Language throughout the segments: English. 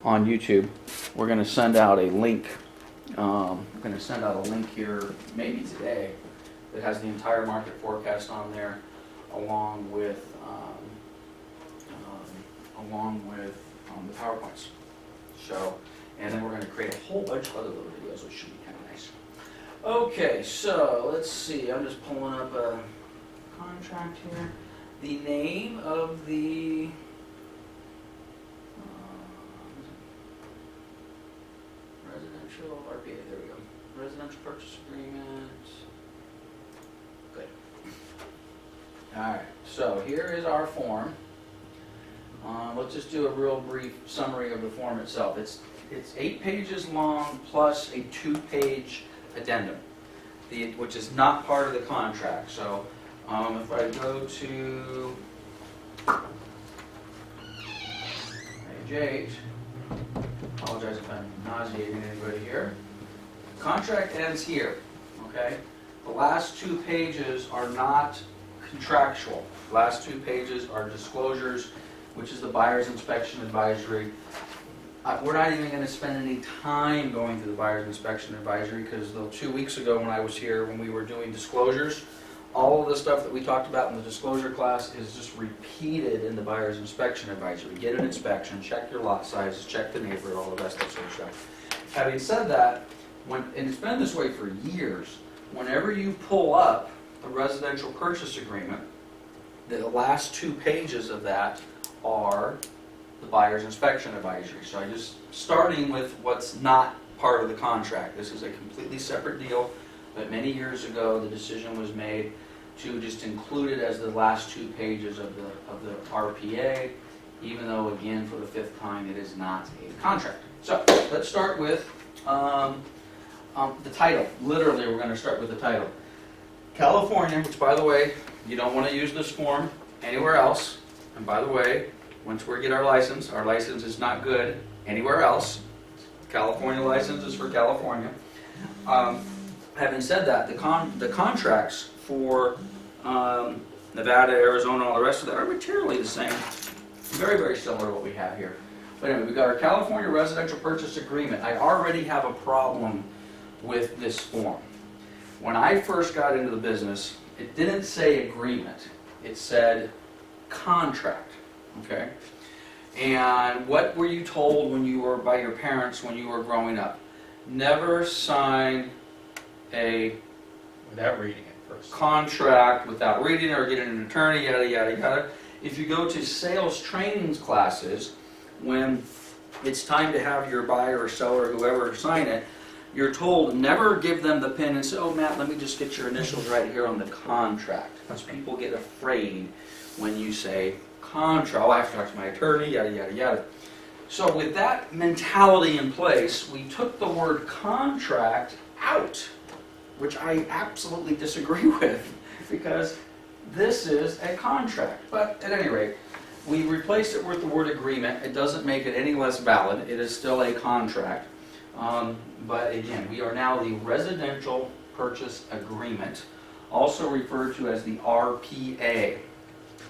on YouTube. We're going to send out a link. We're going to send out a link here, maybe today, that has the entire market forecast on there, along with the PowerPoints. So, and then we're going to create a whole bunch of other little videos, which should be kind of nice. Okay, so let's see. I'm just pulling up a contract here. The name of the residential RPA. There we go. Residential purchase agreement. Good. All right. So here is our form. Let's just do a real brief summary of the form itself. It's 8 pages long plus a 2-page addendum, which is not part of the contract. So if I go to page 8, apologize if I'm nauseating anybody here. Contract ends here. Okay, the last 2 pages are not contractual. The last 2 pages are disclosures, which is the buyer's inspection advisory. We're not even going to spend any time going through the buyer's inspection advisory because 2 weeks ago when I was here, when we were doing disclosures, all of the stuff that we talked about in the disclosure class is just repeated in the buyer's inspection advisory. Get an inspection, check your lot sizes, check the neighborhood, all the rest of that sort of stuff. Having said that, and it's been this way for years, whenever you pull up the residential purchase agreement, the last 2 pages of that are the buyer's inspection advisory. So I just starting with what's not part of the contract. This is a completely separate deal, but many years ago the decision was made to just include it as the last 2 pages of the RPA, even though again for the 5th time it is not a contract. So let's start with the title. Literally we're going to start with the title. California, which by the way, you don't want to use this form anywhere else. And by the way, once we get our license is not good anywhere else. California license is for California. Having said that, the contracts for Nevada, Arizona, all the rest of that are materially the same. Very, very similar to what we have here. But anyway, we've got our California Residential Purchase Agreement. I already have a problem with this form. When I first got into the business, it didn't say agreement. It said contract. Okay? And what were you told when you were by your parents when you were growing up? Never sign a without reading it first. Contract without reading it or getting an attorney, yada yada yada. If you go to sales trainings classes, when it's time to have your buyer or seller or whoever sign it, you're told never give them the pen and say, oh Matt, let me just get your initials right here on the contract. Because people get afraid when you say contract. Oh, I have to talk to my attorney, yada yada yada. So with that mentality in place, we took the word contract out, which I absolutely disagree with, because this is a contract. But at any rate, we replaced it with the word agreement. It doesn't make it any less valid. It is still a contract. But again, we are now the Residential Purchase Agreement, also referred to as the RPA.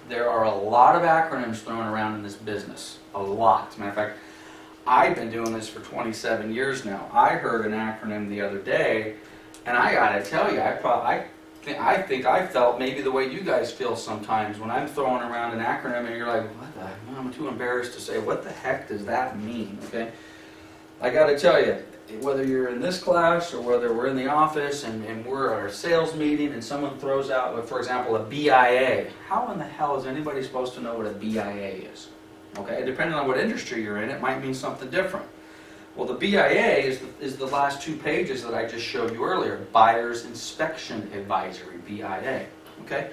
There are a lot of acronyms thrown around in this business. A lot. As a matter of fact, I've been doing this for 27 years now. I heard an acronym the other day, and I gotta tell you, I think I felt maybe the way you guys feel sometimes when I'm throwing around an acronym and you're like, what the heck? I'm too embarrassed to say, what the heck does that mean? Okay? I gotta tell you, whether you're in this class or whether we're in the office and we're at our sales meeting and someone throws out, for example, a BIA, how in the hell is anybody supposed to know what a BIA is? Okay, depending on what industry you're in, it might mean something different. Well, the BIA is the last 2 pages that I just showed you earlier, Buyer's Inspection Advisory, BIA. Okay,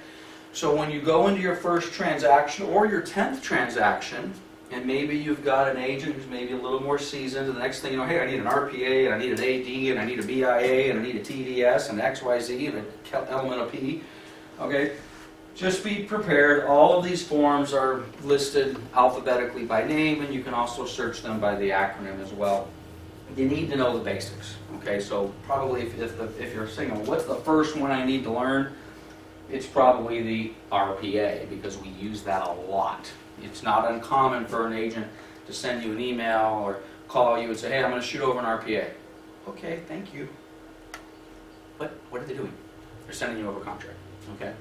so when you go into your first transaction or your 10th transaction, and maybe you've got an agent who's maybe a little more seasoned, and the next thing you know, hey, I need an RPA, and I need an AD, and I need a BIA, and I need a TDS, and XYZ, and an element of P. Okay, just be prepared. All of these forms are listed alphabetically by name, and you can also search them by the acronym as well. You need to know the basics. Okay, so probably if you're saying, what's the first one I need to learn? It's probably the RPA, because we use that a lot. It's not uncommon for an agent to send you an email call you and say, hey, I'm going to shoot over an RPA. Okay, thank you. What are they doing? They're sending you over a contract. Okay,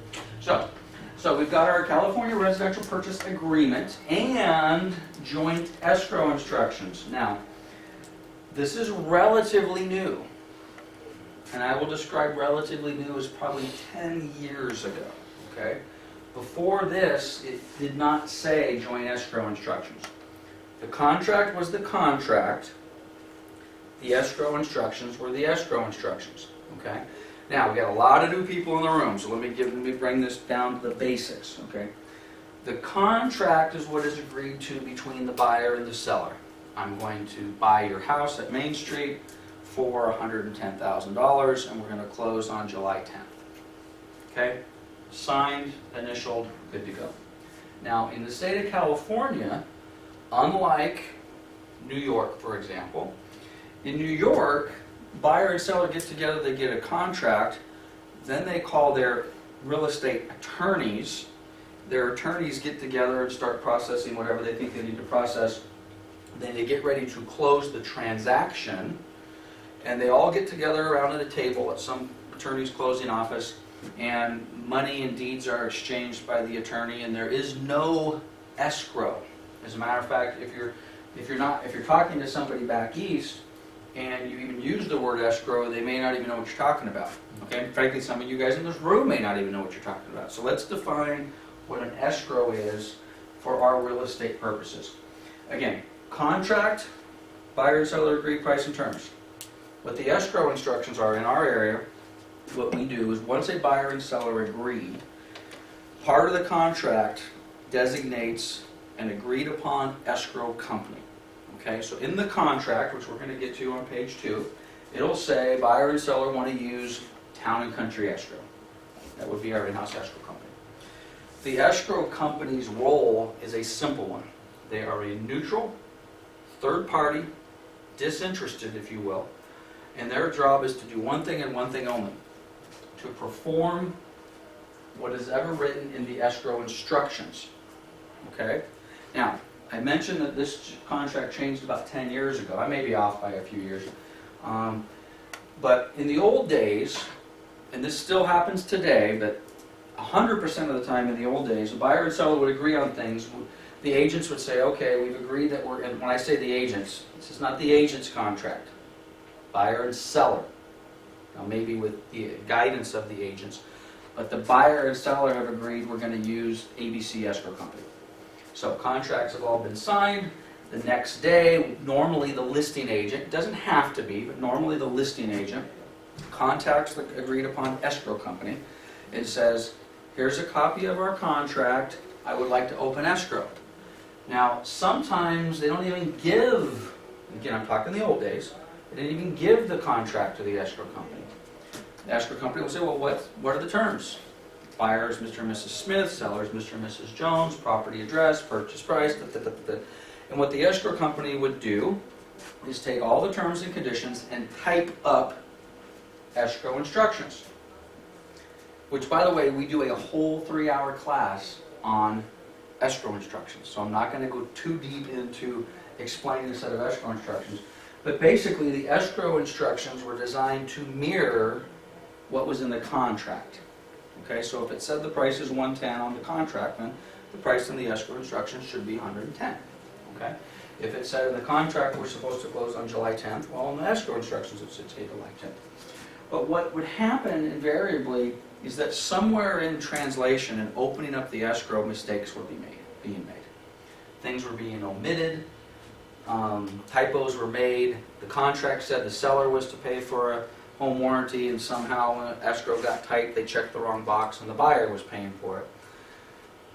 so we've got our California Residential Purchase Agreement and joint escrow instructions. Now, this is relatively new, and I will describe relatively new as probably 10 years ago. Okay, before this, it did not say joint escrow instructions. The contract was the contract. The escrow instructions were the escrow instructions. Okay. Now, we got a lot of new people in the room, so let me bring this down to the basics, okay? The contract is what is agreed to between the buyer and the seller. I'm going to buy your house at Main Street for $110,000, and we're going to close on July 10th. Okay? Signed, initialed, good to go. Now, in the state of California, unlike New York, for example, in New York, buyer and seller get together, they get a contract, then they call their real estate attorneys. Their attorneys get together and start processing whatever they think they need to process. Then they get ready to close the transaction, and they all get together around at a table at some attorney's closing office, and money and deeds are exchanged by the attorney, and there is no escrow. As a matter of fact, if you're talking to somebody back east, and you even use the word escrow, they may not even know what you're talking about. Okay? Frankly, some of you guys in this room may not even know what you're talking about. So let's define what an escrow is for our real estate purposes. Again, contract, buyer and seller agree price and terms. What the escrow instructions are in our area, what we do is once a buyer and seller agree, part of the contract designates an agreed upon escrow company. Okay, so in the contract, which we're going to get to on page 2, it'll say buyer and seller want to use Town and Country Escrow. That would be our in-house escrow company. The escrow company's role is a simple one. They are a neutral, third party, disinterested, if you will, and their job is to do one thing and one thing only, to perform what is ever written in the escrow instructions. Okay? Now, I mentioned that this contract changed about 10 years ago. I may be off by a few years. But in the old days, and this still happens today, but 100% of the time in the old days, the buyer and seller would agree on things. The agents would say, okay, we've agreed that we're, and when I say the agents, this is not the agent's contract. Buyer and seller. Now maybe with the guidance of the agents, but the buyer and seller have agreed we're going to use ABC Escrow Company. So contracts have all been signed. The next day, normally the listing agent, it doesn't have to be, but normally the listing agent contacts the agreed upon escrow company and says, here's a copy of our contract, I would like to open escrow. Now, sometimes they don't even give, again I'm talking the old days, they didn't even give the contract to the escrow company. The escrow company will say, well, what are the terms? Buyer is Mr. and Mrs. Smith, seller is Mr. and Mrs. Jones, property address, purchase price, And what the escrow company would do is take all the terms and conditions and type up escrow instructions. Which, by the way, we do a whole 3-hour class on escrow instructions. So I'm not going to go too deep into explaining a set of escrow instructions. But basically, the escrow instructions were designed to mirror what was in the contract. Okay, so if it said the price is $110 on the contract, then the price in the escrow instructions should be $110. Okay? If it said in the contract we're supposed to close on July 10th, well, in the escrow instructions it should say July 10th. But what would happen invariably is that somewhere in translation and opening up the escrow, mistakes were being made. Things were being omitted, typos were made. The contract said the seller was to pay for a home warranty, and somehow escrow got typed, they checked the wrong box, and the buyer was paying for it.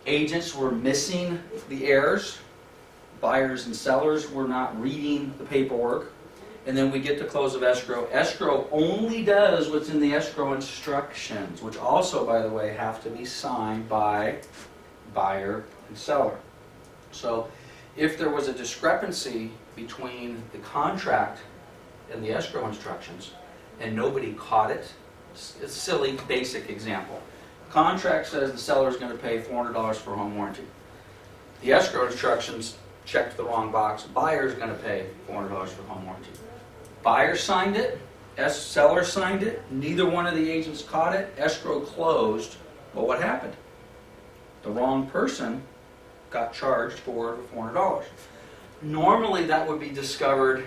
Agents were missing the errors. Buyers and sellers were not reading the paperwork. And then we get to close of escrow. Escrow only does what's in the escrow instructions, which also, by the way, have to be signed by buyer and seller. So if there was a discrepancy between the contract and the escrow instructions, and nobody caught it, it's a silly, basic example. Contract says the seller is going to pay $400 for a home warranty. The escrow instructions checked the wrong box. Buyer's going to pay $400 for home warranty. Buyer signed it, seller signed it, neither one of the agents caught it, escrow closed. Well, what happened? The wrong person got charged for $400. Normally that would be discovered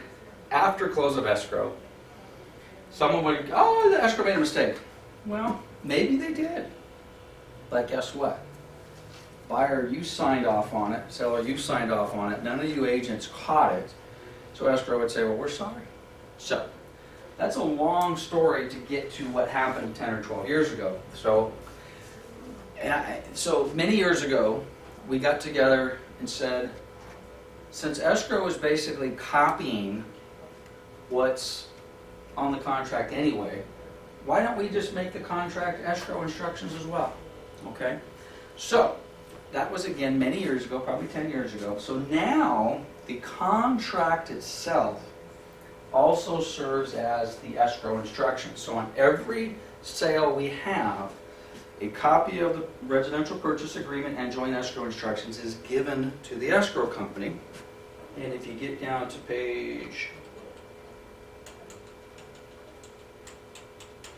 after close of escrow. Someone would, oh, the escrow made a mistake. Well, maybe they did. But guess what? Buyer, you signed off on it. Seller, you signed off on it. None of you agents caught it. So escrow would say, well, we're sorry. So that's a long story to get to what happened 10 or 12 years ago. So many years ago, we got together and said, since escrow is basically copying what's on the contract anyway, why don't we just make the contract escrow instructions as well? Okay? So that was, again, many years ago, probably 10 years ago. So now the contract itself also serves as the escrow instructions. So on every sale we have, a copy of the residential purchase agreement and joint escrow instructions is given to the escrow company. And if you get down to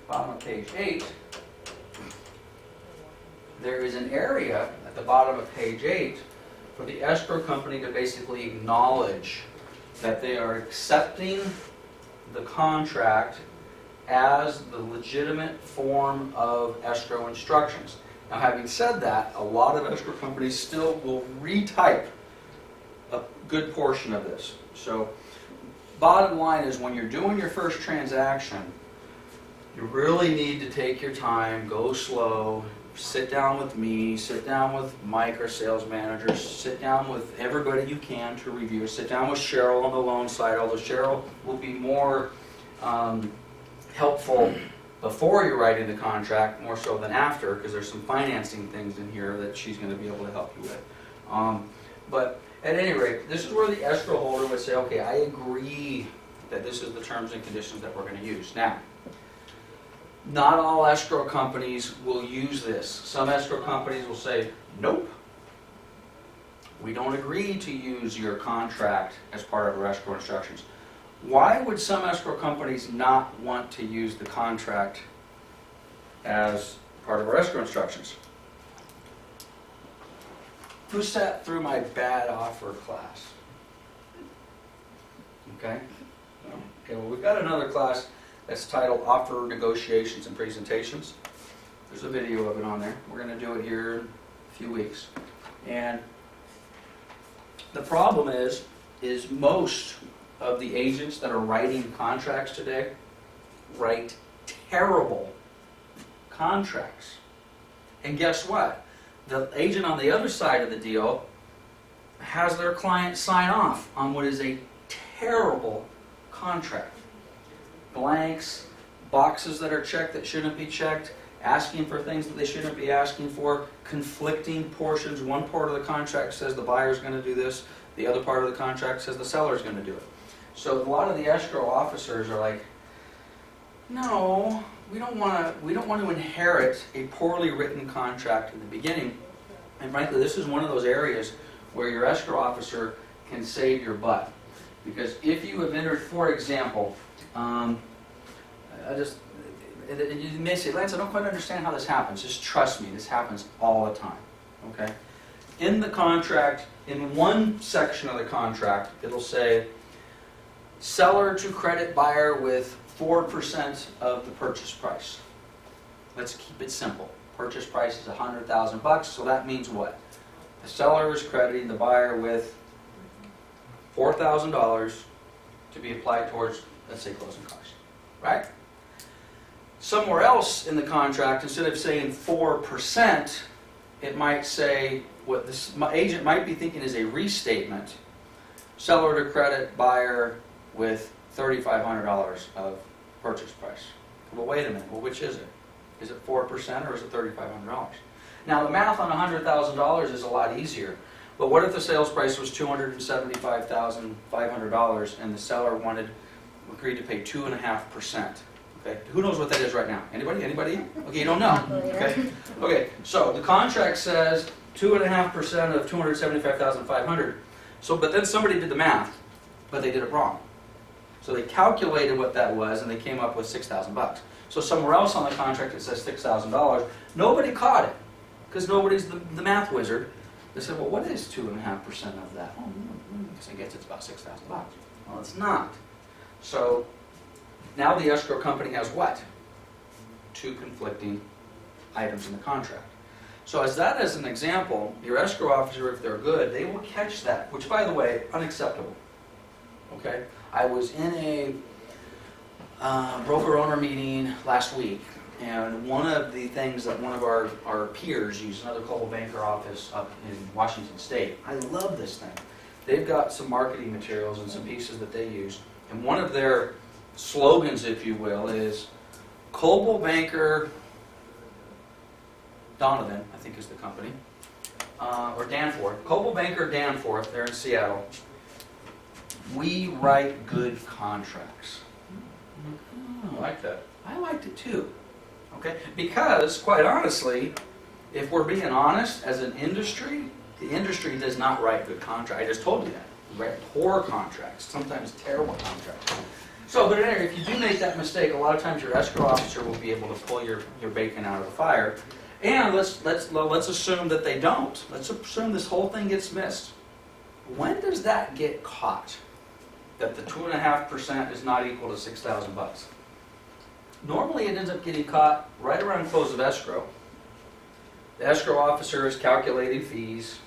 bottom of page 8, there is an area at the bottom of page 8 for the escrow company to basically acknowledge that they are accepting the contract as the legitimate form of escrow instructions. Now, having said that, a lot of escrow companies still will retype a good portion of this. So, bottom line is, when you're doing your first transaction, you really need to take your time, go slow, sit down with me, sit down with Mike, our sales manager, sit down with everybody you can to review, sit down with Cheryl on the loan side, although Cheryl will be more helpful before you're writing the contract, more so than after, because there's some financing things in here that she's going to be able to help you with. But at any rate, this is where the escrow holder would say, okay, I agree that this is the terms and conditions that we're going to use. Now, not all escrow companies will use this. Some escrow companies will say, nope, we don't agree to use your contract as part of our escrow instructions. Why would some escrow companies not want to use the contract as part of our escrow instructions? Who sat through my bad offer class? Okay? Okay, well, we've got another class that's titled Offer Negotiations and Presentations. There's a video of it on there. We're going to do it here in a few weeks. And the problem is most of the agents that are writing contracts today write terrible contracts. And guess what? The agent on the other side of the deal has their client sign off on what is a terrible contract. Blanks, boxes that are checked that shouldn't be checked, asking for things that they shouldn't be asking for, conflicting portions. One part of the contract says the buyer's going to do this, the other part of the contract says the seller's going to do it. So a lot of the escrow officers are like, no, we don't want to inherit a poorly written contract in the beginning. And frankly, this is one of those areas where your escrow officer can save your butt. Because if you have entered, for example, you may say, Lance, I don't quite understand how this happens. Just trust me, this happens all the time. Okay? In the contract, in one section of the contract, it'll say, seller to credit buyer with 4% of the purchase price. Let's keep it simple. Purchase price is $100,000, so that means what? The seller is crediting the buyer with $4,000 to be applied towards, let's say, closing costs, right? Somewhere else in the contract, instead of saying 4%, it might say, what this agent might be thinking is a restatement, seller to credit buyer with $3,500 of purchase price. Well, wait a minute, well, which is it? Is it 4% or is it $3,500? Now, the math on $100,000 is a lot easier. But what if the sales price was $275,500 and the seller agreed to pay 2.5%? Okay, who knows what that is right now? Anybody? Anybody? Okay, you don't know. Okay. Okay. So the contract says 2.5% of $275,500. So, but then somebody did the math, but they did it wrong. So they calculated what that was, and they came up with $6,000. So somewhere else on the contract it says $6,000. Nobody caught it, because nobody's the math wizard. They said, well, what is 2.5% of that? Oh, I guess it's about $6,000. Well, it's not. So now the escrow company has what? 2 conflicting items in the contract. So as an example, your escrow officer, if they're good, they will catch that, which, by the way, unacceptable. Okay? I was in a broker-owner meeting last week, and one of the things that one of our peers used, another Coldwell banker office up in Washington State, I love this thing. They've got some marketing materials and some pieces that they use, and one of their slogans, if you will, is Coldwell banker Donovan, I think is the company, or Danforth. Coldwell banker Danforth, they're in Seattle. We write good contracts. I like that. I liked it too. Okay? Because, quite honestly, if we're being honest, as an industry, the industry does not write good contracts. I just told you that. We write poor contracts, sometimes terrible contracts. So, but anyway, if you do make that mistake, a lot of times your escrow officer will be able to pull your bacon out of the fire. And let's assume that they don't. Let's assume this whole thing gets missed. When does that get caught? That the 2.5% is not equal to $6,000. Normally it ends up getting caught right around close of escrow. The escrow officer is calculating fees,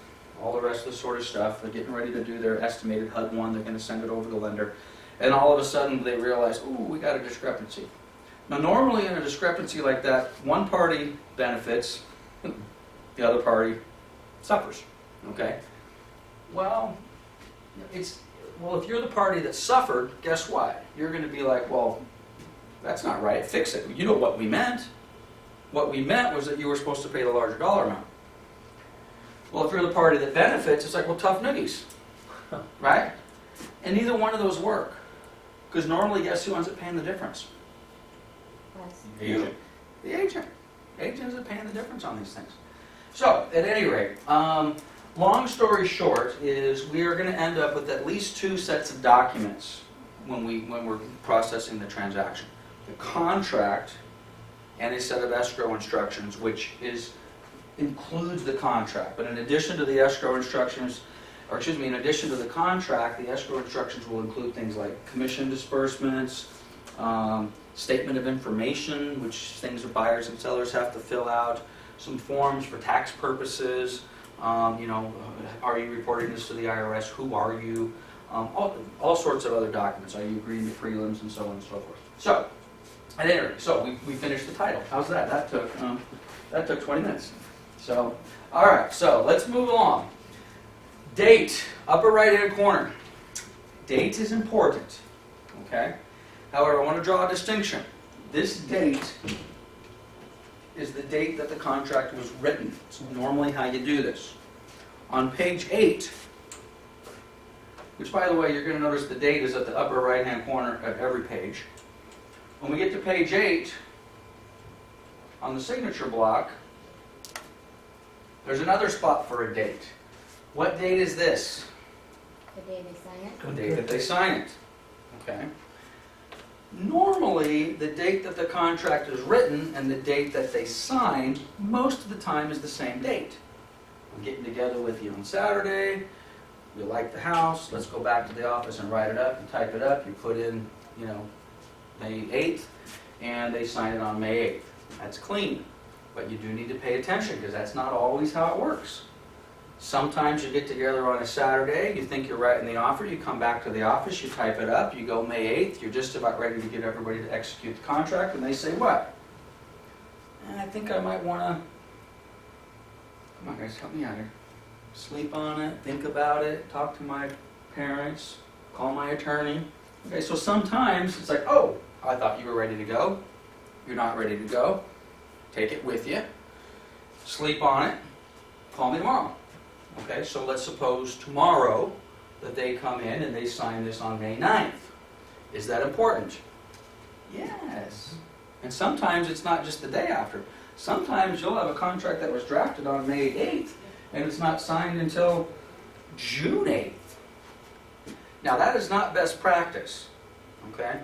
all the rest of the sort of stuff. They're getting ready to do their estimated HUD-1. They're going to send it over to the lender. And all of a sudden they realize, ooh, we got a discrepancy. Now normally in a discrepancy like that, one party benefits, the other party suffers. Okay? Well, if you're the party that suffered, guess what? You're going to be like, well, that's not right, fix it. You know what we meant. What we meant was that you were supposed to pay the larger dollar amount. Well, if you're the party that benefits, it's like, well, tough noogies. Right? And neither one of those work. Because normally, guess who ends up paying the difference? The agent. The agent. Agent ends up paying the difference on these things. So, at any rate, long story short is we are going to end up with at least 2 sets of documents when we're processing the transaction. The contract and a set of escrow instructions, which includes the contract. But in addition to the escrow instructions, in addition to the contract, the escrow instructions will include things like commission disbursements, statement of information, which things the buyers and sellers have to fill out, some forms for tax purposes, are you reporting this to the IRS, who are you, all sorts of other documents, are you agreeing to prelims, and so on and so forth. So, at any rate, so we finished the title. How's that? That took 20 minutes. So, all right, so let's move along. Date, upper right-hand corner. Date is important, okay? However, I want to draw a distinction. This date is the date that the contract was written. It's normally how you do this. On page 8, which, by the way, you're going to notice the date is at the upper right-hand corner of every page. When we get to page 8, on the signature block, there's another spot for a date. What date is this? The day they sign it? The date that they sign it. Okay. Normally, the date that the contract is written and the date that they sign, most of the time is the same date. I'm getting together with you on Saturday, you like the house, let's go back to the office and write it up and type it up. You put in, May 8th, and they sign it on May 8th. That's clean. But you do need to pay attention because that's not always how it works. Sometimes you get together on a Saturday, you think you're writing the offer, you come back to the office, you type it up, you go May 8th, you're just about ready to get everybody to execute the contract, and they say what? I think I might want to, come on guys, help me out here. Sleep on it, think about it, talk to my parents, call my attorney. Okay, so sometimes it's like, oh, I thought you were ready to go. You're not ready to go. Take it with you. Sleep on it. Call me tomorrow. Okay, so let's suppose tomorrow that they come in and they sign this on May 9th. Is that important? Yes. And sometimes it's not just the day after. Sometimes you'll have a contract that was drafted on May 8th and it's not signed until June 8th. Now that is not best practice, okay?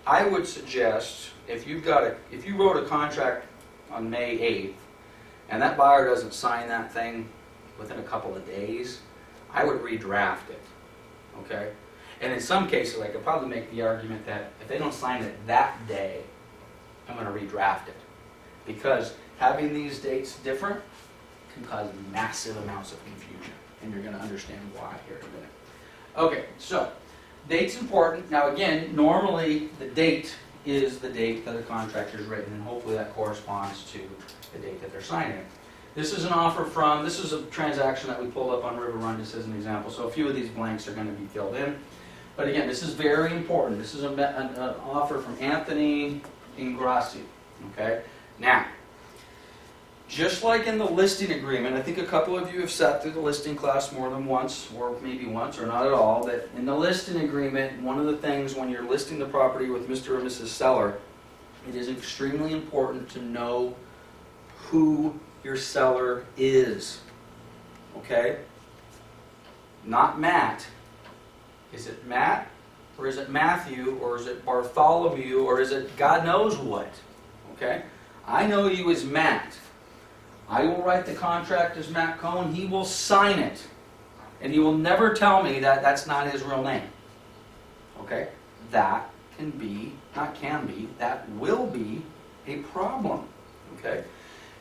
I would suggest if you wrote a contract on May 8th and that buyer doesn't sign that thing within a couple of days, I would redraft it, okay? And in some cases, I could probably make the argument that if they don't sign it that day, I'm going to redraft it. Because having these dates different can cause massive amounts of confusion. And you're going to understand why here in a minute. Okay, so date's important. Now again, normally the date is the date that a contract is written, and hopefully that corresponds to the date that they're signing it. This is this is a transaction that we pulled up on River Run just as an example, so a few of these blanks are going to be filled in. But again, this is very important. This is an offer from Anthony Ingrassi, okay? Now, just like in the listing agreement, I think a couple of you have sat through the listing class more than once, or maybe once, or not at all, that in the listing agreement, one of the things when you're listing the property with Mr. or Mrs. Seller, it is extremely important to know who your seller is, okay? Not Matt. Is it Matt, or is it Matthew, or is it Bartholomew, or is it God knows what, okay? I know you as Matt. I will write the contract as Matt Cohen. He will sign it. And he will never tell me that that's not his real name. Okay? That can be, not can be, that will be a problem. Okay?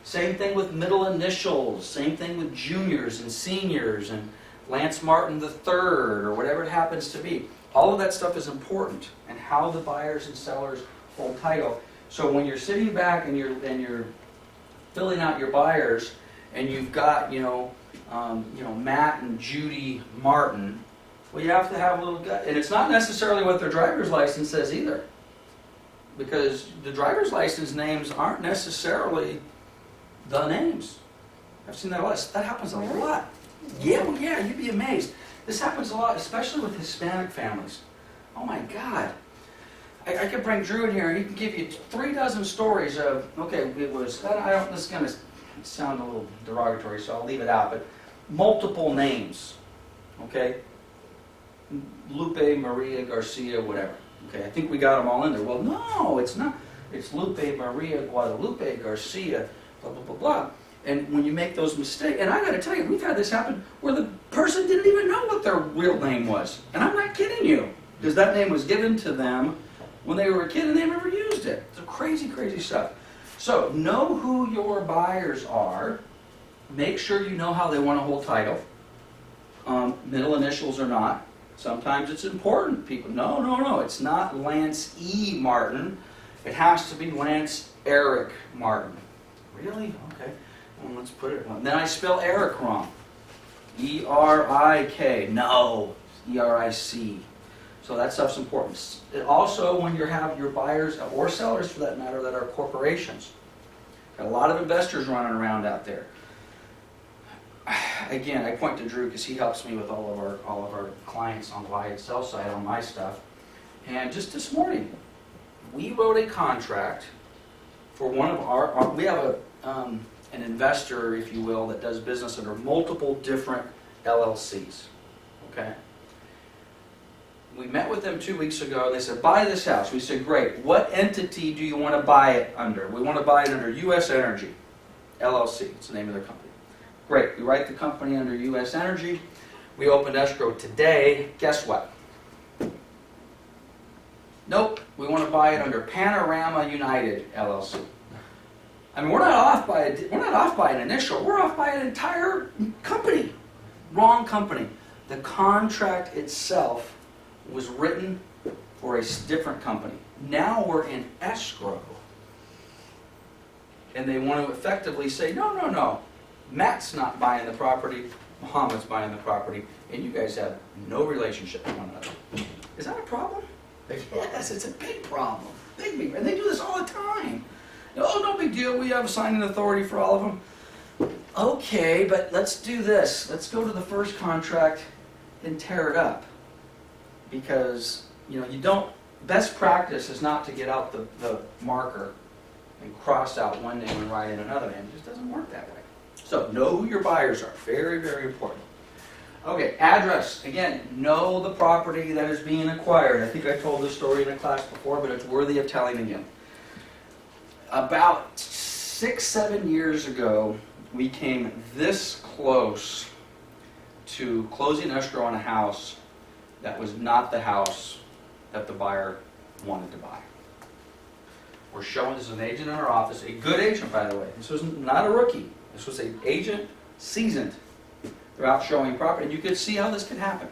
Same thing with middle initials. Same thing with juniors and seniors and Lance Martin III or whatever it happens to be. All of that stuff is important, and how the buyers and sellers hold title. So when you're sitting back and you're filling out your buyers, and you've got Matt and Judy Martin, well, you have to have a little gut, and it's not necessarily what their driver's license says either, because the driver's license names aren't necessarily the names. I've seen that a lot. That happens a lot. Yeah, well, yeah, you'd be amazed. This happens a lot, especially with Hispanic families. Oh my God. I could bring Drew in here and he can give you 36 stories of, okay, it was, this is going to sound a little derogatory, so I'll leave it out, but multiple names, okay? Lupe, Maria, Garcia, whatever. Okay, I think we got them all in there. Well, no, it's not. It's Lupe, Maria, Guadalupe, Garcia, blah, blah, blah, blah. And when you make those mistakes, and I got to tell you, we've had this happen where the person didn't even know what their real name was. And I'm not kidding you, because that name was given to them when they were a kid and they never used it. It's crazy, crazy stuff. So know who your buyers are. Make sure you know how they want to hold title. Middle initials or not. Sometimes it's important. People, no, it's not Lance E. Martin. It has to be Lance Eric Martin. Really? Okay. Well, let's put it. Then I spell Eric wrong. E-R-I-K. No. E-R-I-C. So that stuff's important. Also, when you have your buyers, or sellers for that matter, that are corporations. Got a lot of investors running around out there. Again, I point to Drew because he helps me with all of our clients on the buy and sell side on my stuff. And just this morning, we wrote a contract for one of our we have an investor, if you will, that does business under multiple different LLCs. Okay? We met with them 2 weeks ago, and they said, buy this house. We said, great. What entity do you want to buy it under? We want to buy it under U.S. Energy, LLC. It's the name of their company. Great. We write the company under U.S. Energy. We opened escrow today. Guess what? Nope. We want to buy it under Panorama United, LLC. I mean, we're not off by an initial. We're off by an entire company. Wrong company. The contract itself was written for a different company. Now we're in escrow. And they want to effectively say, no. Matt's not buying the property. Muhammad's buying the property. And you guys have no relationship with one another. Is that a problem? Big problem. Yes, it's a big problem. Big. And they do this all the time. Oh, no big deal. We have signing authority for all of them. Okay, but let's do this. Let's go to the first contract and tear it up. Because, you don't, best practice is not to get out the marker and cross out one name and write in another name. It just doesn't work that way. So know who your buyers are. Very, very important. Okay, address. Again, know the property that is being acquired. I think I told this story in a class before, but it's worthy of telling again. About 6-7 years ago, we came this close to closing escrow on a house that was not the house that the buyer wanted to buy. We're showing this as an agent in our office, a good agent, by the way. This was not a rookie. This was an agent, seasoned. They're out showing property, and you could see how this could happen.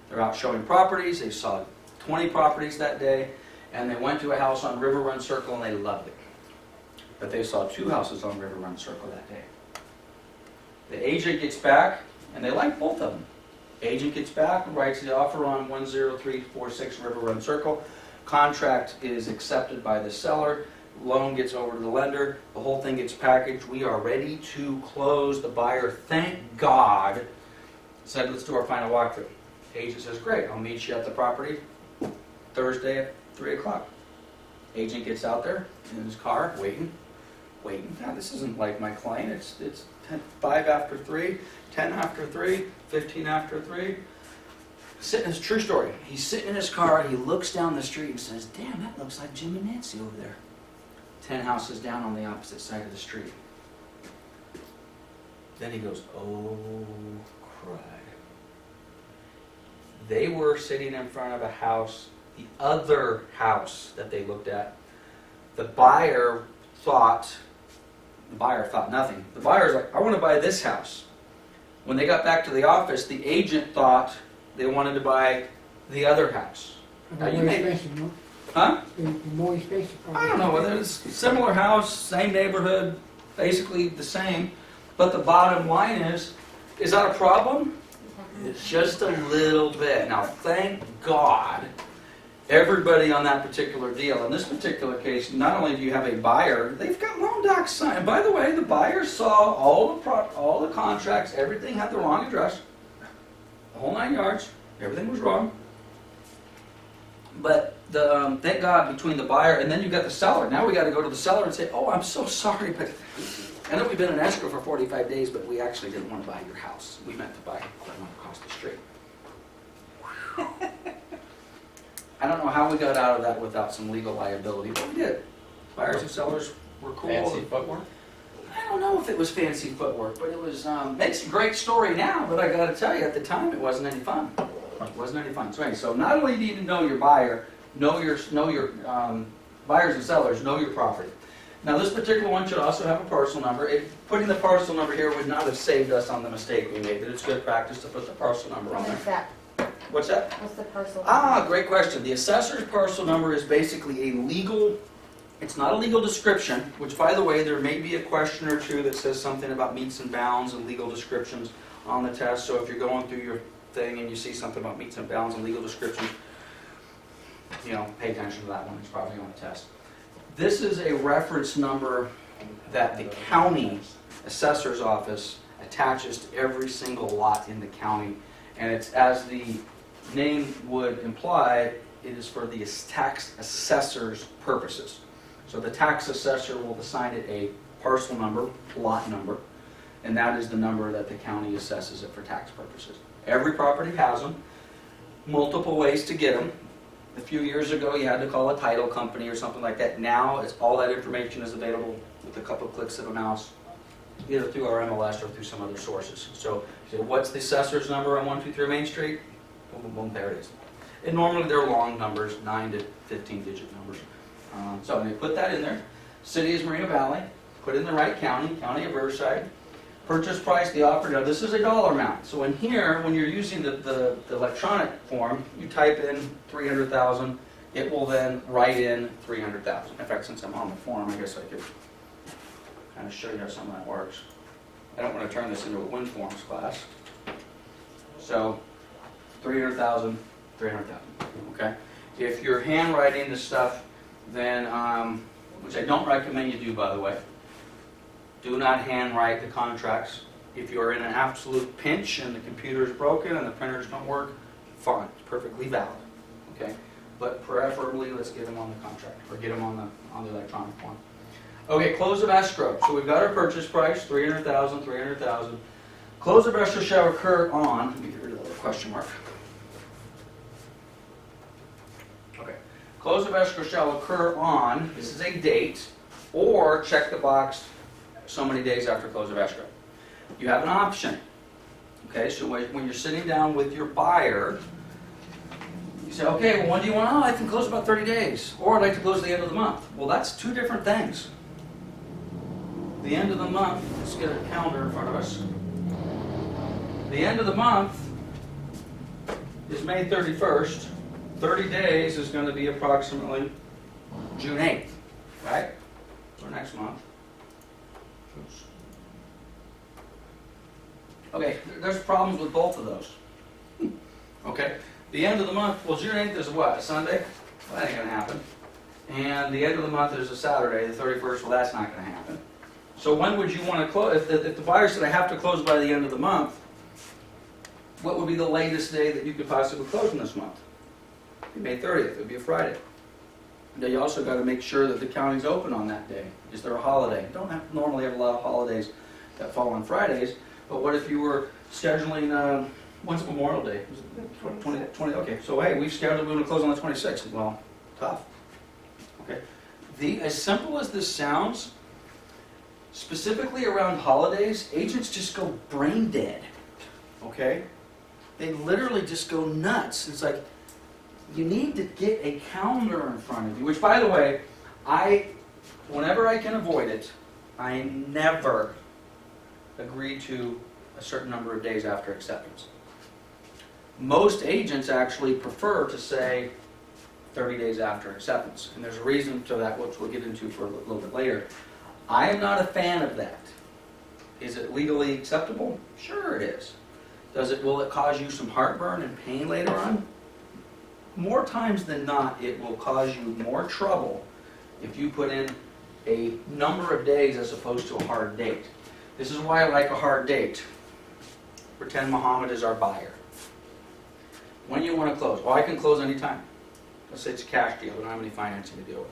They're out showing properties. They saw 20 properties that day, and they went to a house on River Run Circle, and they loved it. But they saw 2 houses on River Run Circle that day. The agent gets back, and they like both of them. Agent gets back and writes the offer on 10346 River Run Circle. Contract is accepted by the seller. Loan gets over to the lender. The whole thing gets packaged. We are ready to close. The buyer, thank God, said, let's do our final walkthrough. Agent says, great, I'll meet you at the property Thursday at 3 o'clock. Agent gets out there in his car, waiting. Now, this isn't like my client. It's 5 after 3, 10 after 3, 15 after 3. It's a true story. He's sitting in his car, he looks down the street and says, damn, that looks like Jim and Nancy over there. 10 houses down on the opposite side of the street. Then he goes, oh, crud. They were sitting in front of a house, the other house that they looked at. The buyer thought nothing. The buyer's like, I want to buy this house. When they got back to the office, the agent thought they wanted to buy the other house. Now, you may, huh? More expensive. I don't know whether it's similar house, same neighborhood, basically the same. But the bottom line is that a problem? It's just a little bit. Now, thank God, everybody on that particular deal, in this particular case, not only do you have a buyer, they've got loan docs signed. And by the way, the buyer saw all the contracts, everything had the wrong address, the whole 9 yards, everything was wrong. But thank God, between the buyer and then you got the seller. Now we got to go to the seller and say, oh, I'm so sorry, but I know we've been in escrow for 45 days, but we actually didn't want to buy your house. We meant to buy the one across the street. I don't know how we got out of that without some legal liability, but we did. Buyers and sellers were cool. Fancy footwork? I don't know if it was fancy footwork, but it was, makes a great story now, but I got to tell you, at the time, it wasn't any fun. It wasn't any fun. So anyway, so not only do you need to know your buyer, know your buyers and sellers, know your property. Now this particular one should also have a parcel number. Putting the parcel number here would not have saved us on the mistake we made, but it's good practice to put the parcel number on What there. is that? What's that? What's the parcel? Ah, great question. The assessor's parcel number is basically a legal, it's not a legal description, which by the way, there may be a question or two that says something about meets and bounds and legal descriptions on the test. So if you're going through your thing and you see something about meets and bounds and legal descriptions, you know, pay attention to that one. It's probably on the test. This is a reference number that the county assessor's office attaches to every single lot in the county. And it's, as the name would imply, it is for the tax assessor's purposes. So the tax assessor will assign it a parcel number, lot number, and that is the number that the county assesses it for tax purposes. Every property has them, multiple ways to get them. A few years ago you had to call a title company or something like that. Now it's, all that information is available with a couple of clicks of a mouse, either through our MLS or through some other sources. So you say, what's the assessor's number on 123 Main Street? Boom, boom, boom, there it is. And normally they're long numbers, 9 to 15 digit numbers. So I'm going to put that in there. City is Moreno Valley. Put in the right county, County of Riverside. Purchase price, the offer. Now this is a dollar amount. So in here, when you're using the electronic form, you type in 300,000. It will then write in 300,000. In fact, since I'm on the form, I guess I could kind of show you how some of that works. I don't want to turn this into a WinForms class. So 300,000, 300,000. Okay. If you're handwriting this stuff, then which I don't recommend you do, by the way. Do not handwrite the contracts. If you're in an absolute pinch and the computer is broken and the printers don't work, fine, it's perfectly valid. Okay, but preferably let's get them on the contract or get them on the electronic form. Okay, close of escrow. So we've got our purchase price, 300,000, 300,000. Close of escrow shall occur on, let me get rid of the little question mark. Okay. Close of escrow shall occur on, this is a date, or check the box so many days after close of escrow. You have an option. Okay, so when you're sitting down with your buyer, you say, okay, well, when do you want? Oh, I can close about 30 days. Or I'd like to close at the end of the month. Well, that's two different things. The end of the month, let's get a calendar in front of us. The end of the month is May 31st. 30 days is going to be approximately June 8th, right? Or next month. Oops. Okay, there's problems with both of those. Okay, the end of the month, well, June 8th is what, a Sunday? Well, that ain't gonna happen. And the end of the month is a Saturday, the 31st, well, that's not gonna happen. So when would you want to close? If the buyer said I have to close by the end of the month, what would be the latest day that you could possibly close in this month? It'd be May 30th, it would be a Friday. Now you also got to make sure that the county's open on that day. Is there a holiday? You don't normally have a lot of holidays that fall on Fridays, but what if you were scheduling, when's Memorial Day? 20, okay, so hey, we've scheduled, we're going to close on the 26th. Well, tough. Okay. As simple as this sounds, specifically around holidays, agents just go brain dead. Okay? They literally just go nuts. It's like, you need to get a calendar in front of you, which, by the way, whenever I can avoid it, I never agree to a certain number of days after acceptance. Most agents actually prefer to say 30 days after acceptance, and there's a reason to that, which we'll get into for a little bit later. I am not a fan of that. Is it legally acceptable? Sure it is. Will it cause you some heartburn and pain later on? More times than not, it will cause you more trouble if you put in a number of days as opposed to a hard date. This is why I like a hard date. Pretend Muhammad is our buyer. When you want to close? Well, I can close anytime. Let's say it's a cash deal. We don't have any financing to deal with.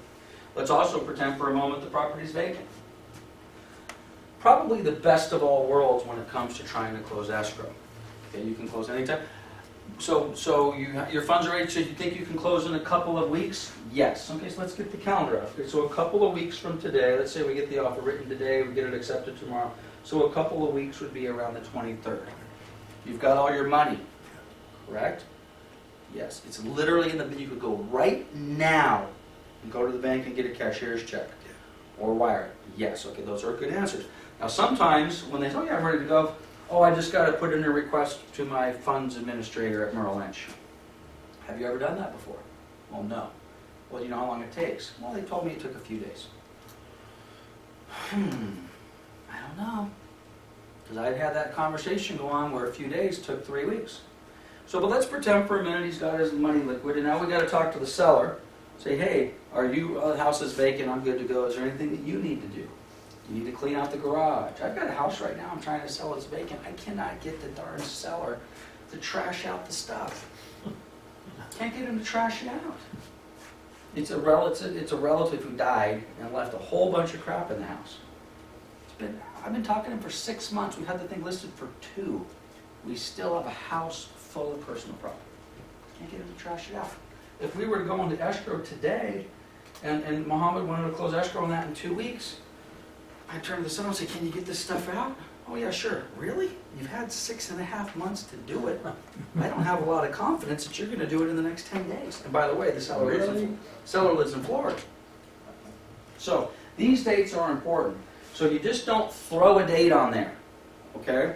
Let's also pretend for a moment the property is vacant. Probably the best of all worlds when it comes to trying to close escrow. Okay, you can close anytime. So your funds are ready, so you think you can close in a couple of weeks? Yes. Okay, so let's get the calendar up. Okay, so a couple of weeks from today, let's say we get the offer written today, we get it accepted tomorrow. So a couple of weeks would be around the 23rd. You've got all your money, correct? Yes. It's literally you could go right now and go to the bank and get a cashier's check or wire it. Yes. Okay, those are good answers. Now sometimes when they say, oh yeah, I'm ready to go, oh, I just got to put in a request to my funds administrator at Merrill Lynch. Have you ever done that before? Well, no. Well, you know how long it takes? Well, they told me it took a few days. I don't know. Because I'd had that conversation go on where a few days took 3 weeks. So, but let's pretend for a minute he's got his money liquid, and now we got to talk to the seller. Say, hey, the house is vacant, I'm good to go. Is there anything that you need to do? You need to clean out the garage. I've got a house right now I'm trying to sell, it's vacant. I cannot get the darn seller to trash out the stuff. Can't get him to trash it out. It's a relative who died and left a whole bunch of crap in the house. I've been talking to him for 6 months. We've had the thing listed for 2. We still have a house full of personal property. Can't get him to trash it out. If we were to go into escrow today, and Muhammad wanted to close escrow on that in 2 weeks, I'd turn to the seller and say, can you get this stuff out? Oh yeah, sure. Really? You've had 6.5 months to do it. I don't have a lot of confidence that you're going to do it in the next 10 days. And by the way, the seller lives in Florida. So these dates are important. So you just don't throw a date on there, okay?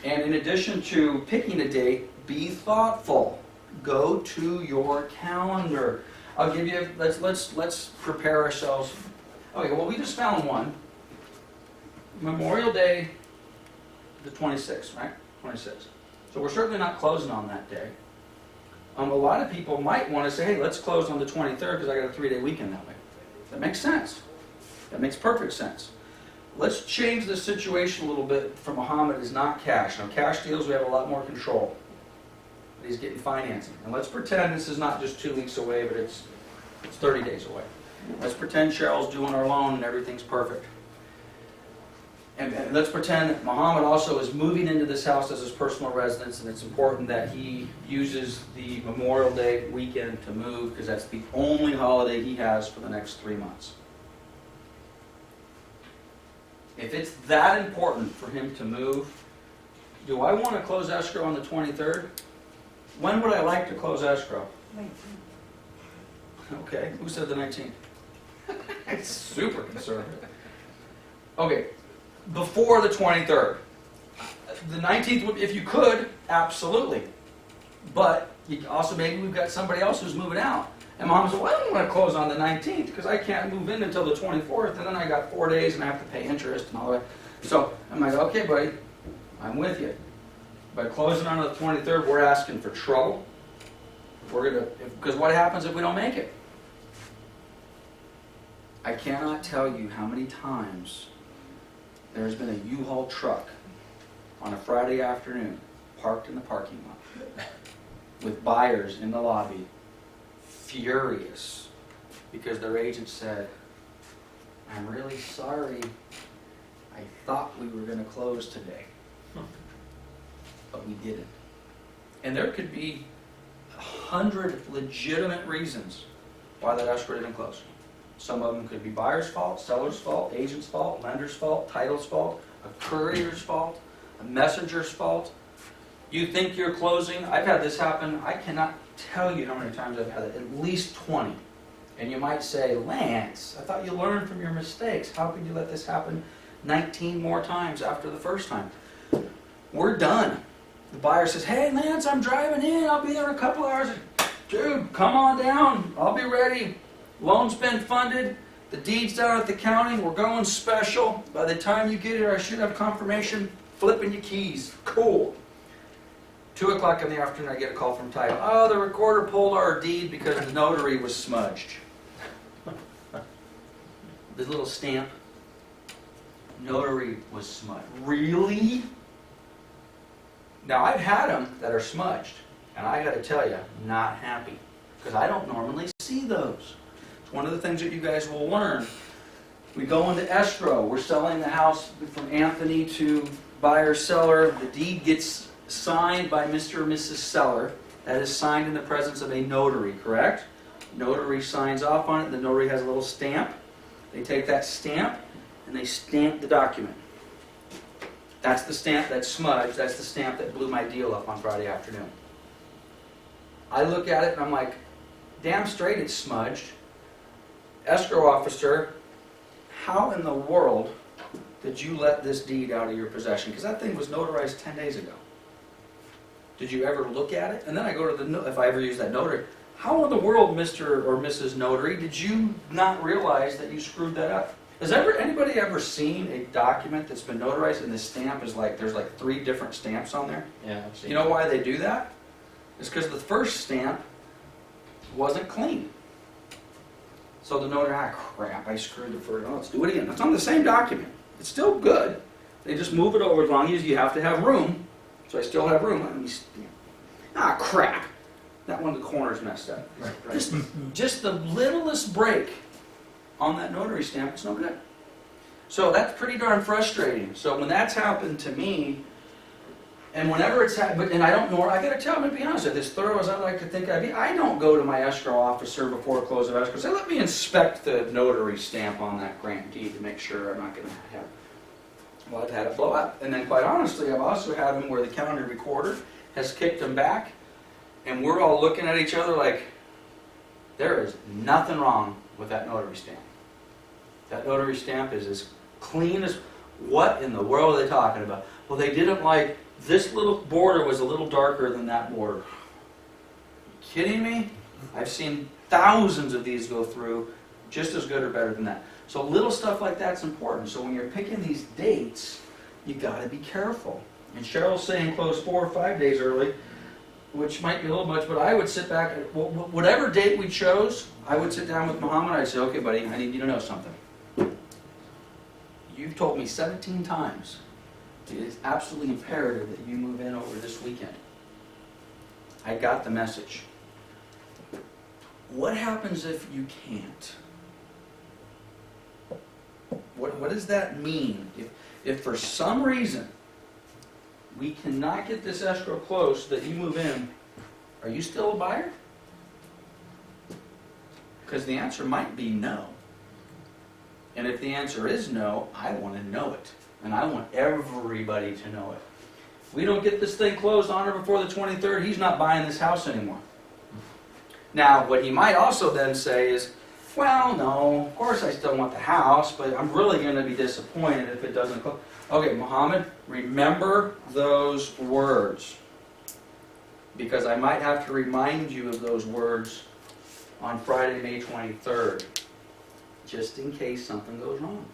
And in addition to picking a date, be thoughtful. Go to your calendar. I'll give you. Let's prepare ourselves. Okay. Well, we just found one. Memorial Day, the 26th, right? 26th. So we're certainly not closing on that day. A lot of people might want to say, hey, let's close on the 23rd because I got a 3-day weekend that way. That makes sense. That makes perfect sense. Let's change the situation a little bit for Muhammad is not cash. Now, cash deals, we have a lot more control. But he's getting financing. And let's pretend this is not just 2 weeks away, but it's 30 days away. Let's pretend Cheryl's doing our loan and everything's perfect. And let's pretend that Muhammad also is moving into this house as his personal residence, and it's important that he uses the Memorial Day weekend to move, because that's the only holiday he has for the next 3 months. If it's that important for him to move, do I want to close escrow on the 23rd? When would I like to close escrow? Okay, who said the 19th? It's super conservative. Okay, before the 23rd. The 19th, if you could, absolutely. But you also, maybe we've got somebody else who's moving out. And Mom said, well, I don't want to close on the 19th because I can't move in until the 24th, and then I got 4 days and I have to pay interest and all that. So I'm like, okay, buddy, I'm with you. By closing on the 23rd, we're asking for trouble. Because what happens if we don't make it? I cannot tell you how many times there's been a U-Haul truck on a Friday afternoon parked in the parking lot with buyers in the lobby furious because their agent said, I'm really sorry, I thought we were going to close today, but we didn't. And there could be 100 legitimate reasons why that escrow didn't close. Some of them could be buyer's fault, seller's fault, agent's fault, lender's fault, title's fault, a courier's fault, a messenger's fault. You think you're closing. I've had this happen. I cannot tell you how many times I've had it, at least 20. And you might say, Lance, I thought you learned from your mistakes. How could you let this happen 19 more times after the first time? We're done. The buyer says, hey, Lance, I'm driving in. I'll be there in a couple hours. Dude, come on down. I'll be ready. Loan's been funded. The deed's down at the county. We're going special. By the time you get here, I should have confirmation. Flipping your keys. Cool. 2 o'clock in the afternoon, I get a call from title. Oh, the recorder pulled our deed because the notary was smudged. The little stamp. Notary was smudged. Really? Now, I've had them that are smudged. And I got to tell you, not happy. Because I don't normally see those. It's one of the things that you guys will learn. We go into escrow. We're selling the house from Anthony to buyer-seller. The deed gets signed by Mr. or Mrs. Seller. That is signed in the presence of a notary, correct? Notary signs off on it. The notary has a little stamp. They take that stamp and they stamp the document. That's the stamp that's smudged. That's the stamp that blew my deal up on Friday afternoon. I look at it and I'm like, damn straight it's smudged. Escrow officer, how in the world did you let this deed out of your possession? Because that thing was notarized 10 days ago. Did you ever look at it? And then I go to the, if I ever use that notary, how in the world, Mr. or Mrs. Notary, did you not realize that you screwed that up? Has anybody ever seen a document that's been notarized and the stamp is like, there's like 3 different stamps on there? Yeah, I've seen You know why they do that? It's because the first stamp wasn't clean. So the notary, crap, I screwed the first, let's do it again. It's on the same document. It's still good. They just move it over as long as you have to have room. So I still have room. Let me stamp. Crap. That one, the corner's messed up. Right. Just the littlest break on that notary stamp, it's no good. So that's pretty darn frustrating. So when that's happened to me, and whenever it's happened, and I don't know, I got to tell them, to be honest, as thorough as I like to think I'd be, I don't go to my escrow officer before close of escrow. Say, let me inspect the notary stamp on that grant deed to make sure I'm not going to have. Well, I've had it blow up. And then quite honestly, I've also had them where the county recorder has kicked them back, and we're all looking at each other like, there is nothing wrong with that notary stamp. That notary stamp is as clean as, what in the world are they talking about? Well, they didn't like, this little border was a little darker than that border. Are you kidding me? I've seen thousands of these go through, just as good or better than that. So little stuff like that's important. So when you're picking these dates, you got to be careful. And Cheryl's saying close 4 or 5 days early, which might be a little much, but I would sit back, whatever date we chose, I would sit down with Muhammad, I'd say, okay buddy, I need you to know something. You've told me 17 times it is absolutely imperative that you move in over this weekend. I got the message. What happens if you can't? What does that mean? If for some reason we cannot get this escrow closed that you move in, are you still a buyer? Because the answer might be no. And if the answer is no, I want to know it. And I want everybody to know it. We don't get this thing closed on or before the 23rd, he's not buying this house anymore. Now, what he might also then say is, well, no, of course I still want the house, but I'm really going to be disappointed if it doesn't close. Okay, Muhammad, remember those words. Because I might have to remind you of those words on Friday, May 23rd, just in case something goes wrong.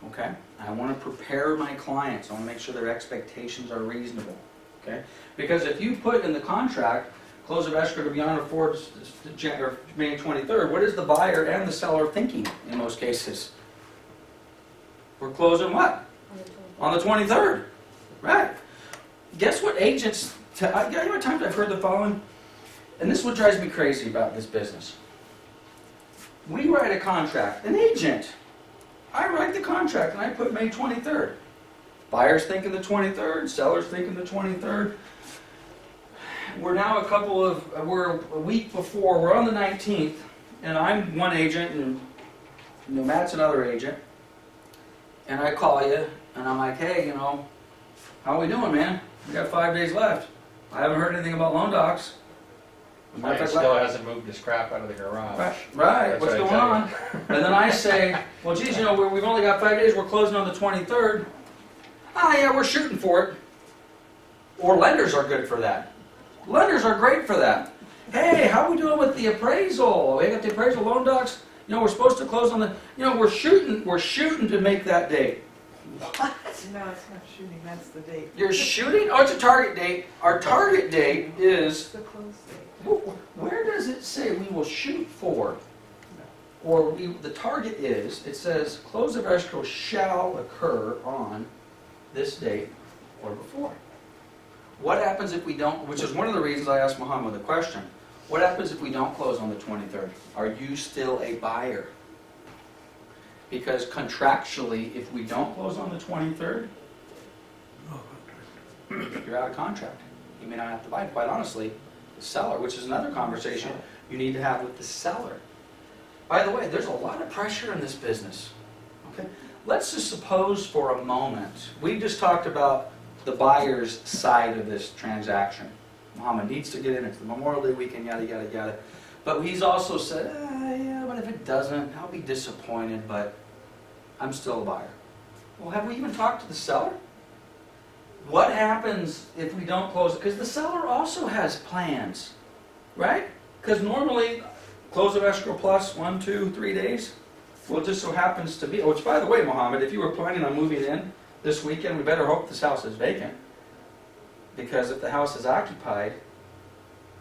Okay? I want to prepare my clients. I want to make sure their expectations are reasonable. Okay? Because if you put in the contract, close of escrow to be on or before May 23rd, what is the buyer and the seller thinking in most cases? We're closing what? On the 23rd. Right. Guess what agents... you know what times I've heard the following? And this is what drives me crazy about this business. We write a contract. An agent. I write the contract and I put May 23rd. Buyer's thinking the 23rd. Seller's thinking the 23rd. We're now we're a week before. We're on the 19th. And I'm one agent and Matt's another agent. And I call you and I'm like, hey, how are we doing, man? We got 5 days left. I haven't heard anything about loan docs. Mine still hasn't moved his crap out of the garage. Right. What's going on? And then I say, well, geez, we've only got 5 days. We're closing on the 23rd. Ah, yeah, we're shooting for it. Or lenders are good for that. Lenders are great for that. Hey, how are we doing with the appraisal? We got the appraisal loan docs. We're supposed to close on the. We're shooting to make that date. What? No, it's not shooting, that's the date. You're shooting? Oh, it's a target date. Our target date is... The close date. Where does it say we will shoot for? Or the target is, it says, close of escrow shall occur on this date or before. What happens if we don't, which is one of the reasons I asked Muhammad the question, what happens if we don't close on the 23rd? Are you still a buyer? Because contractually, if we don't close on the 23rd, you're out of contract. You may not have to buy. Quite honestly, the seller, which is another conversation you need to have with the seller. By the way, there's a lot of pressure in this business. Okay, let's just suppose for a moment, we just talked about the buyer's side of this transaction. Muhammad needs to get in. It's the Memorial Day weekend, yada, yada, yada. But he's also said, yeah, but if it doesn't, I'll be disappointed, but I'm still a buyer. Well, have we even talked to the seller? What happens if we don't close it? Because the seller also has plans, right? Because normally, close of escrow plus 1, 2, 3 days. Well, it just so happens to be, which by the way, Muhammad, if you were planning on moving in this weekend, we better hope this house is vacant. Because if the house is occupied,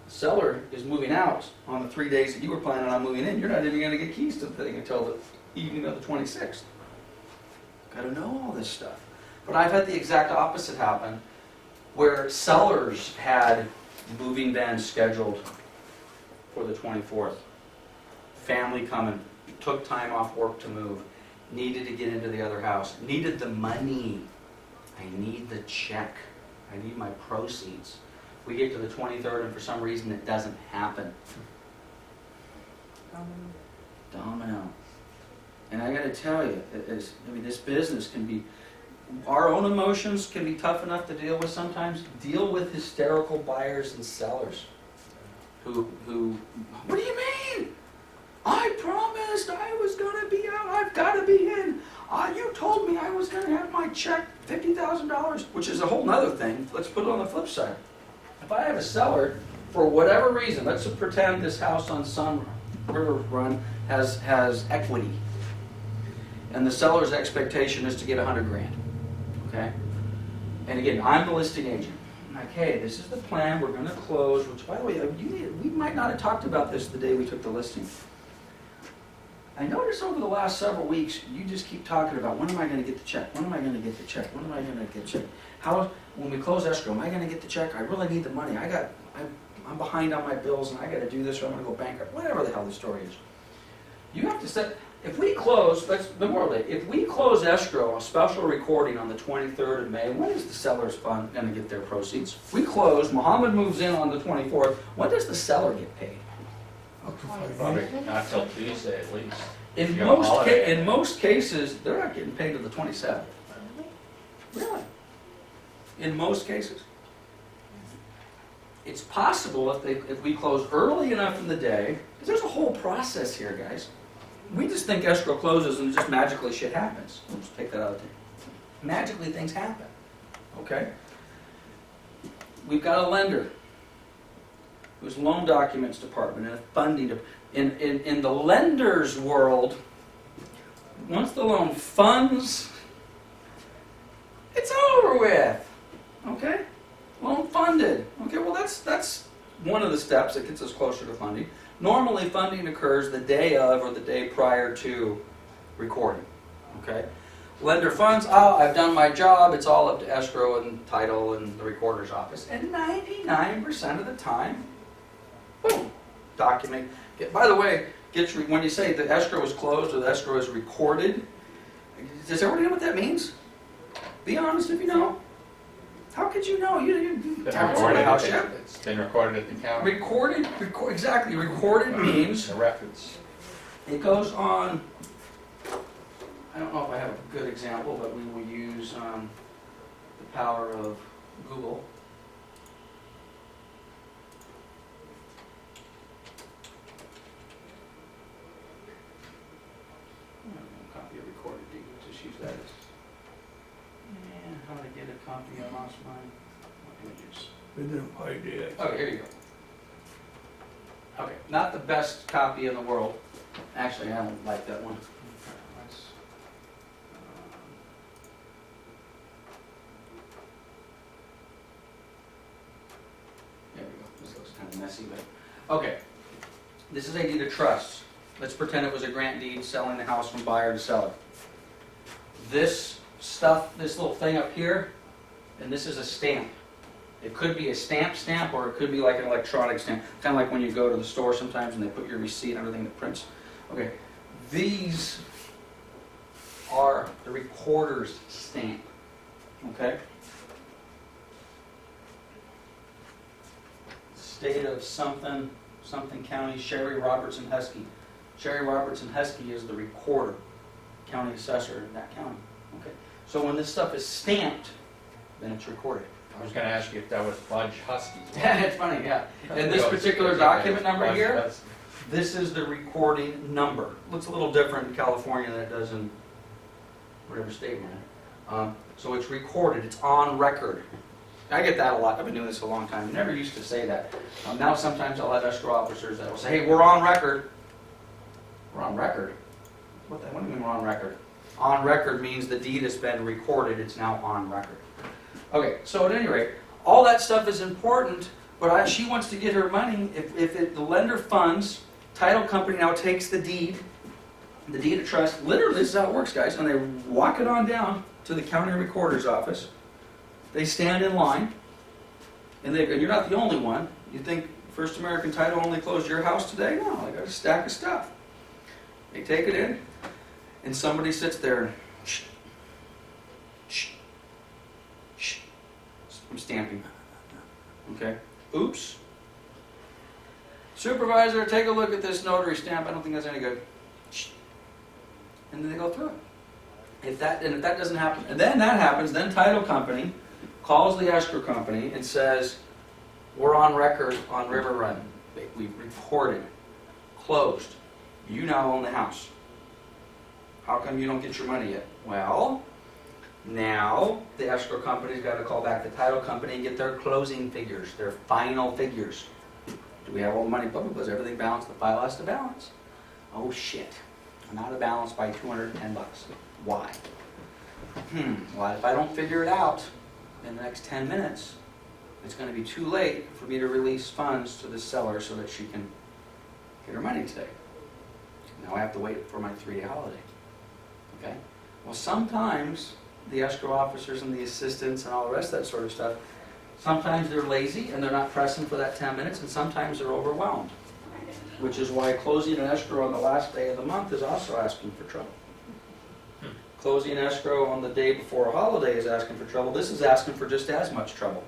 the seller is moving out on the 3 days that you were planning on moving in. You're not even going to get keys to the thing until the evening of the 26th. Got to know all this stuff. But I've had the exact opposite happen, where sellers had moving vans scheduled for the 24th. Family coming, took time off work to move, needed to get into the other house, needed the money. I need the check. I need my proceeds. We get to the 23rd and for some reason it doesn't happen. Domino. And I got to tell you, this business can be, our own emotions can be tough enough to deal with sometimes. Deal with hysterical buyers and sellers who what do you mean? I promised I was going to be out. I've got to be in. You told me I was going to have my check, $50,000, which is a whole nother thing. Let's put it on the flip side. If I have a seller, for whatever reason, let's pretend this house on Sun River Run has equity. And the seller's expectation is to get $100,000. Okay? And again, I'm the listing agent. I'm like, hey, this is the plan. We're going to close. Which, by the way, we might not have talked about this the day we took the listing. I noticed over the last several weeks, you just keep talking about, when am I going to get the check? When am I going to get the check? When am I going to get the check? When we close escrow, am I going to get the check? I really need the money. I'm behind on my bills and I got to do this or I'm going to go bankrupt. Whatever the hell the story is. You have to set, If we close, that's Memorial Day, if we close escrow, a special recording on the 23rd of May, when is the seller's fund going to get their proceeds? If we close, Muhammad moves in on the 24th, when does the seller get paid? Up to 5 months. Probably not till Tuesday at least. In You have a holiday. in most cases, they're not getting paid till the 27th. Really? In most cases. It's possible if we close early enough in the day, because there's a whole process here, guys. We just think escrow closes and just magically shit happens. Let's take that out there. Magically things happen. Okay? We've got a lender whose loan documents department and a funding in the lender's world, once the loan funds, it's over with. Okay? Loan funded. Okay, well that's one of the steps that gets us closer to funding. Normally funding occurs the day of or the day prior to recording. Okay? Lender funds, oh, I've done my job, it's all up to escrow and title and the recorder's office. And 99% of the time, boom, document. By the way, when you say the escrow is closed or the escrow is recorded, does everybody know what that means? Be honest if you know. How could you know? You haven't sold a house yet. It's been recorded at the county. Exactly. Recorded means The records. it goes on. I don't know if I have a good example, but we will use the power of Google. Copy of recorded deed. Just use that as. Yeah, how to get a copy? I lost mine. What images? We didn't find it. Oh, here you go. Okay, not the best copy in the world. Actually, I don't like that one. Let's, there we go. This looks kind of messy, but okay. This is a deed of trust. Let's pretend it was a grant deed selling the house from buyer to seller. This stuff, this little thing up here, and this is a stamp. It could be a stamp, or it could be like an electronic stamp. Kind of like when you go to the store sometimes and they put your receipt and everything that prints. Okay, these are the recorder's stamp. Okay? State of something county, Sherry Robertson Heskey. Sherry Robertson Heskey is the recorder, county assessor in that county. Okay? So when this stuff is stamped, then it's recorded. I was going to ask you if that was Budge Husky. Yeah, it's funny, yeah. And this particular document number here, this is the recording number. Looks a little different in California than it does in whatever state we're in. So it's recorded, it's on record. I get that a lot. I've been doing this a long time. I never used to say that. Now sometimes I'll have escrow officers that will say, hey, we're on record. We're on record? What do you mean we're on record? On record means the deed has been recorded, it's now on record. Okay, so at any rate, all that stuff is important, but she wants to get her money. If the lender funds, title company now takes the deed of trust, literally this is how it works, guys, and they walk it on down to the county recorder's office. They stand in line, and you're not the only one. You think First American Title only closed your house today? No, they got a stack of stuff. They take it in, and somebody sits there and I'm stamping. Okay. Oops. Supervisor, take a look at this notary stamp. I don't think that's any good. And then they go through it. If that doesn't happen, and then that happens, then title company calls the escrow company and says, we're on record on River Run. We've reported. Closed. You now own the house. How come you don't get your money yet? Well, now the escrow company's got to call back the title company and get their closing figures, their final figures. Do we have all the money? Blah, blah, blah. Is everything balanced? The file has to balance. Oh shit. I'm out of balance by $210. Why? Well, if I don't figure it out in the next 10 minutes, it's going to be too late for me to release funds to the seller so that she can get her money today. Now I have to wait for my 3-day holiday. Okay? Well, sometimes the escrow officers and the assistants and all the rest of that sort of stuff, sometimes they're lazy and they're not pressing for that 10 minutes, and sometimes they're overwhelmed. which is why closing an escrow on the last day of the month is also asking for trouble. Closing escrow on the day before a holiday is asking for trouble. This is asking for just as much trouble.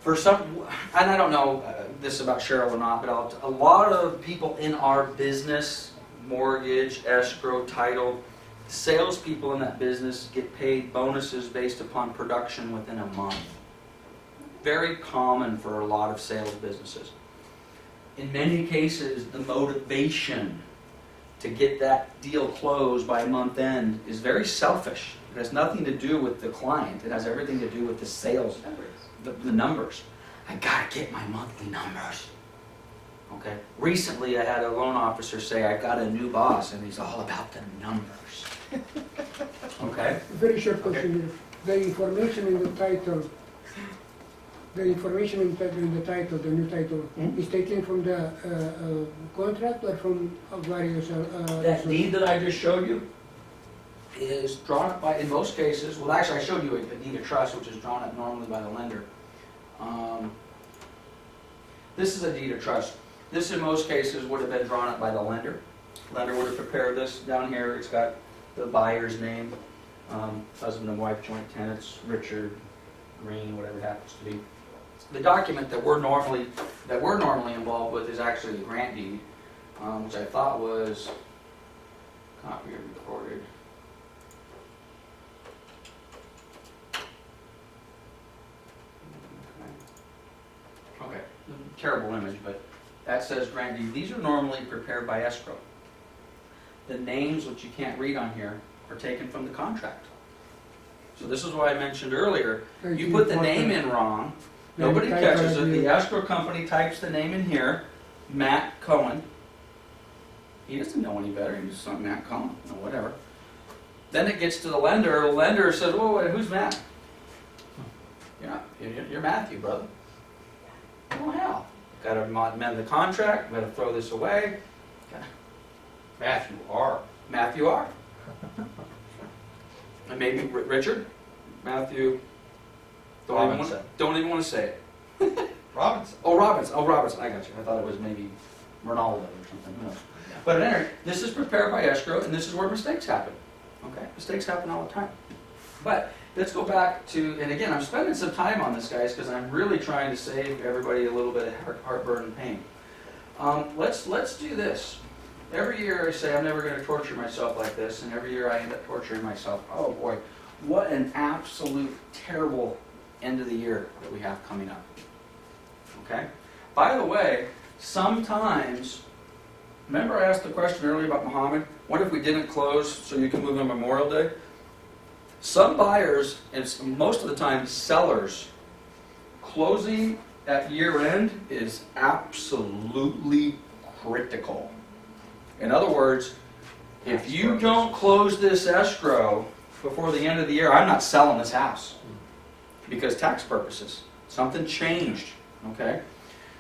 For some, and I don't know this about Cheryl or not, but a lot of people in our business, mortgage, escrow, title, salespeople in that business get paid bonuses based upon production within a month. Very common for a lot of sales businesses. In many cases, the motivation to get that deal closed by month end is very selfish. It has nothing to do with the client. It has everything to do with the sales, the numbers. I gotta get my monthly numbers. Okay. Recently, I had a loan officer say, "I got a new boss, and he's all about the numbers." Okay. Very short question. The information in the title, the information in the title, the new title, is taken from the contract or from various? That deed that I just showed you is drawn up by, in most cases, well, actually, I showed you a deed of trust, which is drawn up normally by the lender. This is a deed of trust. This, in most cases, would have been drawn up by the lender. Lender would have prepared this. Down here, it's got the buyer's name, husband and wife, joint tenants, Richard Green, whatever it happens to be. The document that we're normally involved with is actually the grant deed, which I thought was copied and recorded. Okay, terrible image, but that says grant deed. These are normally prepared by escrow. The names, which you can't read on here, are taken from the contract. So this is why I mentioned earlier, you put the name in wrong, nobody catches it, the escrow company types the name in here, Matt Cohen. He doesn't know any better, he's just not Matt Cohen, or whatever. Then it gets to the lender says, "Whoa, wait, who's Matt?" You're Matthew, brother. Oh, hell. Got to amend the contract, got to throw this away. Matthew R. Matthew R. And maybe Richard? Matthew. Don't even want to say it. Robinson. Oh, Robinson. Oh, Robinson. I got you. I thought it was maybe Ronaldo or something. No. But anyway, this is prepared by escrow, and this is where mistakes happen. Okay? Mistakes happen all the time. But let's go back to, and again, I'm spending some time on this, guys, because I'm really trying to save everybody a little bit of heartburn and pain. Let's do this. Every year I say I'm never going to torture myself like this, and every year I end up torturing myself. Oh boy, what an absolute terrible end of the year that we have coming up. Okay? By the way, sometimes, remember I asked the question earlier about Muhammad? What if we didn't close so you can move on Memorial Day? Some buyers, and most of the time sellers, closing at year end is absolutely critical. In other words, if you don't close this escrow before the end of the year, I'm not selling this house. Because tax purposes. Something changed. Okay?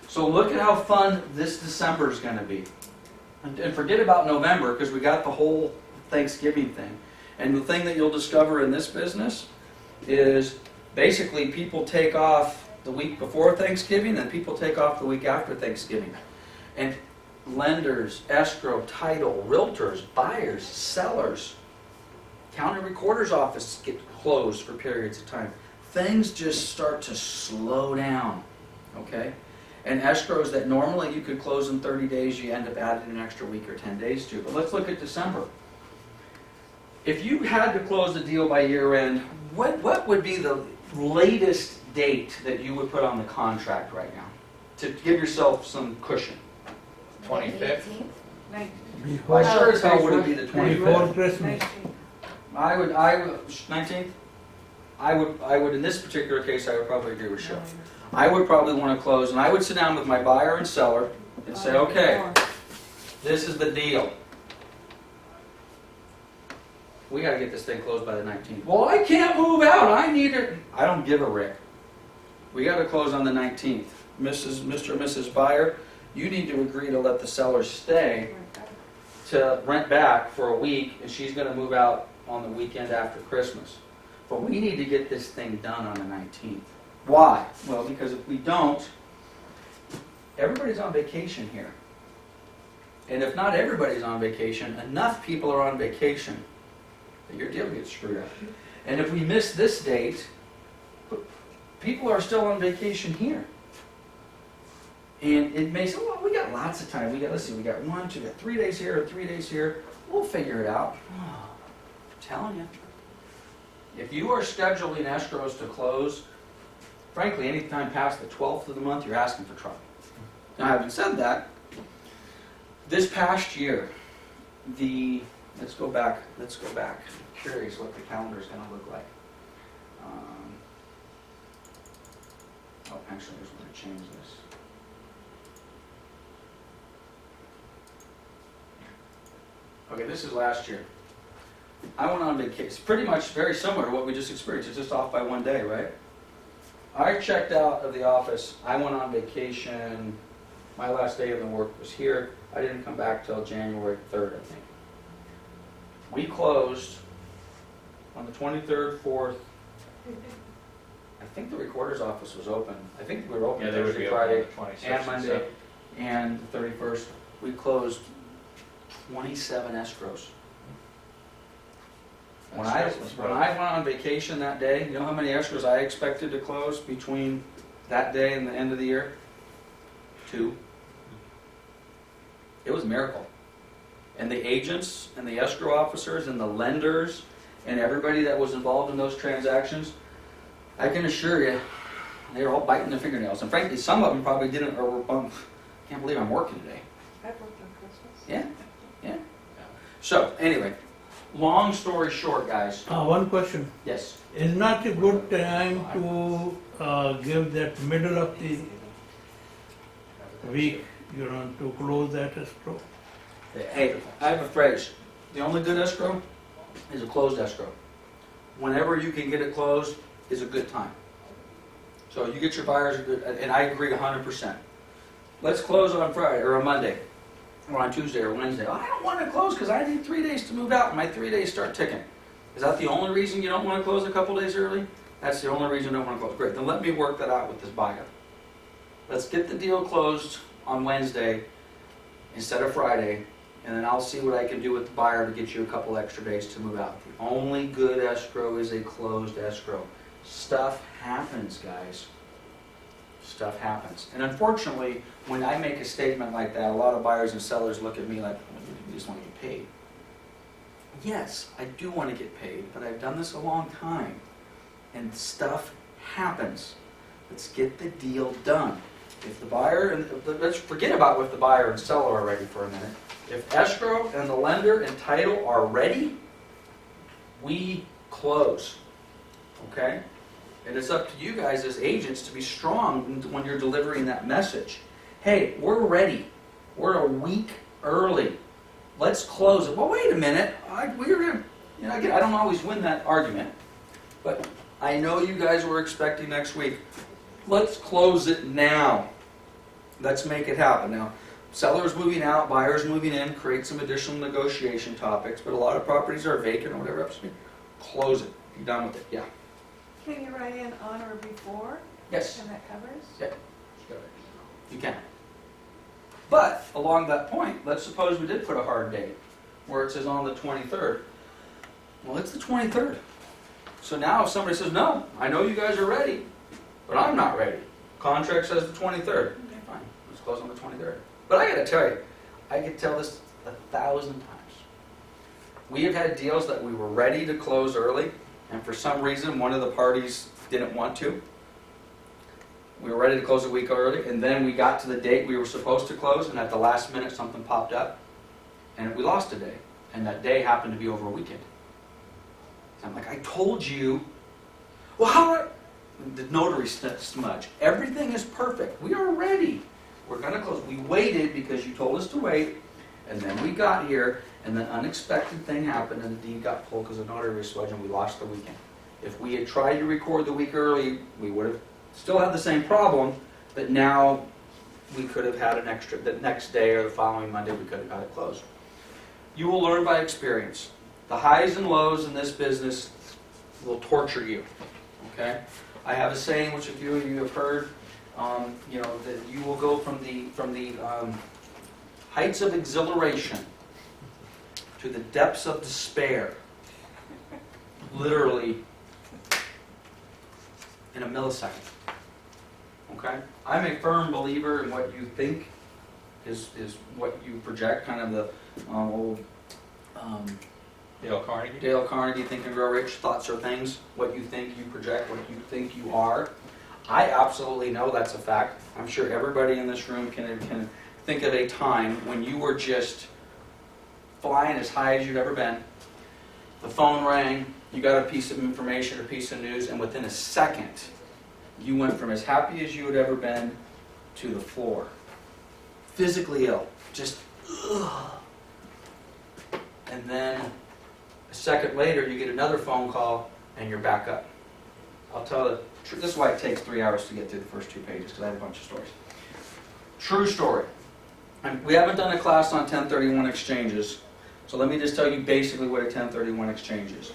So look at how fun this December is going to be. And forget about November, because we got the whole Thanksgiving thing. And the thing that you'll discover in this business is basically people take off the week before Thanksgiving and people take off the week after Thanksgiving. And lenders, escrow, title, realtors, buyers, sellers, county recorder's office get closed for periods of time. Things just start to slow down, okay? And escrows that normally you could close in 30 days, you end up adding an extra week or 10 days to. But let's look at December. If you had to close the deal by year end, what would be the latest date that you would put on the contract right now to give yourself some cushion? 25th. 19th. Well, sure as hell would it be the 24 25th. Christmas. 19th. I would, 19th? I would, in this particular case, I would probably agree with Cheryl. I would probably want to close, and I would sit down with my buyer and seller and say, okay, this is the deal. We got to get this thing closed by the 19th. Well, I can't move out. I need it. I don't give a rick. We got to close on the 19th. Mr. and Mrs. Buyer, you need to agree to let the seller stay to rent back for a week, and she's going to move out on the weekend after Christmas. But we need to get this thing done on the 19th. Why? Well, because if we don't, everybody's on vacation here. And if not everybody's on vacation, enough people are on vacation that your deal gets screwed up. And if we miss this date, people are still on vacation here. And it may say, well, we got lots of time. Let's see, we got 3 days here, 3 days here. We'll figure it out. I'm telling you. If you are scheduling escrows to close, frankly, any time past the 12th of the month, you're asking for trouble. Now, having said that, this past year, let's go back. I'm curious what the calendar is going to look like. Actually, I just want to change this. Okay, this is last year. I went on vacation, pretty much very similar to what we just experienced. It's just off by 1 day, right? I checked out of the office. I went on vacation. My last day of the work was here. I didn't come back till January 3rd, I think. We closed on the 23rd, 4th. I think the recorder's office was open. I think we were open Thursday, Friday, and Monday, and the 31st. We closed 27 escrows. When I went on vacation that day, you know how many escrows I expected to close between that day and the end of the year? 2. It was a miracle. And the agents and the escrow officers and the lenders and everybody that was involved in those transactions, I can assure you, they were all biting their fingernails. And frankly, some of them probably didn't, or were bummed. Can't believe I'm working today. I worked on Christmas. Yeah. So, anyway, long story short, guys. One question. Yes. Is not a good time to give that middle of the week, to close that escrow? Hey, I have a phrase. The only good escrow is a closed escrow. Whenever you can get it closed is a good time. So you get your buyers, and I agree 100%. Let's close on Friday or on Monday, or on Tuesday or Wednesday. Oh, I don't want to close because I need 3 days to move out, and my 3 days start ticking. Is that the only reason you don't want to close a couple days early? That's the only reason you don't want to close. Great, then let me work that out with this buyer. Let's get the deal closed on Wednesday instead of Friday, and then I'll see what I can do with the buyer to get you a couple extra days to move out. The only good escrow is a closed escrow. Stuff happens, guys. Stuff happens. And unfortunately, when I make a statement like that, a lot of buyers and sellers look at me like, you just want to get paid. Yes, I do want to get paid, but I've done this a long time. And stuff happens. Let's get the deal done. If the buyer, and let's forget about what the buyer and seller are ready for a minute. If escrow and the lender and title are ready, we close. Okay? And it's up to you guys as agents to be strong when you're delivering that message. Hey, we're ready. We're a week early. Let's close it. Well, wait a minute. I don't always win that argument, but I know you guys were expecting next week. Let's close it now. Let's make it happen. Now, sellers moving out, buyers moving in, create some additional negotiation topics, but a lot of properties are vacant or whatever else. Close it. Be done with it. Yeah. Can you write in on or before? Yes. And that covers? Yeah. You can. But along that point, let's suppose we did put a hard date where it says on the 23rd. Well, it's the 23rd. So now if somebody says, no, I know you guys are ready, but I'm not ready. Contract says the 23rd. Okay, fine. Let's close on the 23rd. But I got to tell you, I could tell this 1,000 times. We have had deals that we were ready to close early, and for some reason one of the parties didn't want to. We were ready to close a week early, and then we got to the date we were supposed to close, and at the last minute something popped up, and we lost a day. And that day happened to be over a weekend. I'm like, I told you. Well, how? The notary smudge. Everything is perfect. We are ready. We're going to close. We waited because you told us to wait, and then we got here, and then unexpected thing happened, and the deed got pulled because of notary smudge, and we lost the weekend. If we had tried to record the week early, we would have still had the same problem, but now we could have had an extra, the next day or the following Monday, we could have got it closed. You will learn by experience. The highs and lows in this business will torture you. Okay? I have a saying, which a few of you have heard, that you will go from the heights of exhilaration to the depths of despair, literally in a millisecond. Okay? I'm a firm believer in what you think is what you project, kind of the old Dale Carnegie? Dale Carnegie, Think and Grow Rich, thoughts are things, what you think you project, what you think you are. I absolutely know that's a fact. I'm sure everybody in this room can think of a time when you were just flying as high as you've ever been. The phone rang, you got a piece of information, a piece of news, and within a second, you went from as happy as you had ever been to the floor. Physically ill, just ugh. And then a second later, you get another phone call, and you're back up. I'll tell the truth. This is why it takes 3 hours to get through the first 2 pages, because I have a bunch of stories. True story. And we haven't done a class on 1031 exchanges, so let me just tell you basically what a 1031 exchange is.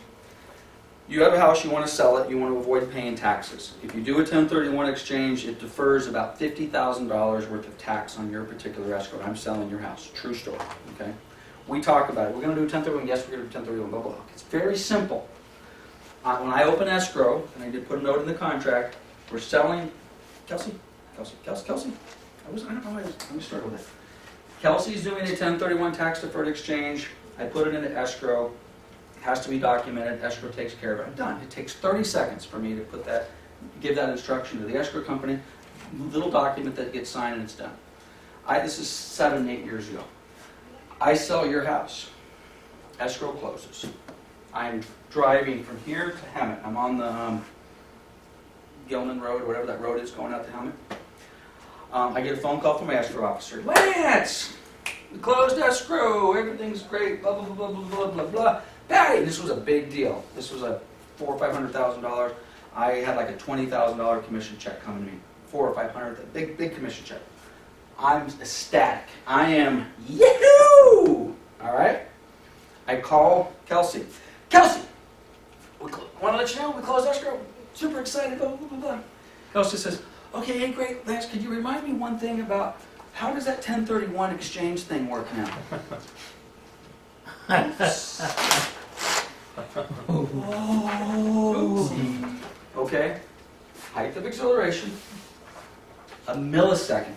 You have a house, you want to sell it, you want to avoid paying taxes. If you do a 1031 exchange, it defers about $50,000 worth of tax on your particular escrow. I'm selling your house. True story. Okay? We talk about it. We're going to do 1031. Yes, we're going to do 1031. Blah, blah, blah. It's very simple. When I open escrow, and I did put a note in the contract, we're selling... Kelsey? I don't know why let me start with it. Kelsey's doing a 1031 tax-deferred exchange. I put it into escrow. It has to be documented. Escrow takes care of it. I'm done. It takes 30 seconds for me to put that, give that instruction to the escrow company. Little document that gets signed and it's done. This is 7, 8 years ago. I sell your house. Escrow closes. I'm driving from here to Hemet. I'm on the Gilman Road, whatever that road is, going out to Hemet. I get a phone call from my escrow officer. Lance! We closed escrow. Everything's great. Blah, blah, blah, blah, blah, blah, blah. Patty! This was a big deal. This was a $400,000 or $500,000. I had like a $20,000 commission check coming to me. $400,000 or $500,000. Big commission check. I'm ecstatic. I am, yahoo! All right? I call Kelsey. Kelsey! Want to let you know we closed escrow. Super excited. Blah, blah, blah, blah. Kelsey says, okay, hey, great. Lance, could you remind me one thing about how does that 1031 exchange thing work now? Oh. Okay. Height of exhilaration. A millisecond.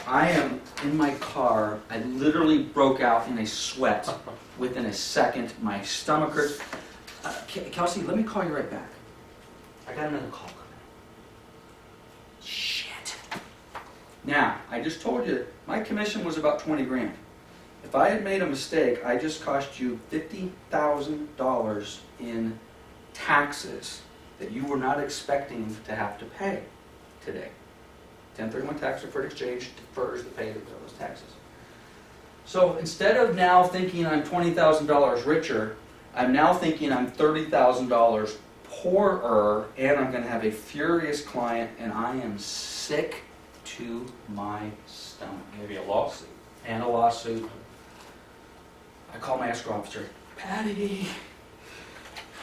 I am in my car. I literally broke out in a sweat within a second. My stomach hurts. Kelsey, let me call you right back. I got another call coming. Shit. Now, I just told you my commission was about 20 grand. If I had made a mistake, I just cost you $50,000 in taxes that you were not expecting to have to pay today. 1031 tax deferred exchange defers the payment of those taxes. So instead of now thinking I'm $20,000 richer, I'm now thinking I'm $30,000 poorer, and I'm going to have a furious client, and I am sick to my stomach. Maybe a lawsuit. And a lawsuit. I call my escrow officer. Patty,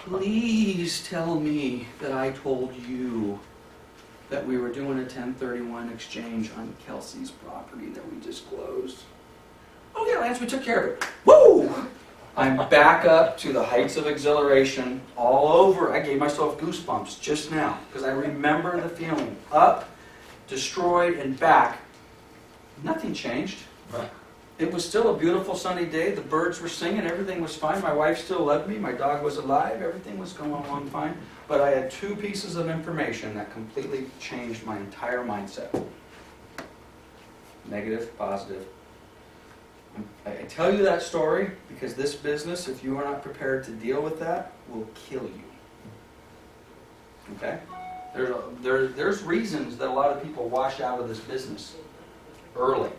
please tell me that I told you that we were doing a 1031 exchange on Kelsey's property that we just closed. Oh yeah, Lance, we took care of it. Woo! I'm back up to the heights of exhilaration all over. I gave myself goosebumps just now because I remember the feeling. Up, destroyed, and back. Nothing changed. Right. It was still a beautiful sunny day. The birds were singing. Everything was fine. My wife still loved me. My dog was alive. Everything was going along fine. But I had 2 pieces of information that completely changed my entire mindset. Negative, positive. I tell you that story because this business, if you are not prepared to deal with that, will kill you. Okay? There's reasons that a lot of people wash out of this business early.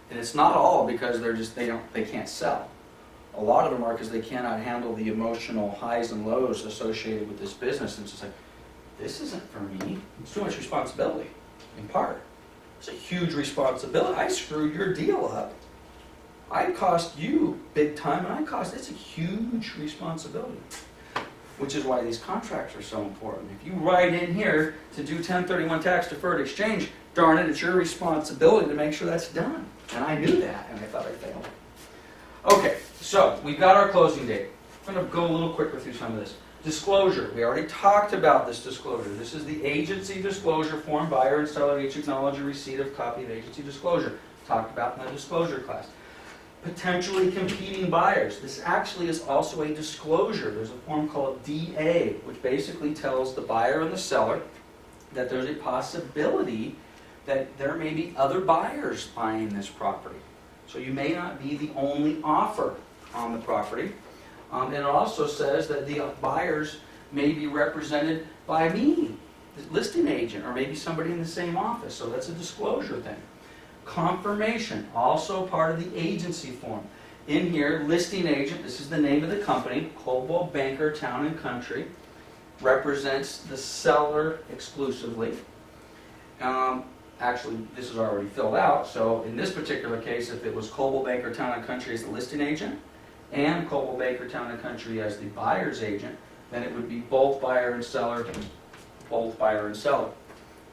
And it's not all because they can't sell. A lot of them are because they cannot handle the emotional highs and lows associated with this business. And it's just like, this isn't for me. It's too much responsibility, in part. It's a huge responsibility. I screwed your deal up. I cost you big time, and it's a huge responsibility. Which is why these contracts are so important. If you write in here to do 1031 tax deferred exchange, darn it, it's your responsibility to make sure that's done. And I knew that, and I thought I failed. Okay, so we've got our closing date. I'm going to go a little quicker through some of this. Disclosure. We already talked about this disclosure. This is the agency disclosure form. Buyer and seller each acknowledge a receipt of copy of agency disclosure. Talked about in the disclosure class. Potentially competing buyers. This actually is also a disclosure. There's a form called DA, which basically tells the buyer and the seller that there's a possibility that there may be other buyers buying this property. So you may not be the only offer on the property. And it also says that the buyers may be represented by me, the listing agent, or maybe somebody in the same office. So that's a disclosure thing. Confirmation, also part of the agency form. In here, listing agent, this is the name of the company, Coldwell Banker Town and Country, represents the seller exclusively. Actually, this is already filled out, so in this particular case, if it was Coldwell Banker Town and Country as the listing agent, and Coldwell Banker Town and Country as the buyer's agent, then it would be both buyer and seller, both buyer and seller.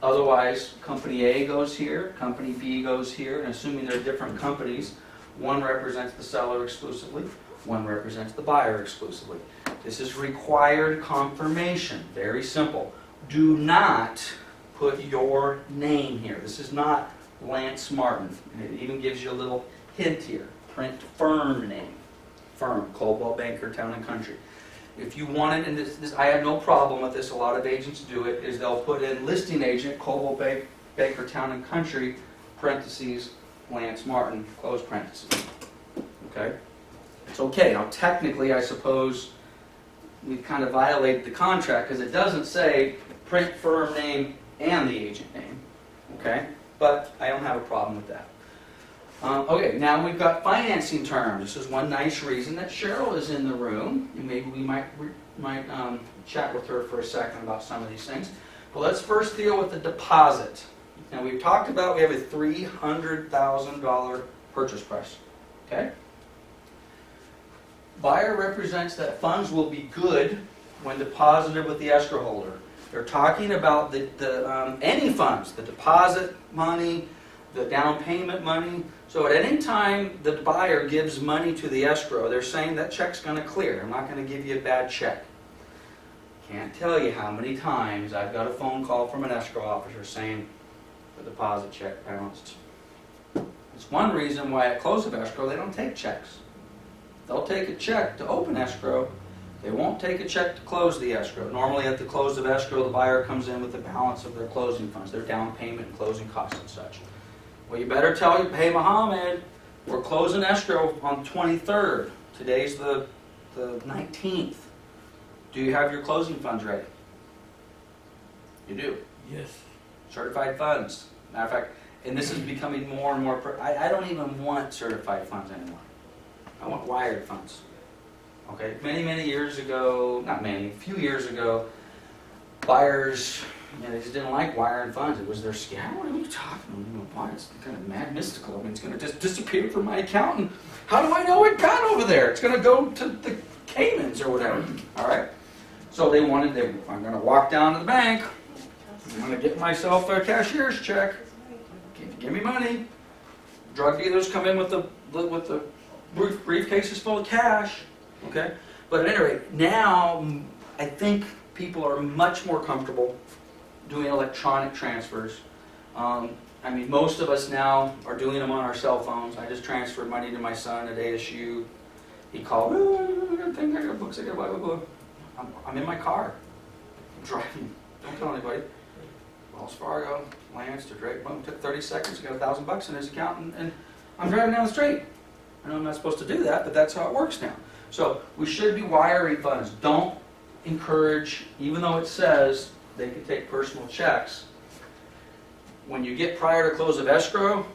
Otherwise, company A goes here, company B goes here, and assuming they're different companies, one represents the seller exclusively, one represents the buyer exclusively. This is required confirmation, very simple. Do not put your name here. This is not Lance Martin. And it even gives you a little hint here. Print firm name. Firm, Coldwell Banker Town and Country. If you want it, and this, I have no problem with this, a lot of agents do it, is they'll put in listing agent, Coldwell Banker Town and Country, parentheses, Lance Martin, close parentheses. Okay? It's okay. Now technically, I suppose we've kind of violated the contract because it doesn't say print firm name and the agent name. Okay? But I don't have a problem with that. Okay, now we've got financing terms. This is one nice reason that Cheryl is in the room. And maybe we might chat with her for a second about some of these things. But let's first deal with the deposit. Now we've talked about we have a $300,000 purchase price. Okay? Buyer represents that funds will be good when deposited with the escrow holder. They're talking about any funds, the deposit money, the down payment money. So at any time the buyer gives money to the escrow, they're saying that check's going to clear. I'm not going to give you a bad check. Can't tell you how many times I've got a phone call from an escrow officer saying the deposit check bounced. It's one reason why at close of escrow they don't take checks. They'll take a check to open escrow. They won't take a check to close the escrow. Normally at the close of escrow, the buyer comes in with the balance of their closing funds, their down payment and closing costs and such. Well, you better tell you, hey, Mohammed, we're closing escrow on the 23rd. Today's the 19th. Do you have your closing funds ready? You do. Yes. Certified funds. Matter of fact, and this is becoming more and more, I don't even want certified funds anymore. I want wired funds. Okay, many years ago, not many, a few years ago, buyers, they just didn't like wiring funds. It was their scam. What are you talking about? Why? It's kind of mad mystical. I mean, it's going to just disappear from my account. And how do I know it got over there? It's going to go to the Caymans or whatever. All right. So I'm going to walk down to the bank. I'm going to get myself a cashier's check. Give me money. Drug dealers come in with the briefcases full of cash. Okay. But at any rate, now I think people are much more comfortable doing electronic transfers. I mean, most of us now are doing them on our cell phones. I just transferred money to my son at ASU. He called, I got a thing, I got books, I got blah, blah, blah. I'm in my car. I'm driving. Don't tell anybody. Wells Fargo, Lance to Drake, boom, took 30 seconds, he got $1,000 in his account, and I'm driving down the street. I know I'm not supposed to do that, but that's how it works now. So we should be wiring funds. Don't encourage, even though it says they can take personal checks, when you get prior to close of escrow,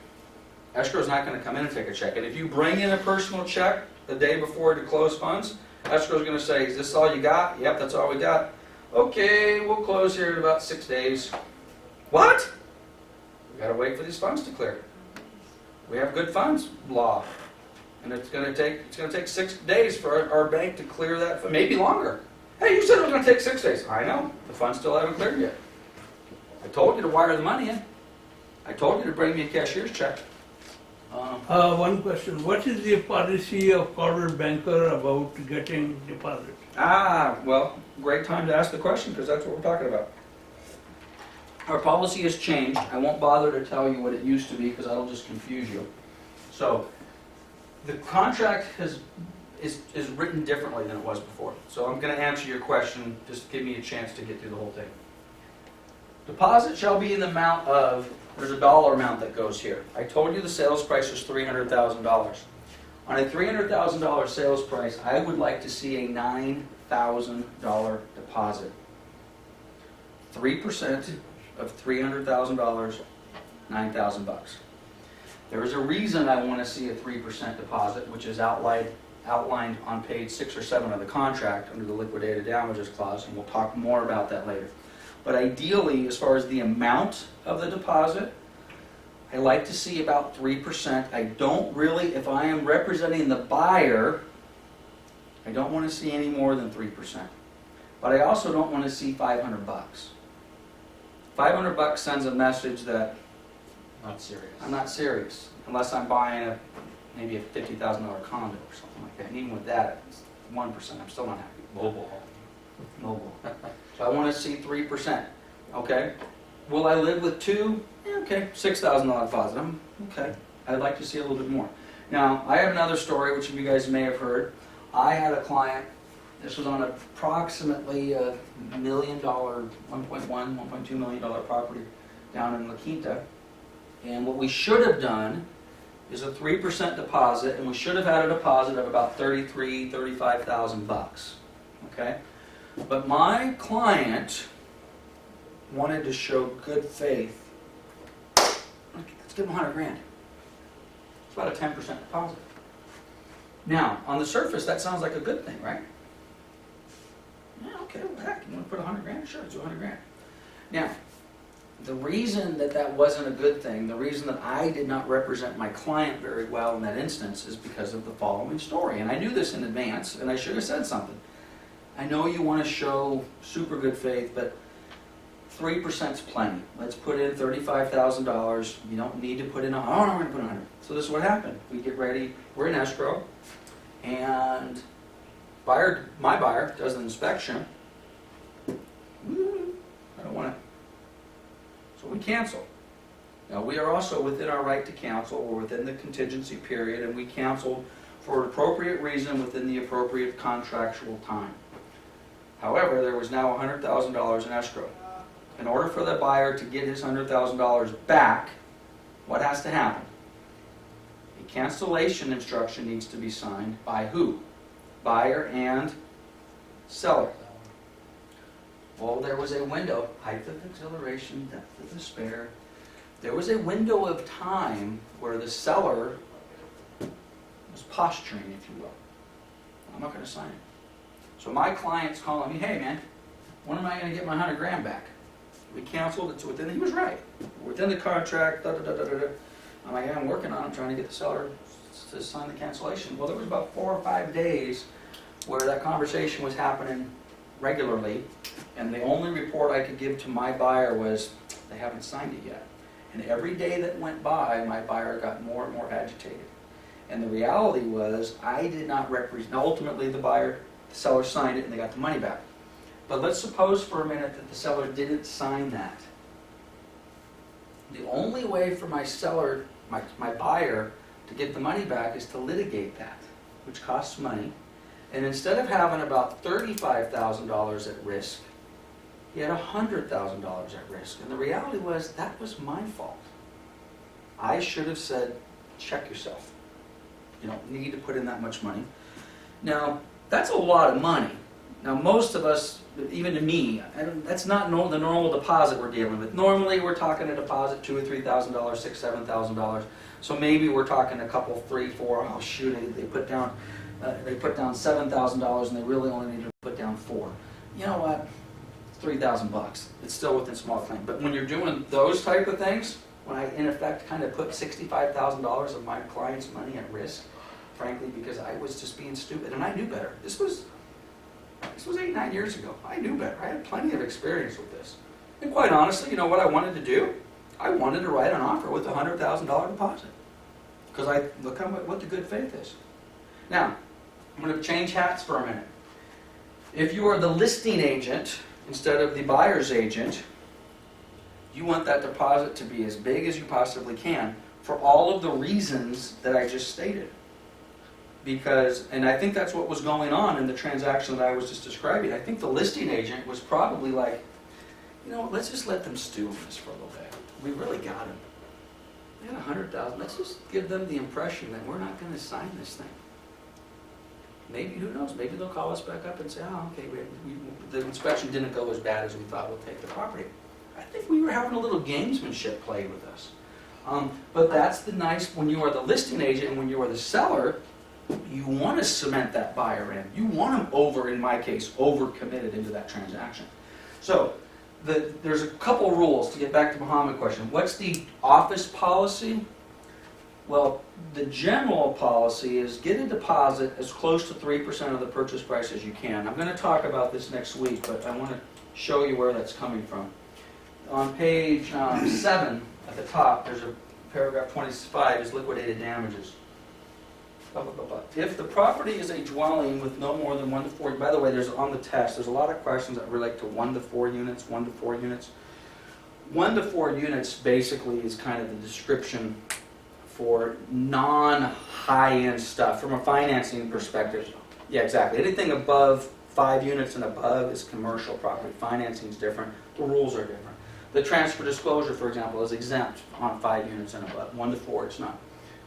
escrow's not going to come in and take a check. And if you bring in a personal check the day before to close funds, escrow's going to say, is this all you got? Yep, that's all we got. Okay, we'll close here in about 6 days. What? We got to wait for these funds to clear. We have good funds law. And it's going to take 6 days for our bank to clear that, maybe longer. Hey, you said it was going to take 6 days. I know. The funds still haven't cleared yet. I told you to wire the money in. I told you to bring me a cashier's check. One question, what is the policy of Coldwell Banker about getting deposit? Well, great time to ask the question, because that's what we're talking about. Our policy has changed. I won't bother to tell you what it used to be, because that'll just confuse you. So, the contract is written differently than it was before. So I'm going to answer your question, just give me a chance to get through the whole thing. Deposit shall be in the amount of, there's a dollar amount that goes here. I told you the sales price was $300,000. On a $300,000 sales price, I would like to see a $9,000 deposit. 3% of $300,000, $9,000. There is a reason I want to see a 3% deposit, which is outlined on page 6 or 7 of the contract under the liquidated damages clause, and we'll talk more about that later. But ideally, as far as the amount of the deposit, I like to see about 3%. I don't really, if I am representing the buyer, I don't want to see any more than 3%. But I also don't want to see $500. $500 sends a message that Not serious. I'm not serious, unless I'm buying maybe a $50,000 condo or something like that. And even with that, it's 1%. I'm still not happy. Mobile home. Mobile. So I want to see 3%. Okay. Will I live with 2? Yeah, okay. $6,000 deposit. Okay. I'd like to see a little bit more. Now, I have another story, which you guys may have heard. I had a client. This was on approximately $1 million, $1.2 million property down in La Quinta. And what we should have done is a 3% deposit, and we should have had a deposit of about $33,000, $35,000. Okay? But my client wanted to show good faith. Let's give him $100,000. It's about a 10% deposit. Now, on the surface, that sounds like a good thing, right? Yeah, okay, well, heck, you want to put $100,000? Sure, let's do $100,000. Now, the reason that that wasn't a good thing, the reason that I did not represent my client very well in that instance is because of the following story. And I knew this in advance, and I should have said something. I know you want to show super good faith, but 3% is plenty. Let's put in $35,000. You don't need to put in $100,000. Oh, no, we're going to put $100,000. So this is what happened. We get ready. We're in escrow, and my buyer does an inspection. I don't want to. So we cancel. Now we are also within our right to cancel. We're within the contingency period, and we canceled for an appropriate reason within the appropriate contractual time. However, there was now $100,000 in escrow. In order for the buyer to get his $100,000 back, what has to happen? A cancellation instruction needs to be signed by who? Buyer and seller. Well, there was a window, height of exhilaration, depth of despair. There was a window of time where the seller was posturing, if you will. I'm not going to sign it. So my client's calling me, hey man, when am I going to get my $100,000 back? We canceled, it's within, he was right, within the contract, da da da da da. I'm like, yeah, I'm working on it, I'm trying to get the seller to sign the cancellation. Well, there was about 4 or 5 days where that conversation was happening regularly, and the only report I could give to my buyer was, they haven't signed it yet. And every day that went by, my buyer got more and more agitated. And the reality was, I did not represent, ultimately the seller signed it and they got the money back. But let's suppose for a minute that the seller didn't sign that. The only way for my seller, my buyer, to get the money back is to litigate that, which costs money. And instead of having about $35,000 at risk, he had $100,000 at risk. And the reality was, that was my fault. I should have said, check yourself. You don't need to put in that much money. Now, that's a lot of money. Now, most of us, even to me, that's not the normal deposit we're dealing with. Normally, we're talking a deposit $2,000 or $3,000, $6,000, $7,000. So maybe we're talking a couple, 3, 4. Oh shoot! They put down $7,000, and they really only need to put down 4. You know what? $3,000. It's still within small claim. But when you're doing those type of things, when I in effect kind of put $65,000 of my client's money at risk, frankly, because I was just being stupid, and I knew better. This was 8, 9 years ago. I knew better. I had plenty of experience with this. And quite honestly, you know what I wanted to do? I wanted to write an offer with a $100,000 deposit. Because look what the good faith is. Now, I'm going to change hats for a minute. If you are the listing agent instead of the buyer's agent, you want that deposit to be as big as you possibly can for all of the reasons that I just stated. Because, and I think that's what was going on in the transaction that I was just describing. I think the listing agent was probably like, you know, let's just let them stew on this for a little bit. We really got them. They had 100,000. Let's just give them the impression that we're not going to sign this thing. Maybe, who knows, maybe they'll call us back up and say, oh, okay, the inspection didn't go as bad as we thought, we'll take the property. I think we were having a little gamesmanship played with us. But that's the nice, when you are the listing agent and when you are the seller, you want to cement that buyer in. You want them in my case, over-committed into that transaction. So, there's a couple rules to get back to Muhammad's question. What's the office policy? Well, the general policy is get a deposit as close to 3% of the purchase price as you can. I'm going to talk about this next week, but I want to show you where that's coming from. On page 7 at the top, there's a paragraph 25 is liquidated damages. If the property is a dwelling with no more than 1 to 4, by the way, there's on the test, there's a lot of questions that relate to 1 to 4 units, 1 to 4 units. 1 to 4 units basically is kind of the description for non-high-end stuff from a financing perspective. Yeah, exactly. Anything above 5 units and above is commercial property. Financing is different. The rules are different. The transfer disclosure, for example, is exempt on 5 units and above. 1 to 4, it's not.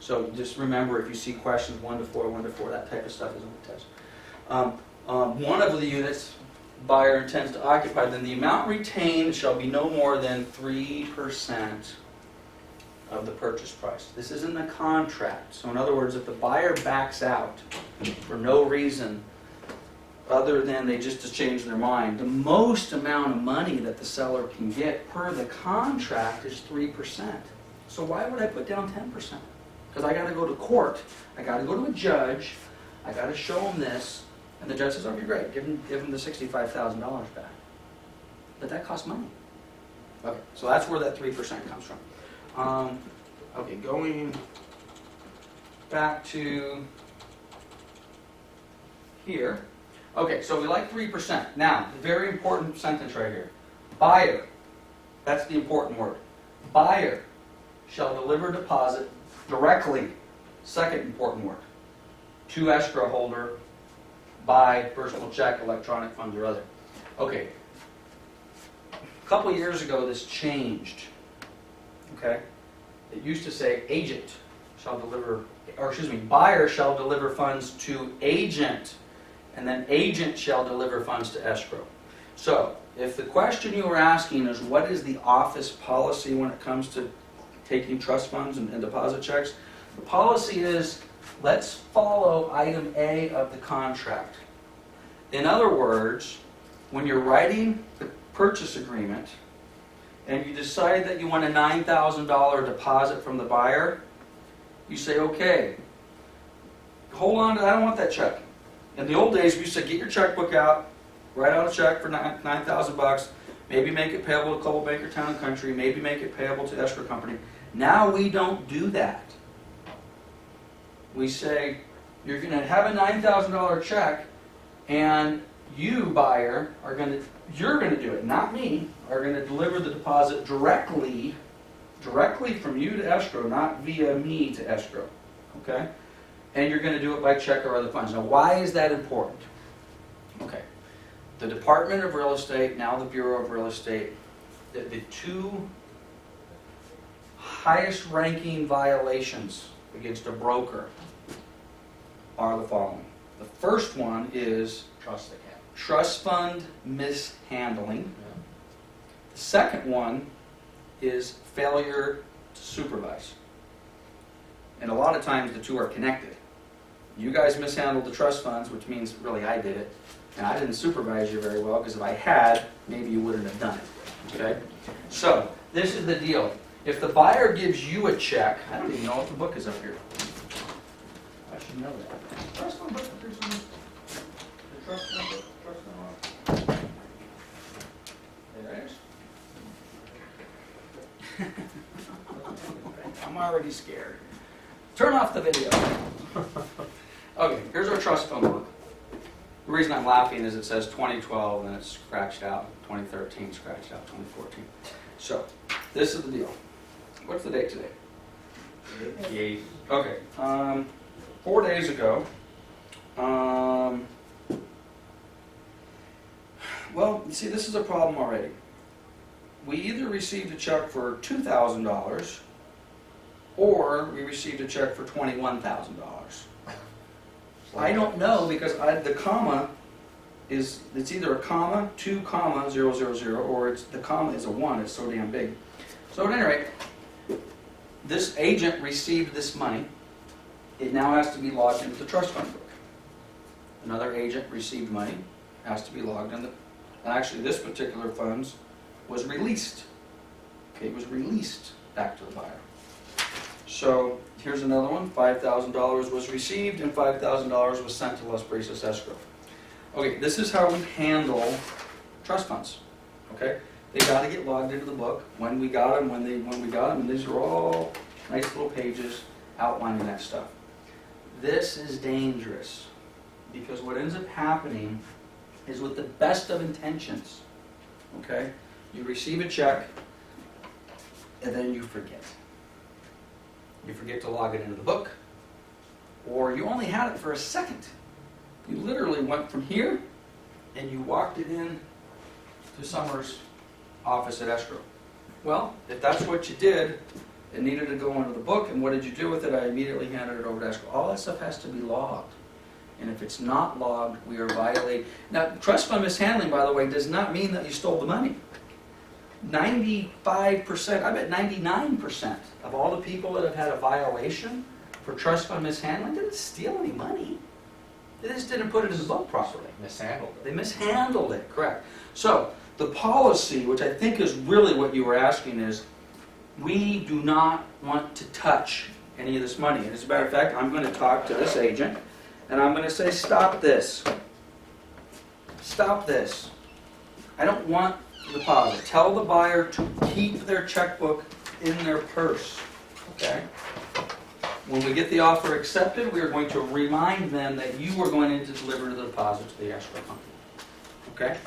So just remember, if you see questions 1 to 4, 1 to 4, that type of stuff is on the test. One of the units buyer intends to occupy, then the amount retained shall be no more than 3% of the purchase price. This is in the contract. So in other words, if the buyer backs out for no reason other than they just to change their mind, the most amount of money that the seller can get per the contract is 3%. So why would I put down 10%? Because I got to go to court, I got to go to a judge, I got to show them this, and the judge says, okay, great, give them the $65,000 back. But that costs money. Okay, so that's where that 3% comes from. Okay, going back to here. Okay, so we like 3%. Now, the very important sentence right here. Buyer, that's the important word. Buyer shall deliver deposit directly, second important word, to escrow holder by personal check, electronic funds, or other. Okay, a couple years ago this changed. Okay, it used to say agent shall deliver, or excuse me, buyer shall deliver funds to agent, and then agent shall deliver funds to escrow. So, if the question you were asking is what is the office policy when it comes to taking trust funds and deposit checks, the policy is let's follow item A of the contract. In other words, when you're writing the purchase agreement and you decide that you want a $9,000 deposit from the buyer, you say, okay, hold on to that, I don't want that check. In the old days, we used to get your checkbook out, write out a check for $9,000, maybe make it payable to Coldwell Banker Town and Country, maybe make it payable to escrow company. Now we don't do that. We say, you're going to have a $9,000 check, and you, buyer, you're going to do it, not me, are going to deliver the deposit directly from you to escrow, not via me to escrow. Okay? And you're going to do it by check or other funds. Now, why is that important? Okay. The Department of Real Estate, now the Bureau of Real Estate, the two highest ranking violations against a broker are the following. The first one is trust fund mishandling. Yeah. The second one is failure to supervise. And a lot of times the two are connected. You guys mishandled the trust funds, which means really I did it, and I didn't supervise you very well, because if I had, maybe you wouldn't have done it. Okay? So, this is the deal. If the buyer gives you a check, I don't even know if the book is up here. I should know that. Trust fund book, the trust fund book, trust fund book. There it is. I'm already scared. Turn off the video. Okay, here's our trust fund book. The reason I'm laughing is it says 2012 and it's scratched out, 2013 scratched out, 2014. So, this is the deal. What's the date today? The eighth. Okay, 4 days ago, well, you see, this is a problem already. We either received a check for $2,000 or we received a check for $21,000. I don't know because the comma is, it's either a comma, 2 comma 000, or it's the comma is a 1. It's so damn big. So at any rate, this agent received this money. It now has to be logged into the trust fund book. Another agent received money, has to be logged in the. Actually, this particular funds was released. Okay, it was released back to the buyer. So here's another one. $5,000 was received and $5,000 was sent to Las Brisas escrow. Okay, this is how we handle trust funds. Okay, they got to get logged into the book. When we got them, when we got them, and these are all nice little pages outlining that stuff. This is dangerous because what ends up happening is with the best of intentions. Okay, you receive a check and then you forget. You forget to log it into the book, or you only had it for a second. You literally went from here and you walked it in to Summers' office at escrow. Well, if that's what you did, it needed to go into the book, and what did you do with it? I immediately handed it over to escrow. All that stuff has to be logged. And if it's not logged, we are violating. Now, trust fund mishandling, by the way, does not mean that you stole the money. 95%, I bet 99% of all the people that have had a violation for trust fund mishandling didn't steal any money. They just didn't put it in the book properly. Mishandled it. They mishandled it, correct. So, the policy, which I think is really what you were asking, is we do not want to touch any of this money. And as a matter of fact, I'm going to talk to this agent, and I'm going to say, stop this. Stop this. I don't want the deposit. Tell the buyer to keep their checkbook in their purse. Okay? When we get the offer accepted, we are going to remind them that you are going to deliver the deposit to the escrow company. Okay?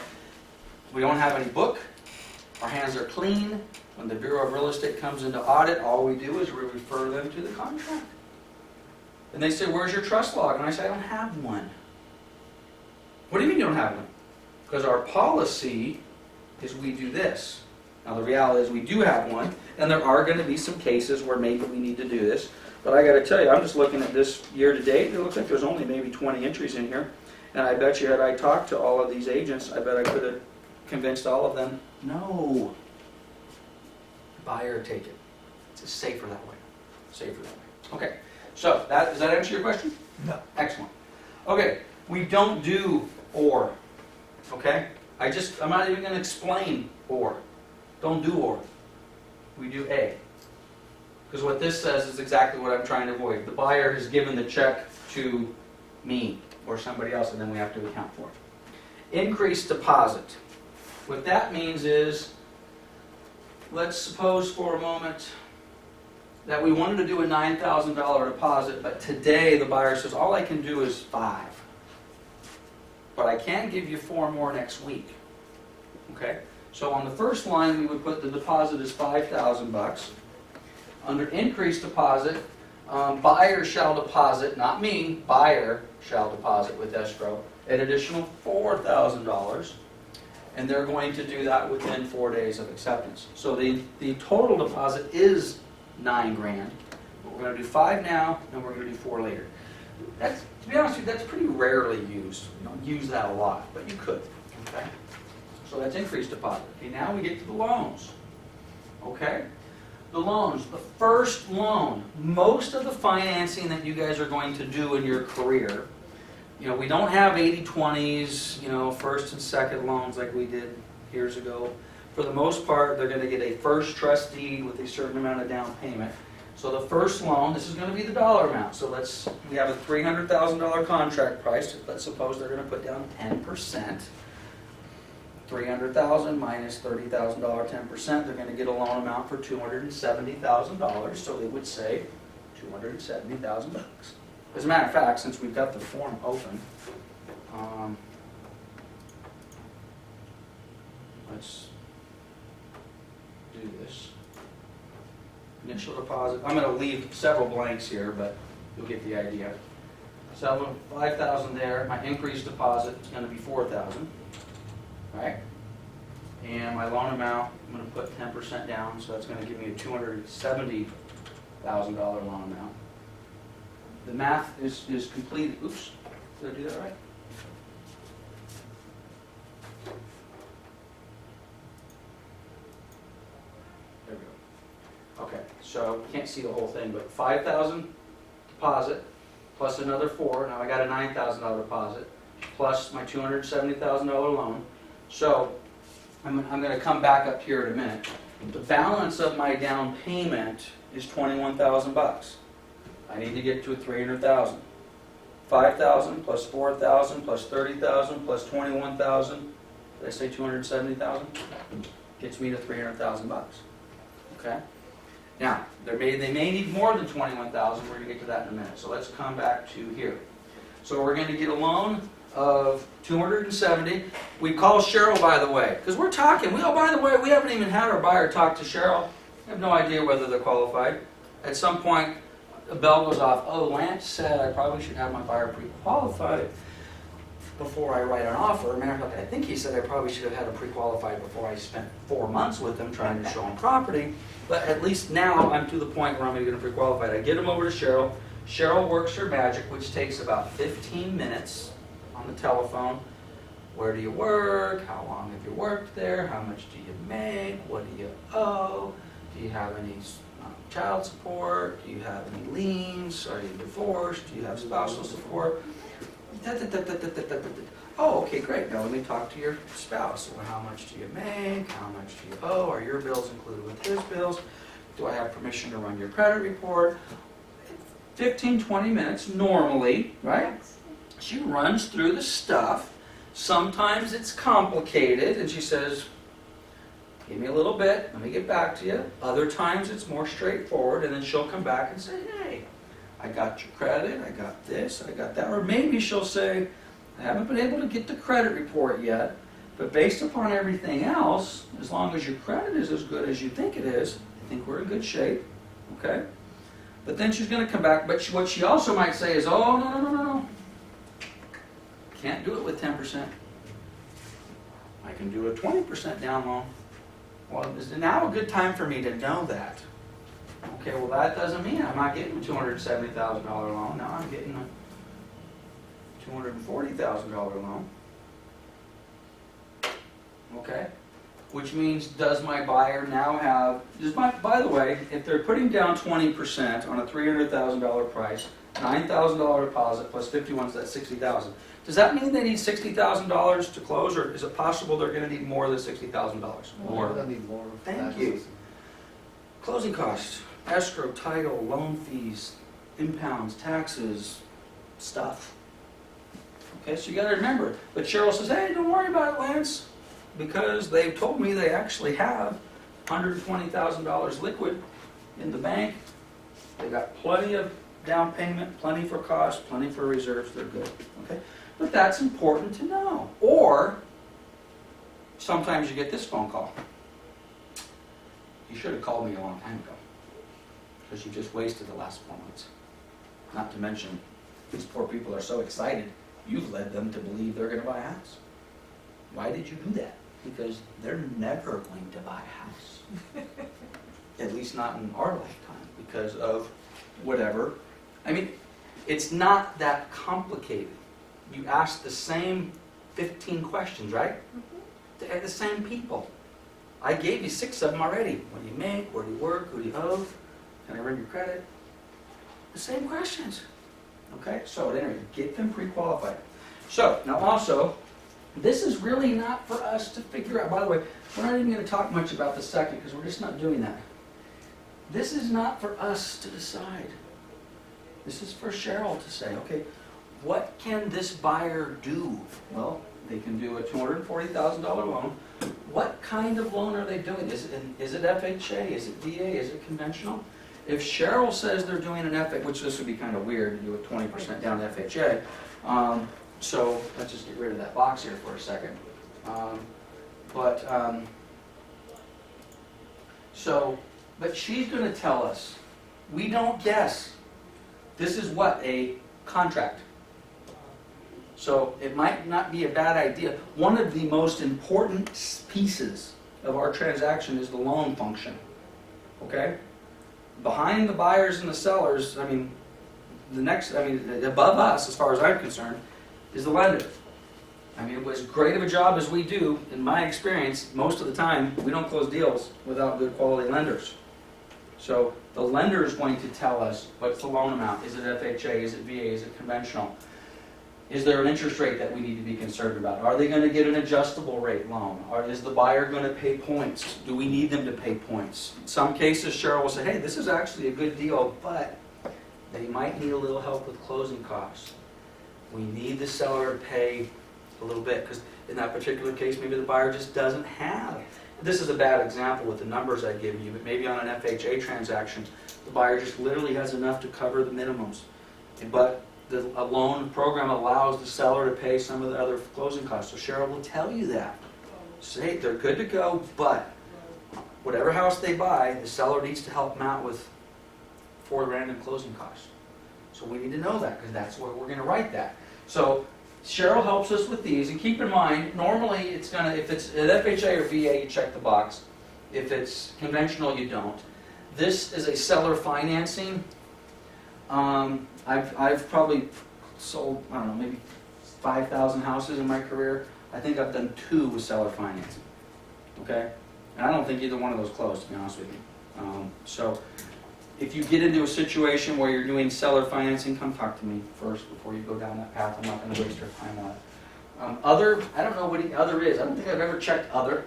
We don't have any book. Our hands are clean. When the Bureau of Real Estate comes into audit, all we do is we refer them to the contract. And they say, where's your trust log? And I say, I don't have one. What do you mean you don't have one? Because our policy is we do this. Now the reality is we do have one, and there are going to be some cases where maybe we need to do this. But I got to tell you, I'm just looking at this year to date. It looks like there's only maybe 20 entries in here. And I bet you had I talked to all of these agents, I bet I could have convinced all of them, no. Buy or take it. It's just safer that way. Safer that way. Okay. So, does that answer your question? No. Excellent. Okay. We don't do or. Okay? I'm not even going to explain or. Don't do or. We do a. Because what this says is exactly what I'm trying to avoid. The buyer has given the check to me or somebody else, and then we have to account for it. Increased deposit. What that means is, let's suppose for a moment that we wanted to do a $9,000 deposit, but today the buyer says, all I can do is 5. But I can give you 4 more next week. Okay? So on the first line, we would put the deposit as $5,000. Under increased deposit, buyer shall deposit, not me, buyer shall deposit with escrow, an additional $4,000. And they're going to do that within 4 days of acceptance. So the total deposit is $9,000. But we're going to do 5 now, and we're going to do 4 later. That's, to be honest with you, that's pretty rarely used. You don't use that a lot, but you could. Okay? So that's increased deposit. Okay, now we get to the loans. Okay? The loans, the first loan, most of the financing that you guys are going to do in your career, we don't have 80-20s, first and second loans like we did years ago. For the most part, they're going to get a first trust deed with a certain amount of down payment. So the first loan, this is going to be the dollar amount. So we have a $300,000 contract price. Let's suppose they're going to put down 10%. $300,000 minus $30,000, 10%. They're going to get a loan amount for $270,000. So they would say $270,000. As a matter of fact, since we've got the form open, let's do this. Initial deposit, I'm going to leave several blanks here, but you'll get the idea. So $5,000 there, my increased deposit is going to be $4,000, right? And my loan amount, I'm going to put 10% down, so that's going to give me a $270,000 loan amount. The math is complete. Oops, did I do that right? There we go. Okay, so can't see the whole thing, but 5,000 deposit plus another 4. Now I got a $9,000 deposit plus my $270,000 loan. So I'm going to come back up here in a minute. The balance of my down payment is $21,000. I need to get to $300,000. 5,000 plus 4,000 plus 30,000 plus 21,000. Did I say 270,000? Gets me to $300,000. Okay. Now they may need more than 21,000. We're going to get to that in a minute. So let's come back to here. So we're going to get a loan of 270. We call Cheryl, by the way, because we're talking. Oh, by the way, we haven't even had our buyer talk to Cheryl. I have no idea whether they're qualified. At some point, a bell goes off. Oh, Lance said I probably should have my buyer pre-qualified before I write an offer. Matter of fact, I think he said I probably should have had him pre-qualified before I spent 4 months with him trying to show him property. But at least now I'm to the point where I'm going to get him pre-qualified. I get him over to Cheryl. Cheryl works her magic, which takes about 15 minutes on the telephone. Where do you work? How long have you worked there? How much do you make? What do you owe? Do you have any child support? Do you have any liens? Are you divorced? Do you have spousal support? Oh, okay, great. Now let me talk to your spouse. Well, how much do you make? How much do you owe? Are your bills included with his bills? Do I have permission to run your credit report? 15, 20 minutes normally, right? She runs through the stuff. Sometimes it's complicated, and she says, give me a little bit, let me get back to you. Other times it's more straightforward, and then she'll come back and say, hey, I got your credit, I got this, I got that. Or maybe she'll say, I haven't been able to get the credit report yet, but based upon everything else, as long as your credit is as good as you think it is, I think we're in good shape, okay? But then she's going to come back, but what she also might say is, oh, no. Can't do it with 10%. I can do a 20% down loan. Well, is now a good time for me to know that? Okay, well that doesn't mean I'm not getting a $270,000 loan. Now I'm getting a $240,000 loan. Okay, which means does my buyer now have, by the way, if they're putting down 20% on a $300,000 price, $9,000 deposit plus 51, so that's $60,000. Does that mean they need $60,000 to close, or is it possible they're going to need more than $60,000? More. They'll need more. Thank you. Closing costs, escrow, title, loan fees, impounds, taxes, stuff. Okay, so you got to remember. But Cheryl says, hey, don't worry about it, Lance, because they've told me they actually have $120,000 liquid in the bank. They got plenty of down payment, plenty for cost, plenty for reserves. They're good. Okay. But that's important to know. Or sometimes you get this phone call. You should have called me a long time ago, because you just wasted the last 4 months. Not to mention, these poor people are so excited, you've led them to believe they're going to buy a house. Why did you do that? Because they're never going to buy a house. At least not in our lifetime, because of whatever. I mean, it's not that complicated. You ask the same 15 questions, right? They're the same people. I gave you 6 of them already. What do you make? Where do you work? Who do you owe? Can I run your credit? The same questions. Okay? So anyway, get them pre-qualified. So, now also, this is really not for us to figure out. By the way, we're not even going to talk much about the second, because we're just not doing that. This is not for us to decide. This is for Cheryl to say, okay, what can this buyer do? Well, they can do a $240,000 loan. What kind of loan are they doing? Is it FHA? Is it VA? Is it conventional? If Cheryl says they're doing an FHA, which this would be kind of weird to do a 20% down FHA, so let's just get rid of that box here for a second. But she's going to tell us. We don't guess. This is what? A contract. So it might not be a bad idea. One of the most important pieces of our transaction is the loan function. Okay? Behind the buyers and the sellers, above us, as far as I'm concerned, is the lender. As great of a job as we do, in my experience, most of the time, we don't close deals without good quality lenders. So the lender is going to tell us what's the loan amount. Is it FHA? Is it VA? Is it conventional? Is there an interest rate that we need to be concerned about? Are they going to get an adjustable rate loan? Or is the buyer going to pay points? Do we need them to pay points? In some cases, Cheryl will say, hey, this is actually a good deal, but they might need a little help with closing costs. We need the seller to pay a little bit, because in that particular case, maybe the buyer just doesn't have. This is a bad example with the numbers I give you, but maybe on an FHA transaction, the buyer just literally has enough to cover the minimums. But a loan program allows the seller to pay some of the other closing costs. So Cheryl will tell you that. Say they're good to go, but whatever house they buy, the seller needs to help them out with $4,000 in closing costs. So we need to know that, because that's where we're going to write that. So Cheryl helps us with these, and keep in mind, normally it's going to, if it's an FHA or VA, you check the box. If it's conventional, you don't. This is a seller financing. I've probably sold, I don't know, maybe 5,000 houses in my career. I think I've done 2 with seller financing. Okay? And I don't think either one of those closed, to be honest with you. So if you get into a situation where you're doing seller financing, come talk to me first before you go down that path. I'm not going to waste your time on it. Other, I don't know what the other is. I don't think I've ever checked other.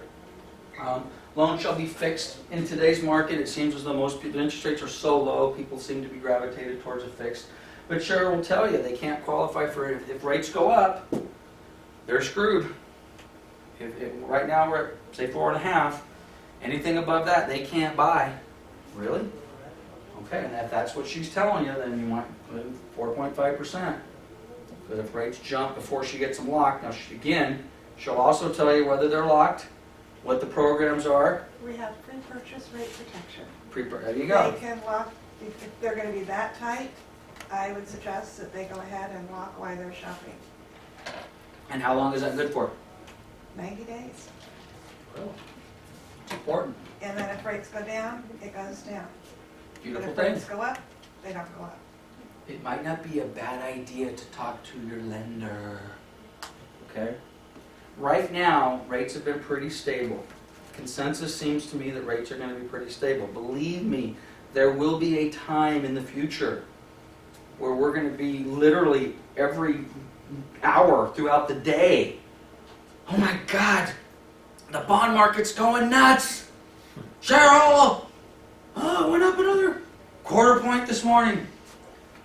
Loan shall be fixed. In today's market, it seems as though most people, interest rates are so low, people seem to be gravitated towards a fixed. But Cheryl will tell you they can't qualify for it. If rates go up, they're screwed. Right now we're at, say, 4.5. Anything above that, they can't buy. Really? Okay, and if that's what she's telling you, then you might put 4.5%. But if rates jump before she gets them locked, now she'll also tell you whether they're locked, what the programs are. We have pre-purchase rate protection. There you go. They can lock, if they're going to be that tight, I would suggest that they go ahead and lock while they're shopping. And how long is that good for? 90 days. Well, it's important. And then if rates go down, it goes down. Beautiful But if thing. rates go up, they don't go up. It might not be a bad idea to talk to your lender. Okay? Right now, rates have been pretty stable. Consensus seems to me that rates are going to be pretty stable. Believe me, there will be a time in the future where we're going to be literally every hour throughout the day. Oh my God, the bond market's going nuts. Cheryl, oh, it went up another 1/4 point this morning.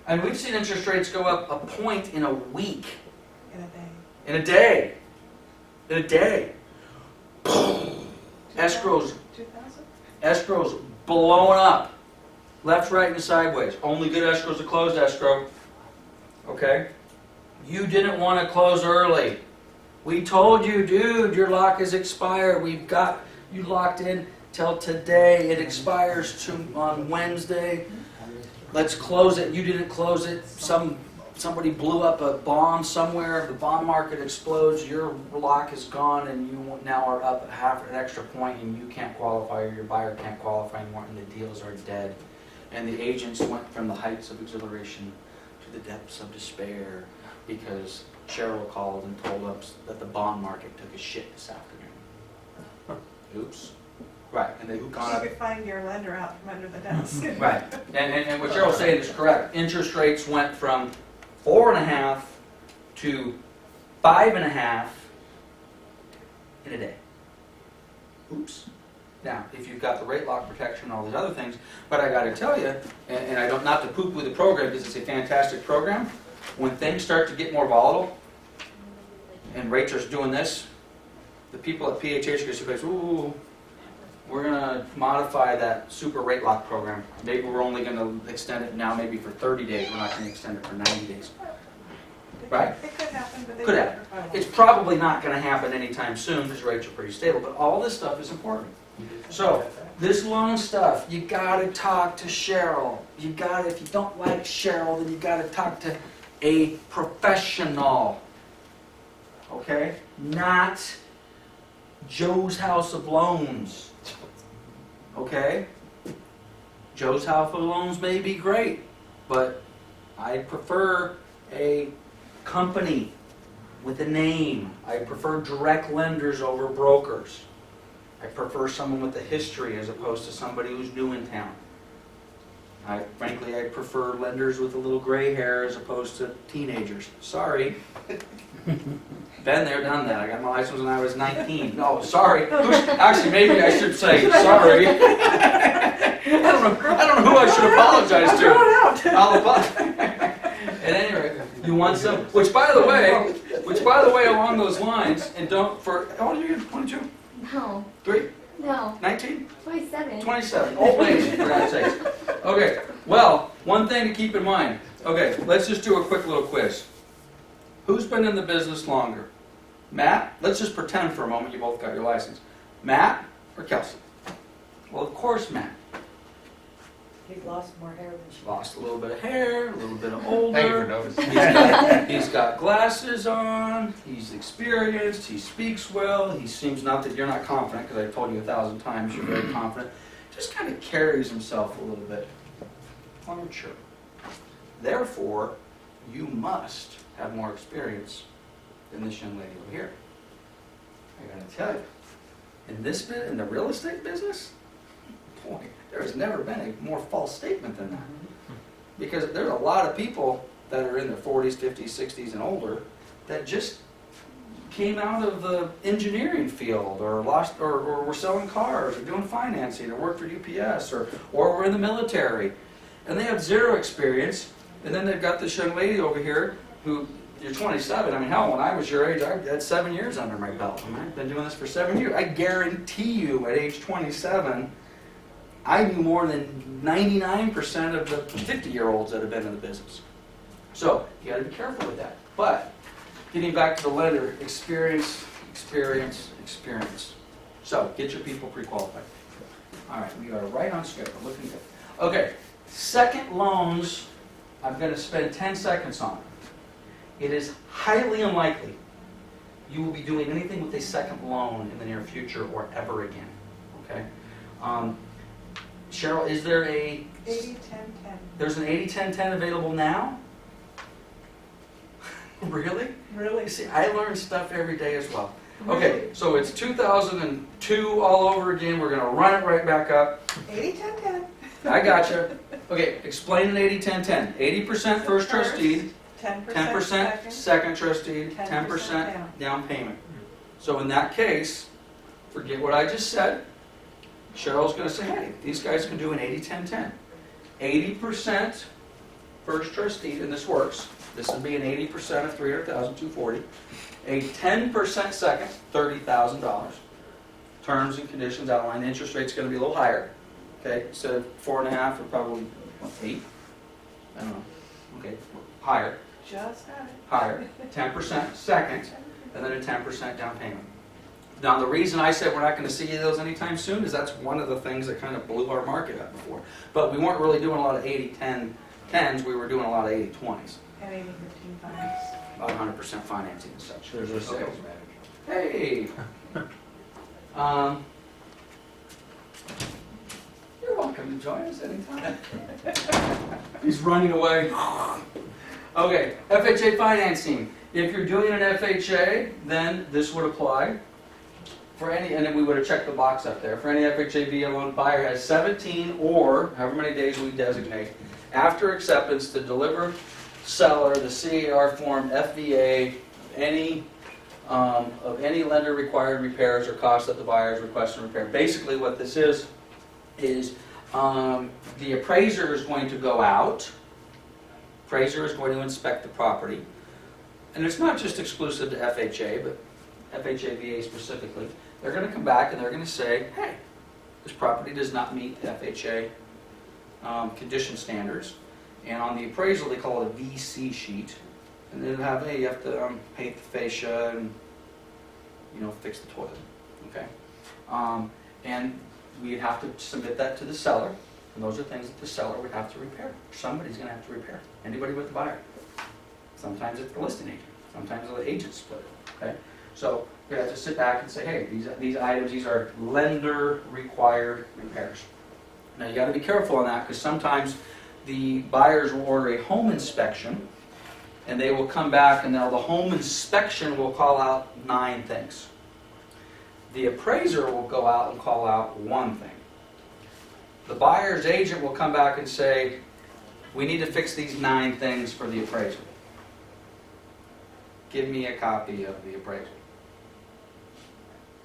And we've seen interest rates go up 1 point in a week. In a day. In a day. In a day. Escrows. 2,000? Escrows blowing up. Left, right, and sideways. Only good escrows are closed escrow. Okay? You didn't want to close early. We told you, dude, your lock is expired. We've got you locked in till today. It expires on Wednesday. Let's close it. You didn't close it. Somebody blew up a bomb somewhere. The bond market explodes. Your lock is gone, and you now are up an extra point, and you can't qualify, or your buyer can't qualify anymore, and the deals are dead. And the agents went from the heights of exhilaration to the depths of despair because Cheryl called and told us that the bond market took a shit this afternoon. Oops. Right, and they've gone up. You could find your lender out from under the desk. Right, and what Cheryl's saying is correct. Interest rates went from 4.5 to 5.5 in a day. Oops. Now, if you've got the rate lock protection and all these other things, but I got to tell you, and I don't, not to poo-poo the program because it's a fantastic program, when things start to get more volatile and rates are doing this, the people at PHH are going to say, ooh, we're gonna modify that super rate lock program. Maybe we're only gonna extend it now maybe for 30 days, we're not gonna extend it for 90 days. Right? It could happen, but they Could never happen. probably won't. It's probably not gonna happen anytime soon because rates are pretty stable, but all this stuff is important. So, this loan stuff, you gotta talk to Cheryl. You gotta, if you don't like Cheryl, then you gotta talk to a professional. Okay? Not Joe's House of Loans. Okay? Joe's House of Loans may be great, but I prefer a company with a name. I prefer direct lenders over brokers. I prefer someone with a history as opposed to somebody who's new in town. Frankly, I prefer lenders with a little gray hair as opposed to teenagers. Sorry. Been there, done that. I got my license when I was 19. No, sorry. Actually, maybe I should say sorry. I don't know who I should apologize to. I'll apologize. At any rate, you want some, which by the way, along those lines, and don't, how old are you? 22? No, 3? no, 19? 27. 27. Old lady, for God's sakes. Okay, well, one thing to keep in mind. Okay, let's just do a quick little quiz. Who's been in the business longer? Matt? Let's just pretend for a moment you both got your license. Matt or Kelsey? Well, of course, Matt. He's lost more hair than she. Lost a little bit of hair, a little bit older. Thank you for noticing. He's got glasses on, he's experienced, he speaks well, he seems, not that you're not confident, because I've told you 1,000 times you're very confident, just kind of carries himself a little bit more mature. Therefore, you must have more experience than this young lady over here. I gotta tell you, in the real estate business, boy, there has never been a more false statement than that. Because there's a lot of people that are in their 40s, 50s, 60s, and older that just came out of the engineering field or were selling cars or doing financing or worked for UPS or were in the military. And they have zero experience. And then they've got this young lady over here who, you're 27. I mean, hell, when I was your age, I had 7 years under my belt. I mean, I've been doing this for 7 years. I guarantee you at age 27, I knew more than 99% of the 50-year-olds that have been in the business. So, you got to be careful with that. But, getting back to the lender, experience, experience, experience. So, get your people pre-qualified. All right, we are right on schedule, looking good. Okay, second loans, I'm going to spend 10 seconds on. It is highly unlikely you will be doing anything with a second loan in the near future or ever again. Okay? Cheryl, is there a... 80-10-10. There's an 80-10-10 available now? Really? Really? See, I learn stuff every day as well. Okay, so it's 2002 all over again. We're going to run it right back up. 80-10-10. I gotcha. Okay, explain an 80-10-10. 80% first trustee, 10% second trustee, 10% down payment. So in that case, forget what I just said. Cheryl's going to say, hey, these guys can do an 80-10-10. 80% first trustee, and this works. This would be an 80% of $300,000, $240,000. A 10% second, $30,000. Terms and conditions outlined. Interest rate's going to be a little higher. Okay, instead of 4.5 or probably 8. I don't know. Okay, higher. Just had it. Higher. 10% second, and then a 10% down payment. Now, the reason I said we're not going to see those anytime soon is that's one of the things that kind of blew our market up before. But we weren't really doing a lot of 80-10-10s, we were doing a lot of 80-20s. And 80-15 finance. About 100% financing and such. There's our sales manager. Hey! You're welcome to join us anytime. He's running away. Okay, FHA financing. If you're doing an FHA, then this would apply. For any, and then we would have checked the box up there. For any FHA via loan, buyer has 17 or however many days we designate after acceptance to deliver seller the CAR form FVA of any lender required repairs or costs that the buyer is requesting repair. Basically, what this is the appraiser is going to go out. Appraiser is going to inspect the property, and it's not just exclusive to FHA, but FHA VA specifically. They're going to come back and they're going to say, hey, this property does not meet FHA condition standards. And on the appraisal, they call it a VC sheet. And then have, hey, you have to paint the fascia and, fix the toilet, okay? And we'd have to submit that to the seller, and those are things that the seller would have to repair. Somebody's gonna have to repair, anybody but the buyer. Sometimes it's the listing agent, sometimes the agent split it, okay? So we have to sit back and say, hey, these items, these are lender-required repairs. Now you gotta be careful on that, because sometimes the buyers will order a home inspection, and they will come back and the home inspection will call out 9 things. The appraiser will go out and call out 1 thing. The buyer's agent will come back and say, we need to fix these 9 things for the appraisal. Give me a copy of the appraisal.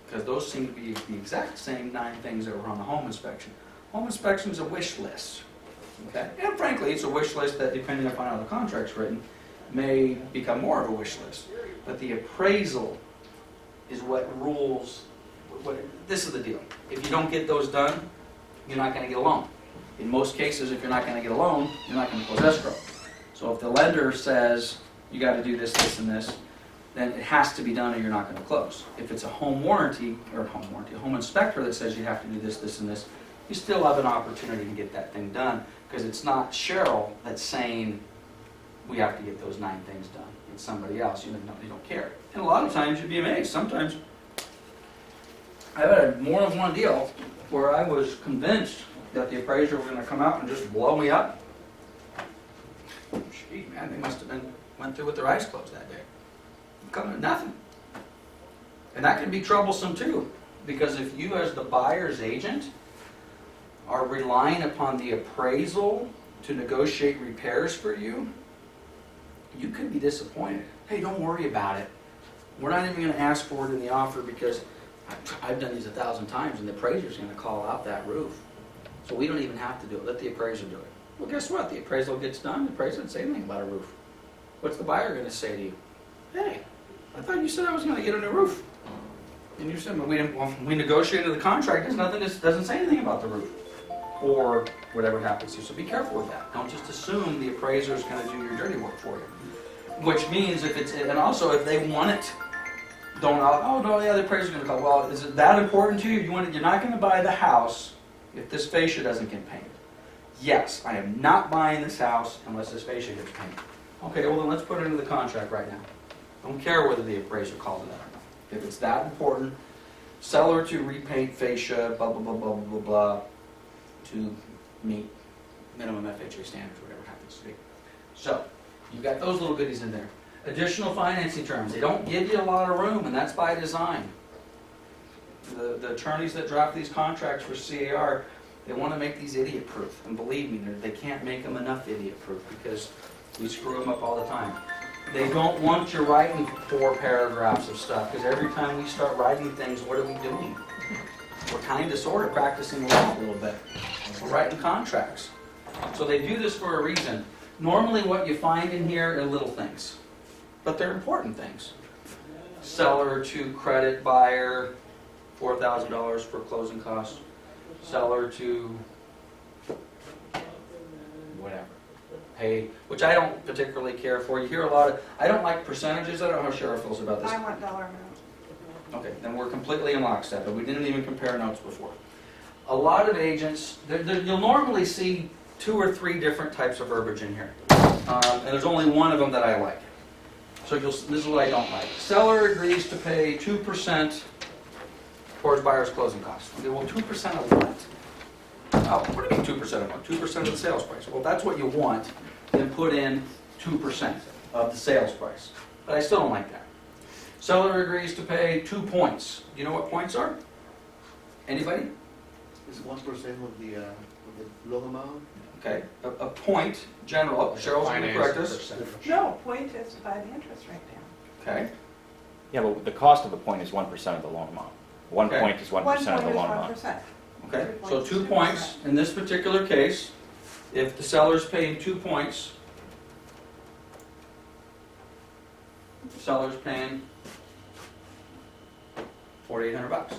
Because those seem to be the exact same 9 things that were on the home inspection. Home inspection is a wish list. Okay? And frankly, it's a wish list that, depending upon how the contract's written, may become more of a wish list. But the appraisal is what rules. This is the deal. If you don't get those done, you're not going to get a loan. In most cases, if you're not going to get a loan, you're not going to close escrow. So if the lender says, you got to do this, this, and this, then it has to be done or you're not going to close. If it's a home warranty, a home inspector that says you have to do this, this, and this, you still have an opportunity to get that thing done, because it's not Cheryl that's saying, we have to get those 9 things done. It's somebody else. You don't care. And a lot of times you'd be amazed. Sometimes I've had more than one deal where I was convinced that the appraiser was going to come out and just blow me up. Gee, man, they must have went through with their eyes closed that day. Come to nothing. And that can be troublesome too, because if you as the buyer's agent are relying upon the appraisal to negotiate repairs for you, you could be disappointed. Hey, don't worry about it. We're not even going to ask for it in the offer because I've done these 1,000 times and the appraiser's going to call out that roof. So we don't even have to do it. Let the appraiser do it. Well, guess what? The appraisal gets done. The appraiser doesn't say anything about a roof. What's the buyer going to say to you? Hey, I thought you said I was going to get a new roof. And you said, well, we negotiated the contract. There's nothing that doesn't say anything about the roof. Or whatever happens to you. So be careful with that. Don't just assume the appraiser is going to do your dirty work for you. Which means and also if they want it, don't, oh no, yeah, the appraiser's going to call. Well, is it that important to you? You're not going to buy the house if this fascia doesn't get painted. Yes, I am not buying this house unless this fascia gets painted. Okay, well then let's put it into the contract right now. Don't care whether the appraiser calls it out or not. If it's that important, seller to repaint fascia, blah, blah, blah, blah, blah, blah, to meet minimum FHA standards, whatever it happens to be. So, you've got those little goodies in there. Additional financing terms. They don't give you a lot of room, and that's by design. The attorneys that draft these contracts for CAR, they want to make these idiot-proof. And believe me, they can't make them enough idiot-proof because we screw them up all the time. They don't want you writing 4 paragraphs of stuff, because every time we start writing things, what are we doing? We're kind of sort of practicing law a little bit. We're writing contracts. So they do this for a reason. Normally what you find in here are little things, but they're important things. Seller to credit buyer, $4,000 for closing costs. Seller to whatever. Pay, which I don't particularly care for. You hear a lot of, I don't like percentages. I don't know how Sheriff feels about this. I want dollar amount. Okay, then we're completely in lockstep, but we didn't even compare notes before. A lot of agents, you'll normally see 2 or 3 different types of verbiage in here. And there's only one of them that I like. So this is what I don't like. Seller agrees to pay 2% towards buyer's closing costs. Okay, well, 2% of what? Oh, what do you mean 2% of what? 2% of the sales price. Well, that's what you want. Then put in 2% of the sales price. But I still don't like that. Seller agrees to pay 2 points. Do you know what points are? Anybody? Is 1% of the loan amount? Okay, a point, general, Cheryl's going to correct us. No, point is by the interest rate now. Okay, Yeah, but the cost of the point is 1% of the loan amount. One Okay. point is 1% of the loan amount. 1% okay, so 2 points, in this particular case, if the seller's paying 2 points, the seller's paying $4,800.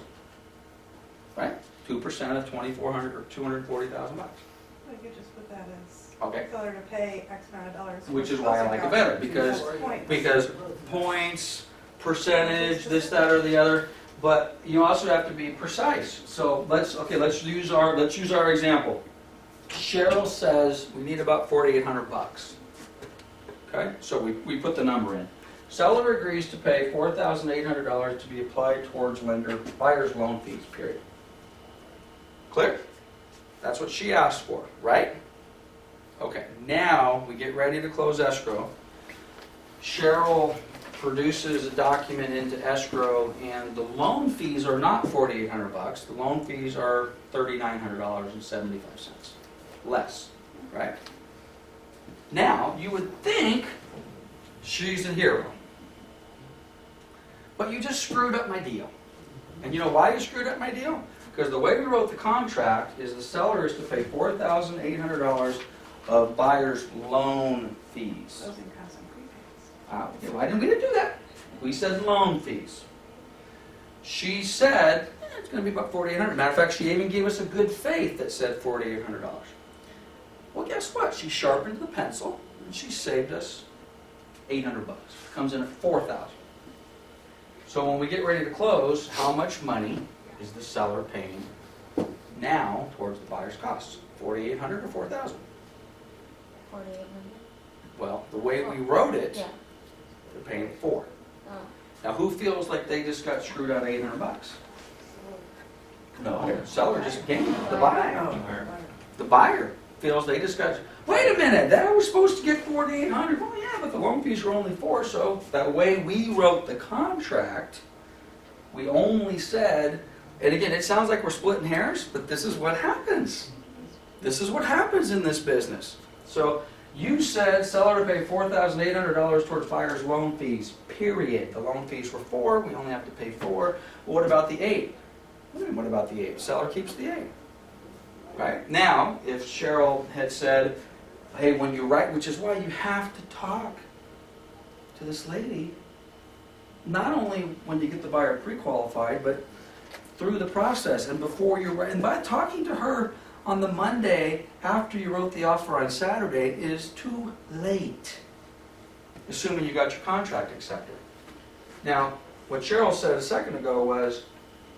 Right? 2% of 2,400 or 240,000 bucks. We could just put that as, Okay. seller to pay X amount of dollars. Which is why I like it better, because points, percentage, this, that, or the other, but you also have to be precise. So let's use our example. Cheryl says we need about 4,800 bucks. Okay, so we put the number in. Seller agrees to pay $4,800 to be applied towards buyer's loan fees, period. Clear? That's what she asked for, right? Okay, now we get ready to close escrow. Cheryl produces a document into escrow, and the loan fees are not 4,800 bucks. The loan fees are $3,900.75. Less, right? Now, you would think she's a hero. But you just screwed up my deal. And you know why you screwed up my deal? Because the way we wrote the contract is the seller is to pay $4,800 of buyer's loan fees. Closing costs and prepays. Okay, why didn't we do that? We said loan fees. She said it's going to be about $4,800. Matter of fact, she even gave us a good faith that said $4,800. Well, guess what? She sharpened the pencil and she saved us $800. Comes in at $4,000. So when we get ready to close, how much money is the seller paying now towards the buyer's costs? $4,800 or $4,000? 4,800. Well, the way we wrote it, Yeah. they're paying $4,000. Oh. Now, who feels like they just got screwed out of $800? No, the seller just gained the buyer. The buyer feels they just got. Wait a minute, that was supposed to get $4,800. Well, yeah, but the loan fees were only $4,000. So that way we wrote the contract, we only said, and again, it sounds like we're splitting hairs, but this is what happens. This is what happens in this business. So you said seller to pay $4,800 towards buyer's loan fees, period. The loan fees were $4,000, we only have to pay $4,000. Well, what about the $8,000? What about the $8,000? The seller keeps the $8,000. Right? Now, if Cheryl had said, hey, when you write, which is why you have to talk to this lady, not only when you get the buyer pre-qualified, but through the process and before you write. And by talking to her on the Monday after you wrote the offer on Saturday is too late, assuming you got your contract accepted. Now, what Cheryl said a second ago was,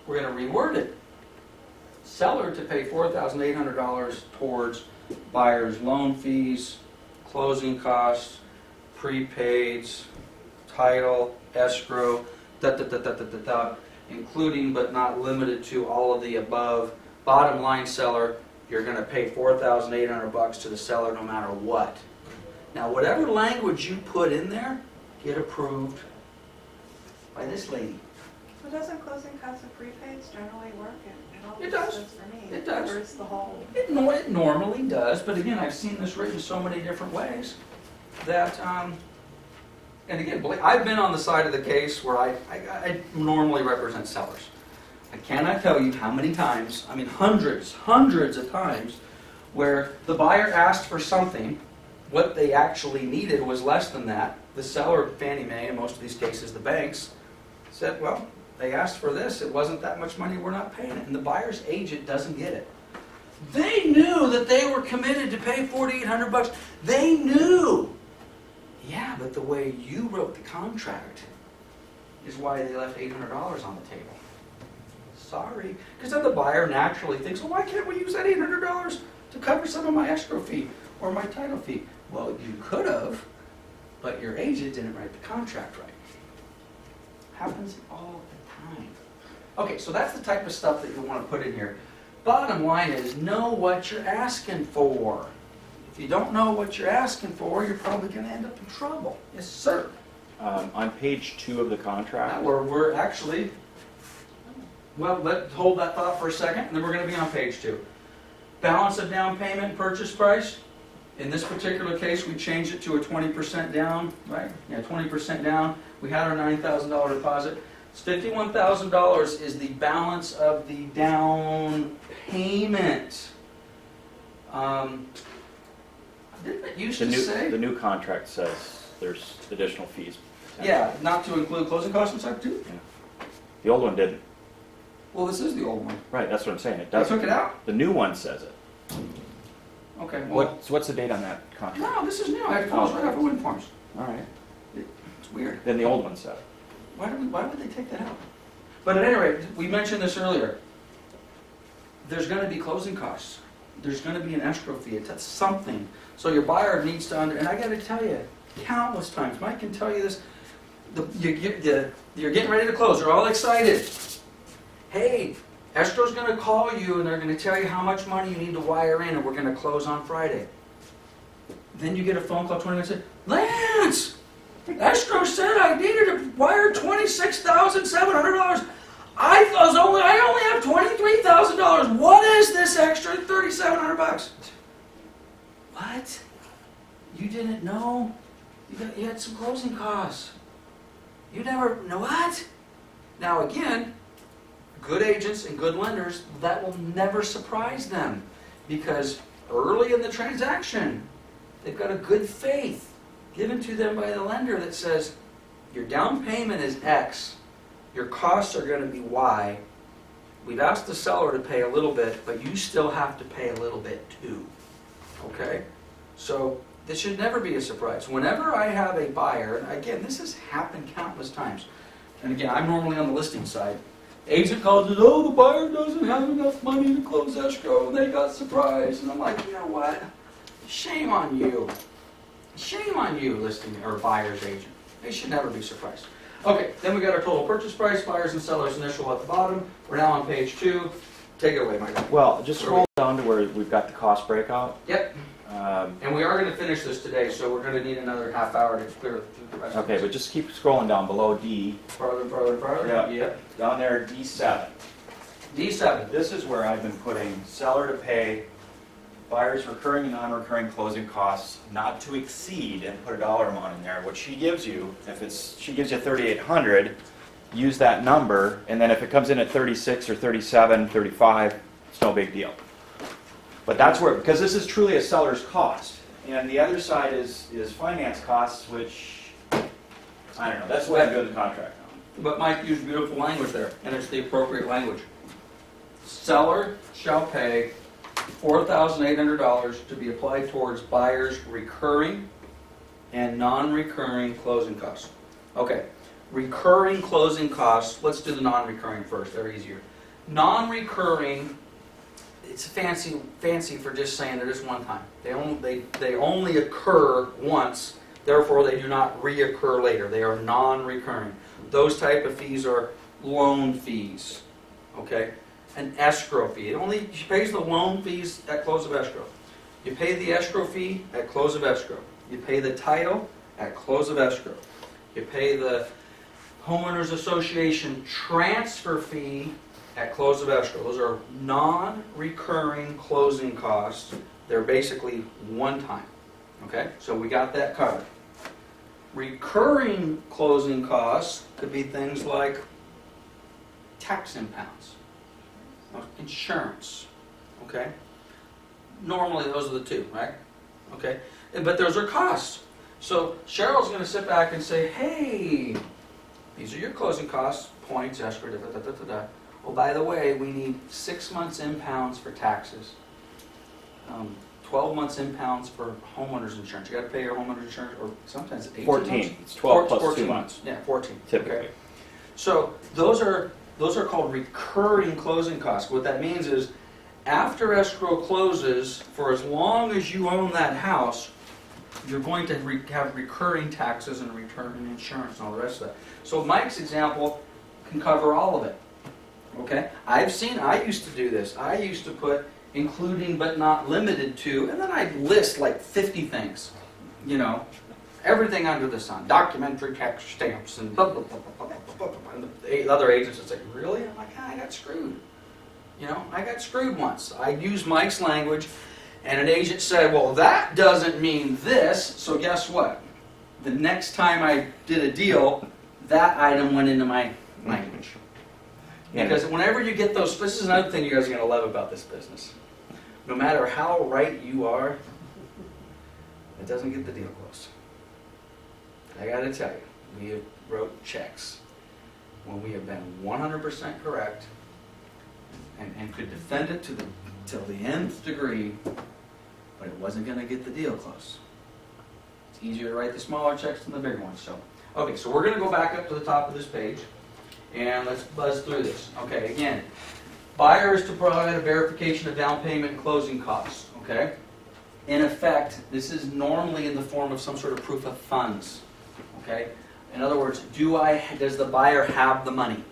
we're going to reword it. Seller to pay $4,800 towards buyer's loan fees, closing costs, prepaids, title, escrow, including but not limited to all of the above. Bottom line, seller, you're going to pay $4,800 to the seller no matter what. Now, whatever language you put in there, get approved by this lady. So doesn't closing costs and prepaids generally work? It does. For me. It does. Covers the whole. It normally does, but again, I've seen this written so many different ways that, and again, I've been on the side of the case where I normally represent sellers. I cannot tell you how many times, I mean hundreds of times, where the buyer asked for something, what they actually needed was less than that. The seller, Fannie Mae, in most of these cases the banks, said, well, they asked for this, it wasn't that much money, we're not paying it. And the buyer's agent doesn't get it. They knew that they were committed to pay $4,800. They knew. Yeah, but the way you wrote the contract is why they left $800 on the table. Sorry. Because then the buyer naturally thinks, well, why can't we use that $800 to cover some of my escrow fee or my title fee? Well, you could have, but your agent didn't write the contract right. Happens all the time. Okay, so that's the type of stuff that you want to put in here. Bottom line is, know what you're asking for. If you don't know what you're asking for, you're probably going to end up in trouble. Yes, sir. On page 2 of the contract, We're actually, well, let's hold that thought for a second, and then we're going to be on page 2. Balance of down payment and purchase price. In this particular case, we changed it to a 20% down, right? Yeah, 20% down. We had our $9,000 deposit. It's $51,000 is the balance of the down payment. Didn't it used to say? the new contract says there's additional fees. Yeah, not to include closing costs and stuff too? The old one didn't. Well, this is the old one. Right, that's what I'm saying. It I doesn't. took it out? The new one says it. Okay, well, What's the date on that contract? no, this is new. I closed right off of wind farms. All right. It's weird. Then the old one said it. Why would they take that out? But at any rate, we mentioned this earlier. There's gonna be closing costs. There's gonna be an escrow fee. It's something. So your buyer needs to and I gotta tell you, countless times, Mike can tell you this, you're getting ready to close, they're all excited. Hey, escrow's gonna call you and they're gonna tell you how much money you need to wire in and we're gonna close on Friday. Then you get a phone call 20 minutes later, Lance! Escrow said I needed to wire $26,700. I only have $23,000. What is this extra $3,700? What? You didn't know? You had some closing costs. You never know what? Now again, good agents and good lenders, that will never surprise them because early in the transaction, they've got a good faith given to them by the lender that says, your down payment is X, your costs are going to be Y, we've asked the seller to pay a little bit, but you still have to pay a little bit too. Okay? So this should never be a surprise. Whenever I have a buyer, and again, this has happened countless times, and again, I'm normally on the listing side, agent calls and, oh, the buyer doesn't have enough money to close escrow, and they got surprised. And I'm like, you know what? Shame on you. Shame on you, listing or buyer's agent. They should never be surprised. Okay, then we got our total purchase price, buyer's and seller's initial at the bottom. We're now on page 2. Take it away, Michael. Well, just scroll down to where we've got the cost breakout. Yep. And we are going to finish this today, so we're going to need another half hour to clear through the rest of Okay, this. but just keep scrolling down below D. Farther and farther and farther? Yeah. Yep. Down there, D7. D7. This is where I've been putting seller to pay, buyer's recurring and non-recurring closing costs not to exceed, and put a dollar amount in there. What she gives you, she gives you 3,800, use that number, and then if it comes in at 36 or 37, 35, it's no big deal. But that's where, because this is truly a seller's cost, and the other side is finance costs, which, I don't know, that's the way I'm doing the contract now. But Mike used beautiful language there, and it's the appropriate language. Seller shall pay $4,800 to be applied towards buyer's recurring and non-recurring closing costs. Okay, recurring closing costs, let's do the non-recurring first, they're easier. Non-recurring, it's fancy for just saying they're just one time. They only occur once, therefore they do not reoccur later. They are non-recurring. Those type of fees are loan fees, okay? An escrow fee. She pays the loan fees at close of escrow. You pay the escrow fee at close of escrow. You pay the title at close of escrow. You pay the homeowners association transfer fee at close of escrow. Those are non-recurring closing costs. They're basically one time. Okay, so we got that covered. Recurring closing costs could be things like tax impounds, insurance, okay? Normally those are the two, right? Okay, but those are costs. So Cheryl's going to sit back and say, hey, these are your closing costs, points, escrow, da-da-da-da-da. Oh, by the way, we need 6 months impounds for taxes, 12 months impounds for homeowners insurance. You got to pay your homeowners insurance, or sometimes 18 14. months. It's 12 plus 14 2 months. Yeah, 14. Typically. Okay. So those are called recurring closing costs. What that means is, after escrow closes, for as long as you own that house, you're going to have recurring taxes and return and insurance and all the rest of that. So Mike's example can cover all of it. Okay? I used to do this. I used to put including but not limited to, and then I'd list like 50 things. You know, everything under the sun. Documentary tax stamps and blah, blah, blah, blah, blah, blah, blah. And the other agents would say, really? I'm like, I got screwed. You know, I got screwed once. I used Mike's language, and an agent said, well, that doesn't mean this, so guess what? The next time I did a deal, that item went into my language. Because whenever you get those, this is another thing you guys are going to love about this business. No matter how right you are, it doesn't get the deal closed. I got to tell you, we have wrote checks when we have been 100% correct and could defend it till the nth degree, but it wasn't gonna get the deal close. It's easier to write the smaller checks than the bigger ones, so. Okay, so we're gonna go back up to the top of this page, and let's buzz through this. Okay, again, buyer is to provide a verification of down payment and closing costs, okay? In effect, this is normally in the form of some sort of proof of funds, okay? In other words, does the buyer have the money?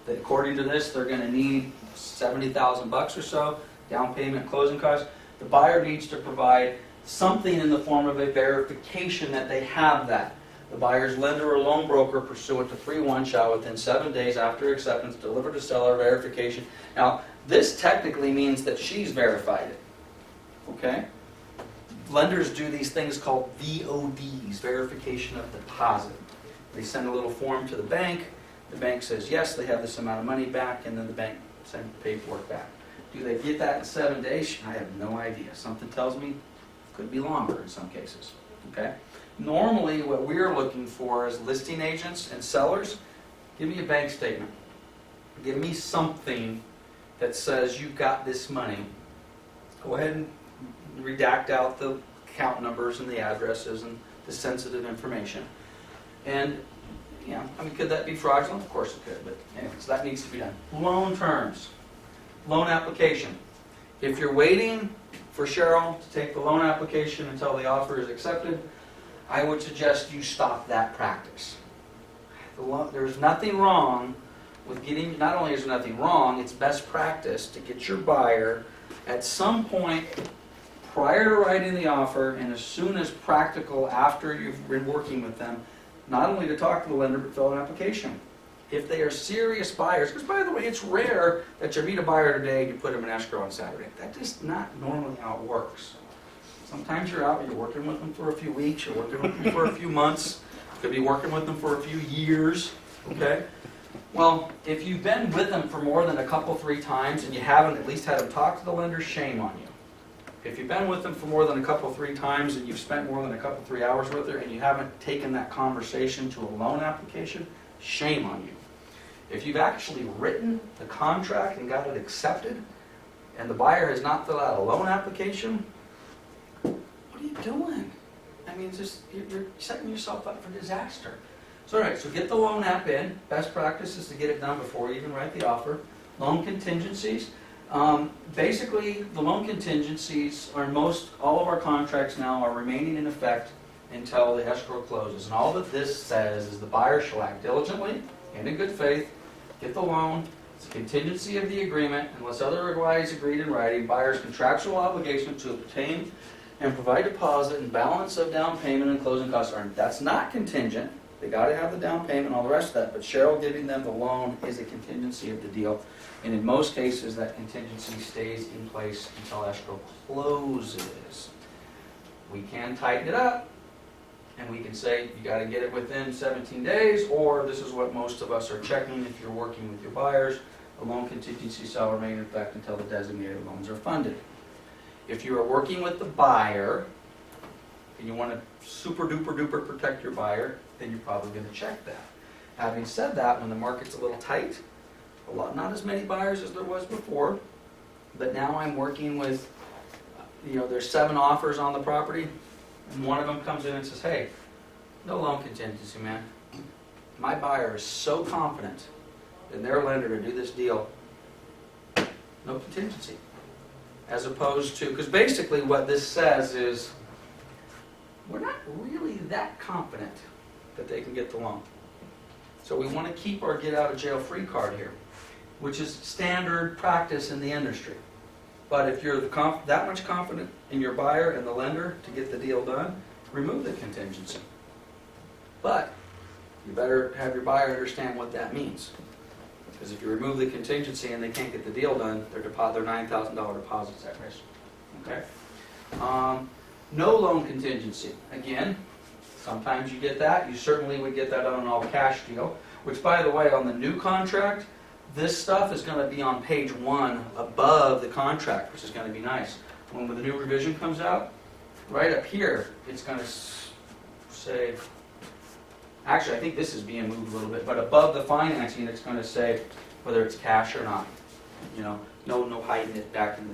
That according to this, they're gonna need $70,000 or so, down payment, closing costs. The buyer needs to provide something in the form of a verification that they have that. The buyer's lender or loan broker pursuant to 3-1 shall within 7 days after acceptance deliver to seller verification. Now, this technically means that she's verified it, okay? Lenders do these things called VODs, verification of deposit. They send a little form to the bank. The bank says, yes, they have this amount of money back, and then the bank sends the paperwork back. Do they get that in 7 days? I have no idea. Something tells me it could be longer in some cases, okay? Normally, what we're looking for as listing agents and sellers, give me a bank statement. Give me something that says you've got this money. Go ahead and redact out the account numbers and the addresses and the sensitive information. And, you know, I mean, could that be fraudulent? Of course it could, but anyway, so that needs to be done. Loan terms. Loan application. If you're waiting for Cheryl to take the loan application until the offer is accepted, I would suggest you stop that practice. There's nothing wrong with getting, not only is there nothing wrong, it's best practice to get your buyer at some point prior to writing the offer and as soon as practical after you've been working with them, not only to talk to the lender, but fill an application. If they are serious buyers, because by the way, it's rare that you meet a buyer today and you put them in escrow on Saturday. That's just not normally how it works. Sometimes you're out, you're working with them for a few weeks, you're working with them for a few months, you could be working with them for a few years, okay? Well, if you've been with them for more than a couple, 3 times, and you haven't at least had them talk to the lender, shame on you. If you've been with them for more than a couple, 3 times, and you've spent more than a couple, 3 hours with her, and you haven't taken that conversation to a loan application, shame on you. If you've actually written the contract and got it accepted, and the buyer has not filled out a loan application, what are you doing? I mean, just you're setting yourself up for disaster. So, all right, so get the loan app in. Best practice is to get it done before you even write the offer. Loan contingencies. Basically, the loan contingencies are all of our contracts now are remaining in effect until the escrow closes. And all that this says is the buyer shall act diligently and in good faith, get the loan. It's a contingency of the agreement, unless otherwise agreed in writing, buyer's contractual obligation to obtain and provide deposit and balance of down payment and closing costs are. That's not contingent. They got to have the down payment and all the rest of that, but Cheryl giving them the loan is a contingency of the deal. And in most cases, that contingency stays in place until escrow closes. We can tighten it up, and we can say you got to get it within 17 days, or this is what most of us are checking if you're working with your buyers. The loan contingency shall remain in effect until the designated loans are funded. If you are working with the buyer, and you want to super duper duper protect your buyer, then you're probably going to check that. Having said that, when the market's a little tight, not as many buyers as there was before, but now I'm working with, there's 7 offers on the property, and one of them comes in and says, hey, no loan contingency, man. My buyer is so confident in their lender to do this deal, no contingency. As opposed to, because basically what this says is, we're not really that confident that they can get the loan. So we want to keep our get out of jail free card here, which is standard practice in the industry. But if you're that much confident in your buyer and the lender to get the deal done, remove the contingency. But you better have your buyer understand what that means. Because if you remove the contingency and they can't get the deal done, their $9,000 deposit's at risk. Okay? No loan contingency. Again, sometimes you get that. You certainly would get that on an all-cash deal, which, by the way, on the new contract, this stuff is going to be on page 1 above the contract, which is going to be nice. When the new revision comes out, right up here, it's going to say, actually, I think this is being moved a little bit, but above the financing, it's going to say whether it's cash or not. No hiding it back in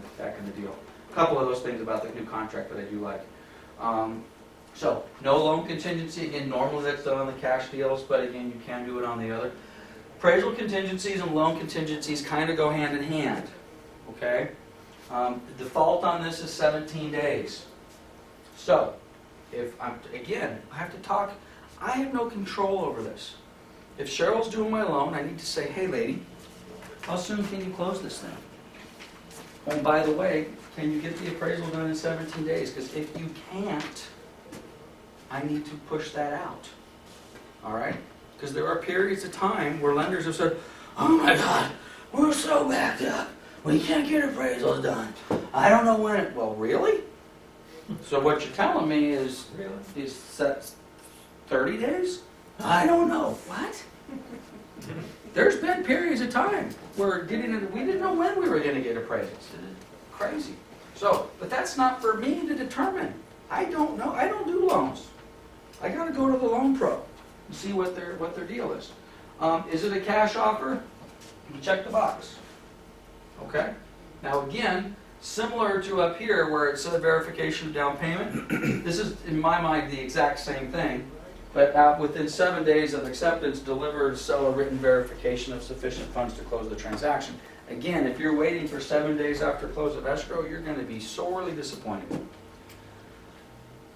the deal. A couple of those things about the new contract that I do like. So, no loan contingency, again, normally that's done on the cash deals, but again, you can do it on the other. Appraisal contingencies and loan contingencies kind of go hand in hand, okay? The default on this is 17 days. So, again, I have to talk, I have no control over this. If Cheryl's doing my loan, I need to say, hey lady, how soon can you close this thing? Oh, and by the way, can you get the appraisal done in 17 days? Because if you can't, I need to push that out. All right? Because there are periods of time where lenders have said, oh my God, we're so backed up. We can't get appraisals done. I don't know when it, well, really? So what you're telling me is, set 30 days? I don't know. What? There's been periods of time where we didn't know when we were going to get appraisals. Crazy. So, but that's not for me to determine. I don't know. I don't do loans. I got to go to the loan pro and see what their deal is. Is it a cash offer? You check the box. Okay. Now again, similar to up here where it said verification of down payment, this is in my mind the exact same thing. But within 7 days of acceptance, deliver seller written verification of sufficient funds to close the transaction. Again, if you're waiting for 7 days after close of escrow, you're going to be sorely disappointed.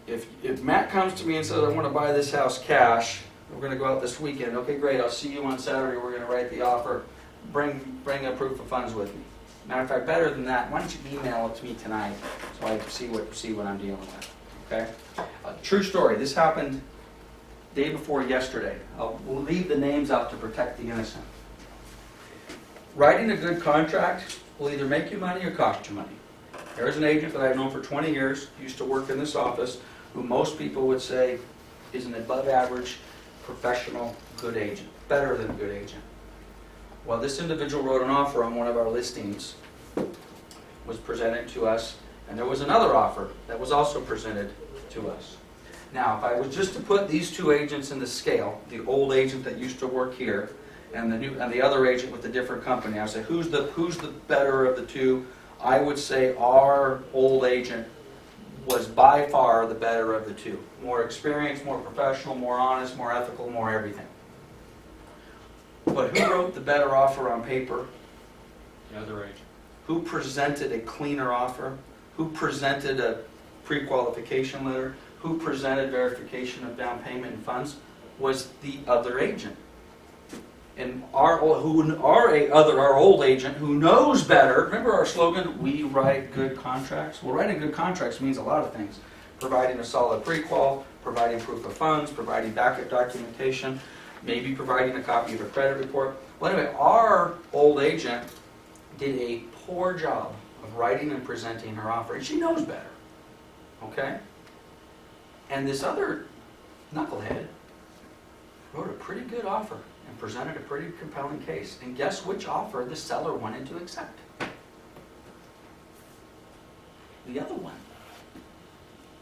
If Matt comes to me and says, I want to buy this house cash, we're going to go out this weekend, okay, great, I'll see you on Saturday, we're going to write the offer, bring a proof of funds with me. Matter of fact, better than that, why don't you email it to me tonight so I can see what I'm dealing with, okay? True story, this happened day before yesterday. We'll leave the names out to protect the innocent. Writing a good contract will either make you money or cost you money. There's an agent that I've known for 20 years, used to work in this office, who most people would say is an above average, professional, good agent. Better than a good agent. Well, this individual wrote an offer on one of our listings, was presented to us, and there was another offer that was also presented to us. Now, if I was just to put these two agents in the scale, the old agent that used to work here and the other agent with a different company, I would say, who's the better of the two? I would say our old agent was by far the better of the two. More experienced, more professional, more honest, more ethical, more everything. But who wrote the better offer on paper? The other agent. Who presented a cleaner offer? Who presented a pre-qualification letter? Who presented verification of down payment and funds? Was the other agent. And our old agent who knows better, remember our slogan, we write good contracts? Well, writing good contracts means a lot of things. Providing a solid pre-qual, providing proof of funds, providing backup documentation, maybe providing a copy of a credit report. Well, anyway, our old agent did a poor job of writing and presenting her offer, and she knows better. Okay? And this other knucklehead wrote a pretty good offer and presented a pretty compelling case. And guess which offer the seller wanted to accept? The other one.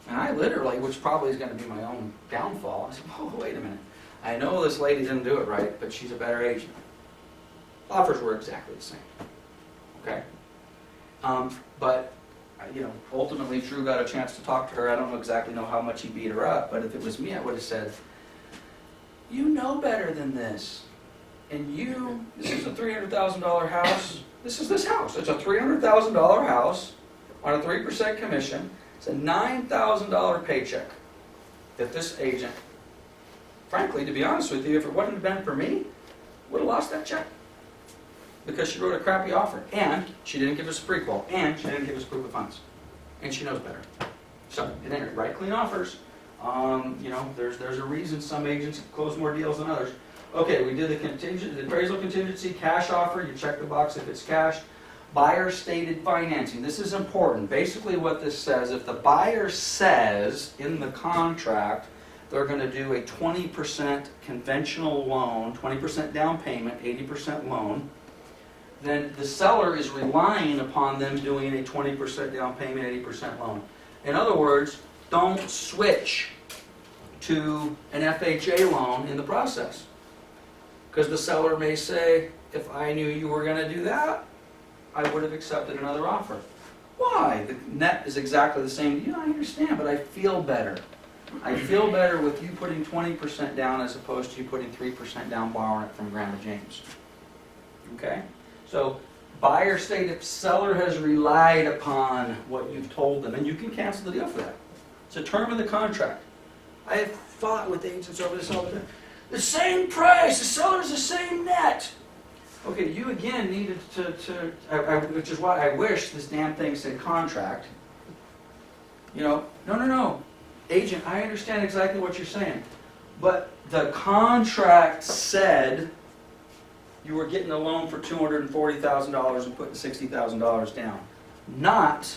And I literally, which probably is going to be my own downfall, I said, oh, wait a minute. I know this lady didn't do it right, but she's a better agent. Offers were exactly the same. Okay? But ultimately Drew got a chance to talk to her. I don't exactly know how much he beat her up, but if it was me, I would have said, you know better than this. And this is a $300,000 house. This is this house. It's a $300,000 house on a 3% commission. It's a $9,000 paycheck that this agent, frankly, to be honest with you, if it wouldn't have been for me, would have lost that check. Because she wrote a crappy offer, and she didn't give us a pre-qual, and she didn't give us proof of funds. And she knows better. So, and then write clean offers. There's a reason some agents close more deals than others. Okay, we did the appraisal contingency, cash offer, you check the box if it's cash. Buyer stated financing. This is important. Basically what this says, if the buyer says in the contract they're going to do a 20% conventional loan, 20% down payment, 80% loan, then the seller is relying upon them doing a 20% down payment, 80% loan. In other words, don't switch to an FHA loan in the process. Because the seller may say, if I knew you were going to do that, I would have accepted another offer. Why? The net is exactly the same. Yeah, I understand, but I feel better. I feel better with you putting 20% down as opposed to you putting 3% down borrowing it from Grandma James. Okay? So, buyer stated seller has relied upon what you've told them, and you can cancel the deal for that. It's a term of the contract. I have fought with agents over this all the time. The same price, the seller's the same net. Okay, you again needed which is why I wish this damn thing said contract. You know, no. Agent, I understand exactly what you're saying. But the contract said you were getting a loan for $240,000 and putting $60,000 down. Not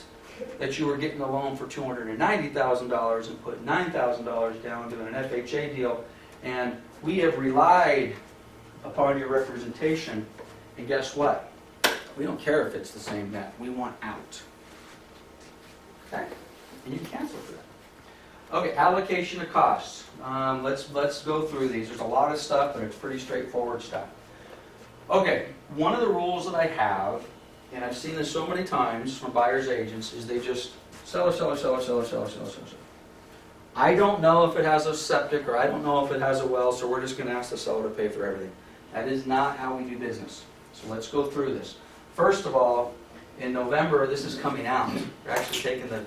that you were getting a loan for $290,000 and putting $9,000 down doing an FHA deal. And we have relied upon your representation. And guess what? We don't care if it's the same net. We want out. Okay? And you can cancel for that. Okay, allocation of costs. Let's go through these. There's a lot of stuff, but it's pretty straightforward stuff. Okay, one of the rules that I have, and I've seen this so many times from buyer's agents, is they just sell. I don't know if it has a septic or I don't know if it has a well, so we're just going to ask the seller to pay for everything. That is not how we do business. So let's go through this. First of all, in November, this is coming out. We're actually taking the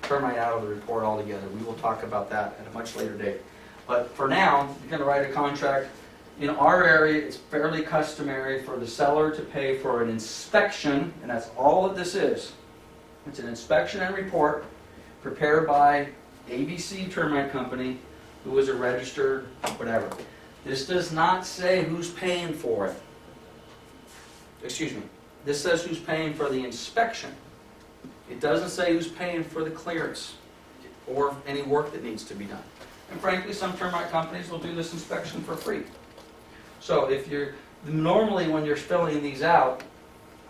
termite out of the report altogether. We will talk about that at a much later date. But for now, you're going to write a contract. In our area, it's fairly customary for the seller to pay for an inspection, and that's all that this is. It's an inspection and report prepared by ABC Termite Company, who is a registered whatever. This does not say who's paying for it. Excuse me. This says who's paying for the inspection. It doesn't say who's paying for the clearance or any work that needs to be done. And frankly, some termite companies will do this inspection for free. So if you're, normally when you're filling these out,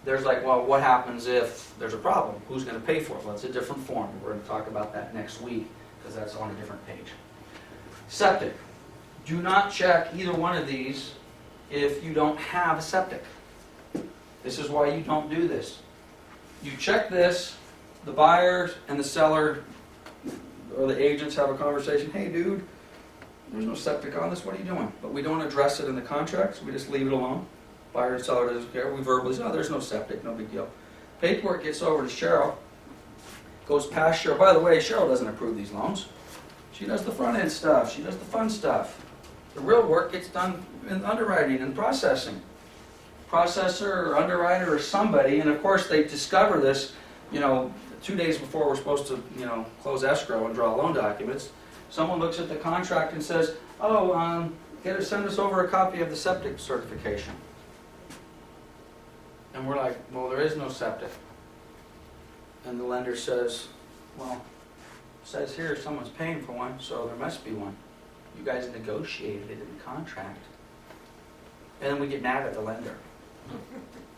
there's like, well, what happens if there's a problem? Who's going to pay for it? Well, it's a different form. We're going to talk about that next week because that's on a different page. Septic. Do not check either one of these if you don't have a septic. This is why you don't do this. You check this, the buyer and the seller or the agents have a conversation. Hey, dude, there's no septic on this. What are you doing? But we don't address it in the contract, so we just leave it alone. Buyer and seller doesn't care. We verbally say, oh, there's no septic, no big deal. Paperwork gets over to Cheryl, goes past Cheryl. By the way, Cheryl doesn't approve these loans. She does the front end stuff. She does the fun stuff. The real work gets done in underwriting and processing. Processor or underwriter or somebody, and of course they discover this, 2 days before we're supposed to, close escrow and draw loan documents. Someone looks at the contract and says, oh, send us over a copy of the septic certification. And we're like, well, there is no septic. And the lender says, well, it says here someone's paying for one, so there must be one. You guys negotiated it in the contract. And then we get mad at the lender.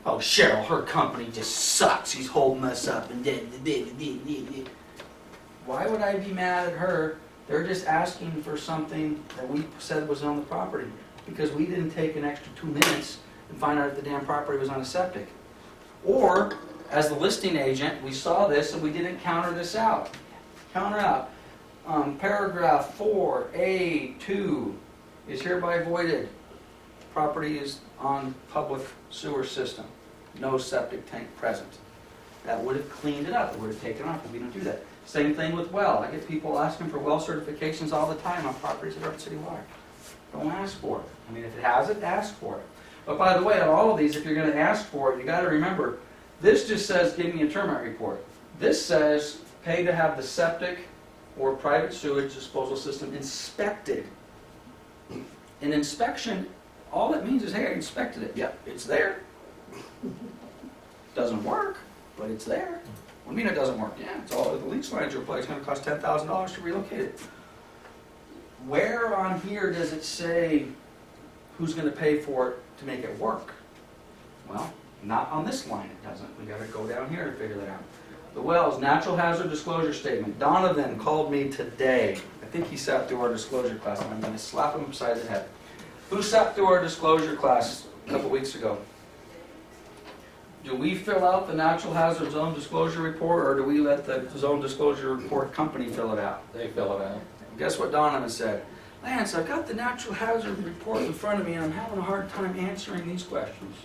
Oh, Cheryl, her company just sucks. He's holding us up. And why would I be mad at her? They're just asking for something that we said was on the property because we didn't take an extra 2 minutes and find out if the damn property was on a septic. Or, as the listing agent, we saw this and we didn't counter this out. Counter out. Paragraph 4A2 is hereby voided. Property is on public sewer system. No septic tank present. That would have cleaned it up. It would have taken off, but we don't do that. Same thing with well. I get people asking for well certifications all the time on properties that aren't city water. Don't ask for it. I mean, if it has it, ask for it. But by the way, on all of these, if you're going to ask for it, you got to remember, this just says, give me a termite report. This says, pay to have the septic or private sewage disposal system inspected. An inspection, all it means is, hey, I inspected it. Yep, it's there. Doesn't work, but it's there. What do you mean it doesn't work? Yeah, it's all the leach lines are replaced. It's going to cost $10,000 to relocate it. Where on here does it say who's going to pay for it to make it work? Well, not on this line it doesn't. We got to go down here and figure that out. The wells, natural hazard disclosure statement. Donovan called me today. I think he sat through our disclosure class, and I'm going to slap him upside the head. Who sat through our disclosure class a couple weeks ago? do we fill out the natural hazard zone disclosure report, or do we let the zone disclosure report company fill it out? They fill it out. Guess what Donovan said? Lance, I've got the natural hazard report in front of me and I'm having a hard time answering these questions.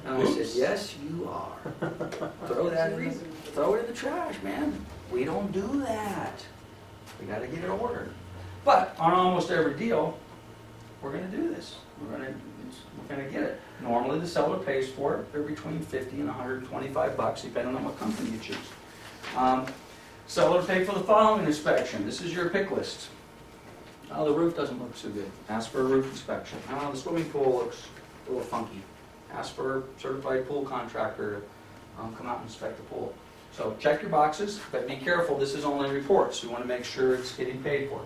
And I said, yes, you are. Throw it in the trash, man. We don't do that. We gotta get it ordered. But on almost every deal, we're gonna do this. We're gonna get it. Normally the seller pays for it. They're between 50 and 125 bucks, depending on what company you choose. Seller pay for the following inspection. This is your pick list. Oh, the roof doesn't look so good. Ask for a roof inspection. Oh, the swimming pool looks a little funky. Ask for a certified pool contractor to come out and inspect the pool. So check your boxes, but be careful, this is only reports. You want to make sure it's getting paid for.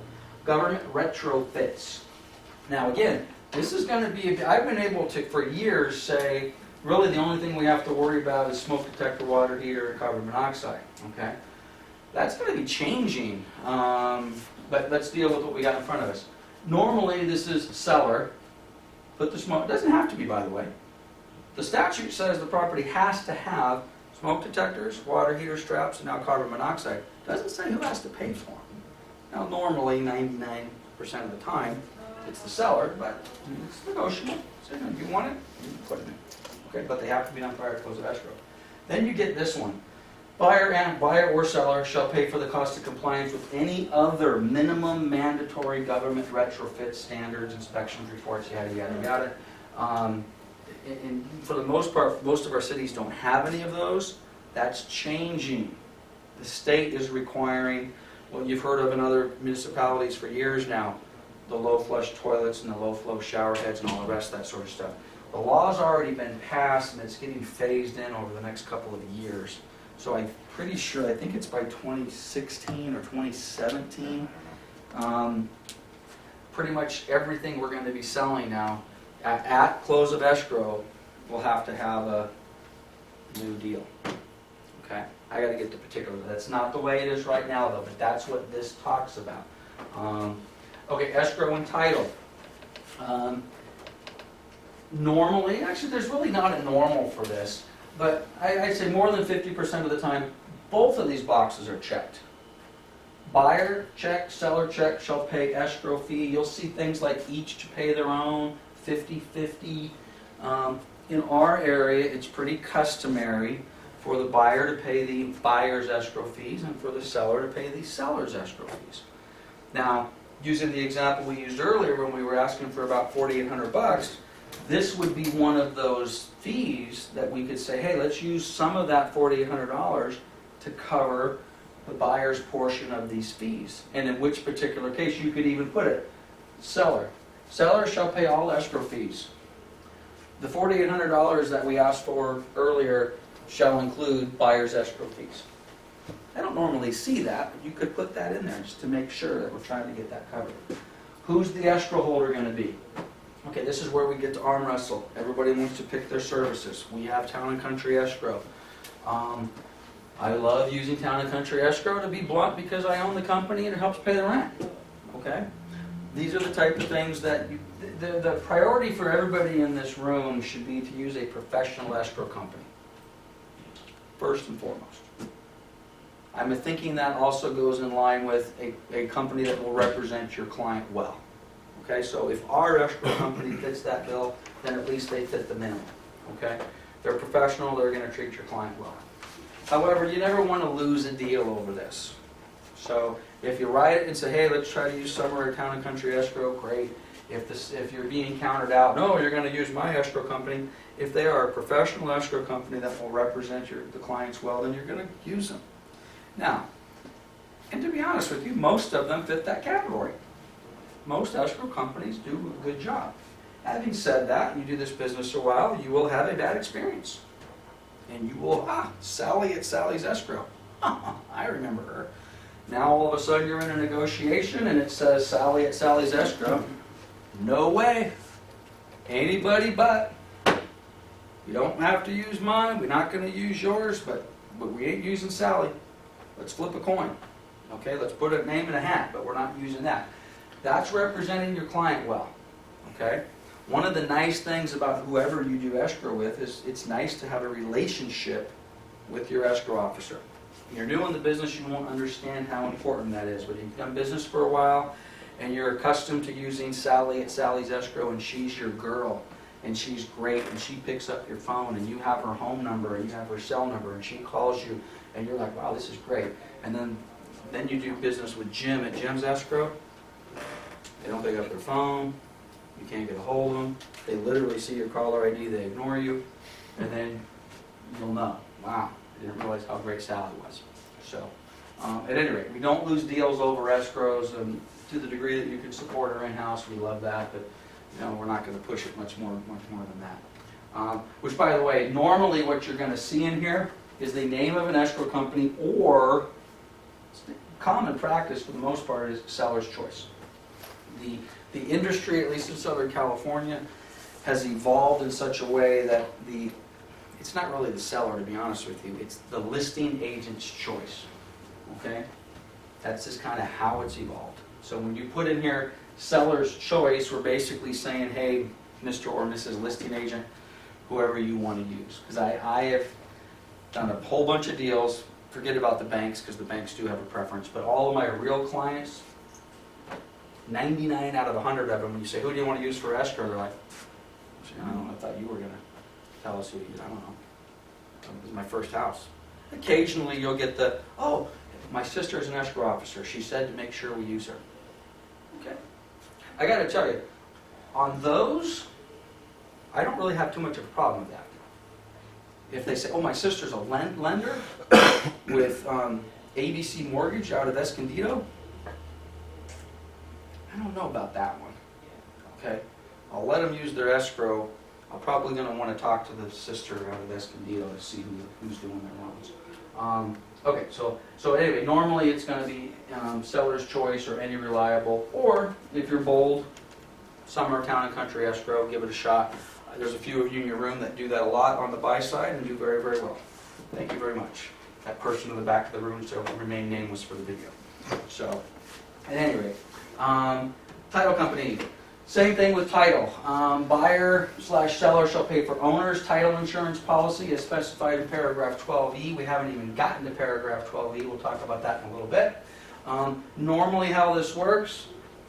Government retrofits. Now again, this is going to be, I've been able to, for years, say, really the only thing we have to worry about is smoke detector, water heater, and carbon monoxide, okay? That's going to be changing, but let's deal with what we got in front of us. Normally, this is seller, put the smoke, it doesn't have to be, by the way. The statute says the property has to have smoke detectors, water heater straps, and now carbon monoxide. Doesn't say who has to pay for them. Now, normally, 99% of the time, it's the seller, but it's negotiable. So if you want it, you can put it in. Okay, but they have to be done prior to close of escrow. Then you get this one. Buyer or seller shall pay for the cost of compliance with any other minimum mandatory government retrofit standards, inspections, reports, yada, yada, yada. And for the most part, most of our cities don't have any of those. That's changing. The state is requiring what you've heard of in other municipalities for years now, the low flush toilets and the low flow shower heads and all the rest of that sort of stuff. The law's already been passed and it's getting phased in over the next couple of years. So I'm pretty sure, I think it's by 2016 or 2017, pretty much everything we're going to be selling now at close of escrow will have to have a new deal. Okay, I got to get the particulars. That's not the way it is right now though, but that's what this talks about. Okay, escrow and title. Normally, actually there's really not a normal for this, but I'd say more than 50% of the time, both of these boxes are checked. Buyer check, seller check, shall pay escrow fee. You'll see things like each to pay their own, 50-50. In our area, it's pretty customary for the buyer to pay the buyer's escrow fees and for the seller to pay the seller's escrow fees. Now, using the example we used earlier when we were asking for about $4,800, this would be one of those fees that we could say, hey, let's use some of that $4,800 to cover the buyer's portion of these fees. And in which particular case, you could even put it, seller. Seller shall pay all escrow fees. The $4,800 that we asked for earlier shall include buyer's escrow fees. I don't normally see that, but you could put that in there just to make sure that we're trying to get that covered. Who's the escrow holder going to be? Okay, this is where we get to arm wrestle. Everybody wants to pick their services. We have Town and Country Escrow. I love using Town and Country Escrow, to be blunt, because I own the company and it helps pay the rent. Okay? These are the type of things that the priority for everybody in this room should be to use a professional escrow company. First and foremost. I'm thinking that also goes in line with a company that will represent your client well. Okay, so if our escrow company fits that bill, then at least they fit the minimum. Okay? They're professional, they're going to treat your client well. However, you never want to lose a deal over this. So if you write it and say, hey, let's try to use Summer or Town and Country Escrow, great. If you're being countered out, no, you're going to use my escrow company. If they are a professional escrow company that will represent the clients well, then you're going to use them. Now, and to be honest with you, most of them fit that category. Most escrow companies do a good job. Having said that, you do this business a while, you will have a bad experience. And you will, Sally at Sally's Escrow. I remember her. Now all of a sudden you're in a negotiation and it says Sally at Sally's Escrow. No way. Anybody but. You don't have to use mine. We're not going to use yours, but we ain't using Sally. Let's flip a coin. Okay, let's put a name in a hat, but we're not using that. That's representing your client well. Okay? One of the nice things about whoever you do escrow with is it's nice to have a relationship with your escrow officer. You're new in the business, you won't understand how important that is, but you've done business for a while and you're accustomed to using Sally at Sally's Escrow, and she's your girl and she's great, and she picks up your phone and you have her home number and you have her cell number and she calls you and you're like, wow, this is great. And then you do business with Jim at Jim's Escrow. They don't pick up their phone, you can't get a hold of them, they literally see your caller ID, they ignore you, and then you'll know, wow, I didn't realize how great Sally was. So, at any rate, we don't lose deals over escrows, and to the degree that you can support our in-house, we love that, but we're not going to push it much more than that. Which, by the way, normally what you're going to see in here is the name of an escrow company, or common practice for the most part is seller's choice. The industry, at least in Southern California, has evolved in such a way that it's not really the seller, to be honest with you, it's the listing agent's choice. Okay? That's just kind of how it's evolved. So when you put in here seller's choice, we're basically saying, hey, Mr. or Mrs. Listing Agent, whoever you want to use. Because I have done a whole bunch of deals, forget about the banks, because the banks do have a preference, but all of my real clients, 99 out of 100 of them, when you say, who do you want to use for escrow? They're like, I don't know, I thought you were going to tell us who you did. I don't know. It was my first house. Occasionally you'll get the, oh, my sister's an escrow officer. She said to make sure we use her. Okay. I got to tell you, on those, I don't really have too much of a problem with that. If they say, oh, my sister's a lender with ABC Mortgage out of Escondido, I don't know about that one. Okay. I'll let them use their escrow. I'm probably going to want to talk to the sister out of Escondido to see who's doing their loans. Okay, so anyway, normally it's going to be seller's choice or any reliable, or if you're bold, Summer Town and Country Escrow, give it a shot. There's a few of you in your room that do that a lot on the buy side and do very, very well. Thank you very much. That person in the back of the room shall remain nameless for the video. So, at any rate, title company. Same thing with title. Buyer/seller shall pay for owner's title insurance policy as specified in paragraph 12E. We haven't even gotten to paragraph 12E. We'll talk about that in a little bit. Normally how this works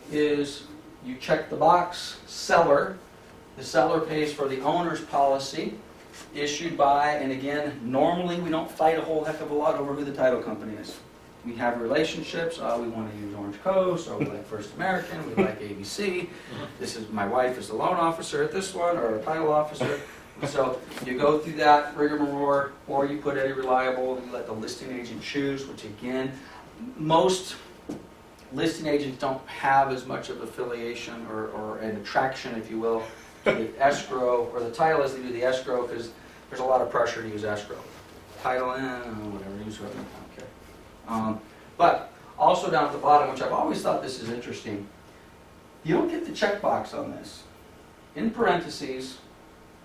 is you check the box, seller. The seller pays for the owner's policy issued by, and again, normally we don't fight a whole heck of a lot over who the title company is. We have relationships. We want to use Orange Coast, or we like First American, we like ABC. My wife is the loan officer at this one, or a title officer. So you go through that rigmarole, or you put any reliable, you let the listing agent choose, which again, most listing agents don't have as much of affiliation or an attraction, if you will, to the escrow, or the title as they do the escrow, because there's a lot of pressure to use escrow. Title, whatever, use whatever. But also down at the bottom, which I've always thought this is interesting, you don't get the checkbox on this. In parentheses,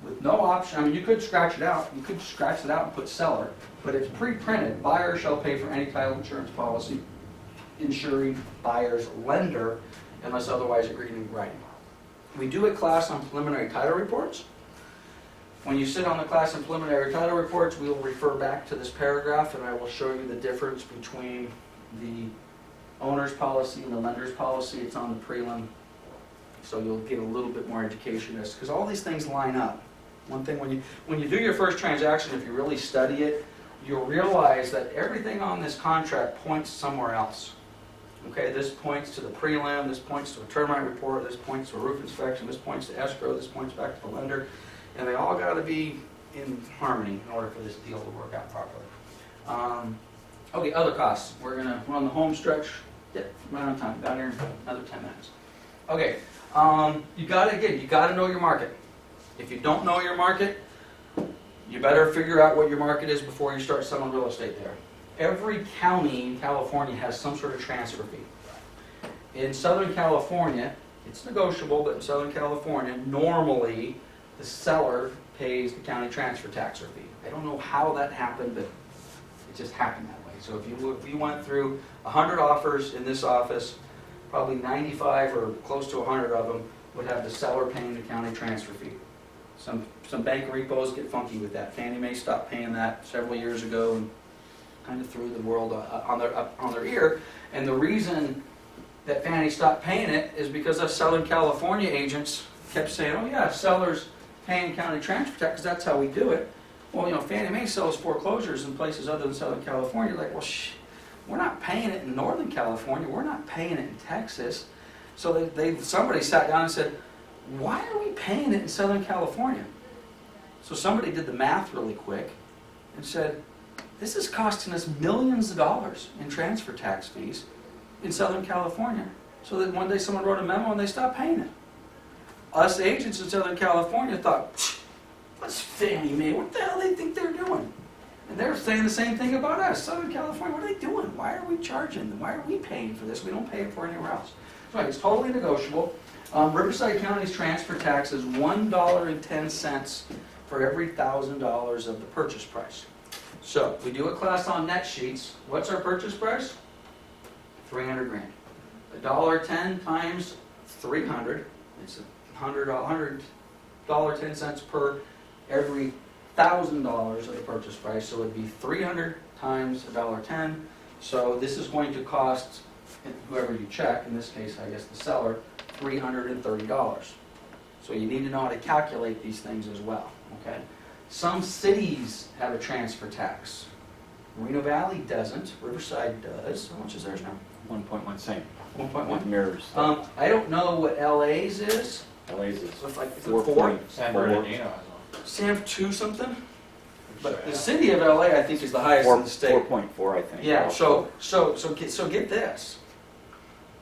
with no option, I mean, you could scratch it out. You could scratch it out and put seller, but it's pre-printed. Buyer shall pay for any title insurance policy insuring buyer's lender unless otherwise agreed in writing. We do a class on preliminary title reports. When you sit on the class in preliminary title reports, we will refer back to this paragraph and I will show you the difference between the owner's policy and the lender's policy. It's on the prelim, so you'll get a little bit more education as because all these things line up. One thing, when you do your first transaction, if you really study it, you'll realize that everything on this contract points somewhere else. Okay, this points to the prelim, this points to a termite report, this points to a roof inspection, this points to escrow, this points back to the lender. And they all got to be in harmony in order for this deal to work out properly. Okay, other costs. We're on the home stretch. Yeah, right on time. Down here in another 10 minutes. Okay, you got to know your market. If you don't know your market, you better figure out what your market is before you start selling real estate there. Every county in California has some sort of transfer fee. In Southern California, it's negotiable, but in Southern California, normally the seller pays the county transfer tax or fee. I don't know how that happened, but it just happened that way. So if you went through 100 offers in this office, probably 95 or close to 100 of them would have the seller paying the county transfer fee. Some bank repos get funky with that. Fannie Mae stopped paying that several years ago and kind of threw the world on their ear. And the reason that Fannie stopped paying it is because us Southern California agents kept saying, oh yeah, sellers paying county transfer tax, because that's how we do it. Well, you know, Fannie Mae sells foreclosures in places other than Southern California. Like, well, we're not paying it in Northern California. We're not paying it in Texas. So somebody sat down and said, why are we paying it in Southern California? So somebody did the math really quick and said, this is costing us millions of dollars in transfer tax fees in Southern California. So that one day someone wrote a memo and they stopped paying it. Us agents in Southern California thought, what's Fannie Mae? What the hell do they think they're doing? And they're saying the same thing about us. Southern California, what are they doing? Why are we charging them? Why are we paying for this? We don't pay it for anywhere else. So it's totally negotiable. Riverside County's transfer tax is $1.10 for every $1,000 of the purchase price. So we do a class on net sheets. What's our purchase price? 300 grand. $1.10 times 300. It's $100.10 per every $1,000 of the purchase price. So it'd be 300 times $1.10. So this is going to cost whoever you check, in this case I guess the seller, $330. So you need to know how to calculate these things as well. Okay. Some cities have a transfer tax. Moreno Valley doesn't. Riverside does. How much is theirs now? 1.1 same. 1.1. Mirrors. I don't know what LA's is. LA's is So it's like 4.4. San Bernardino has one. Sam 2 something. But the city of LA, I think, is the highest in the state. 4.4, I think. Yeah. So get this.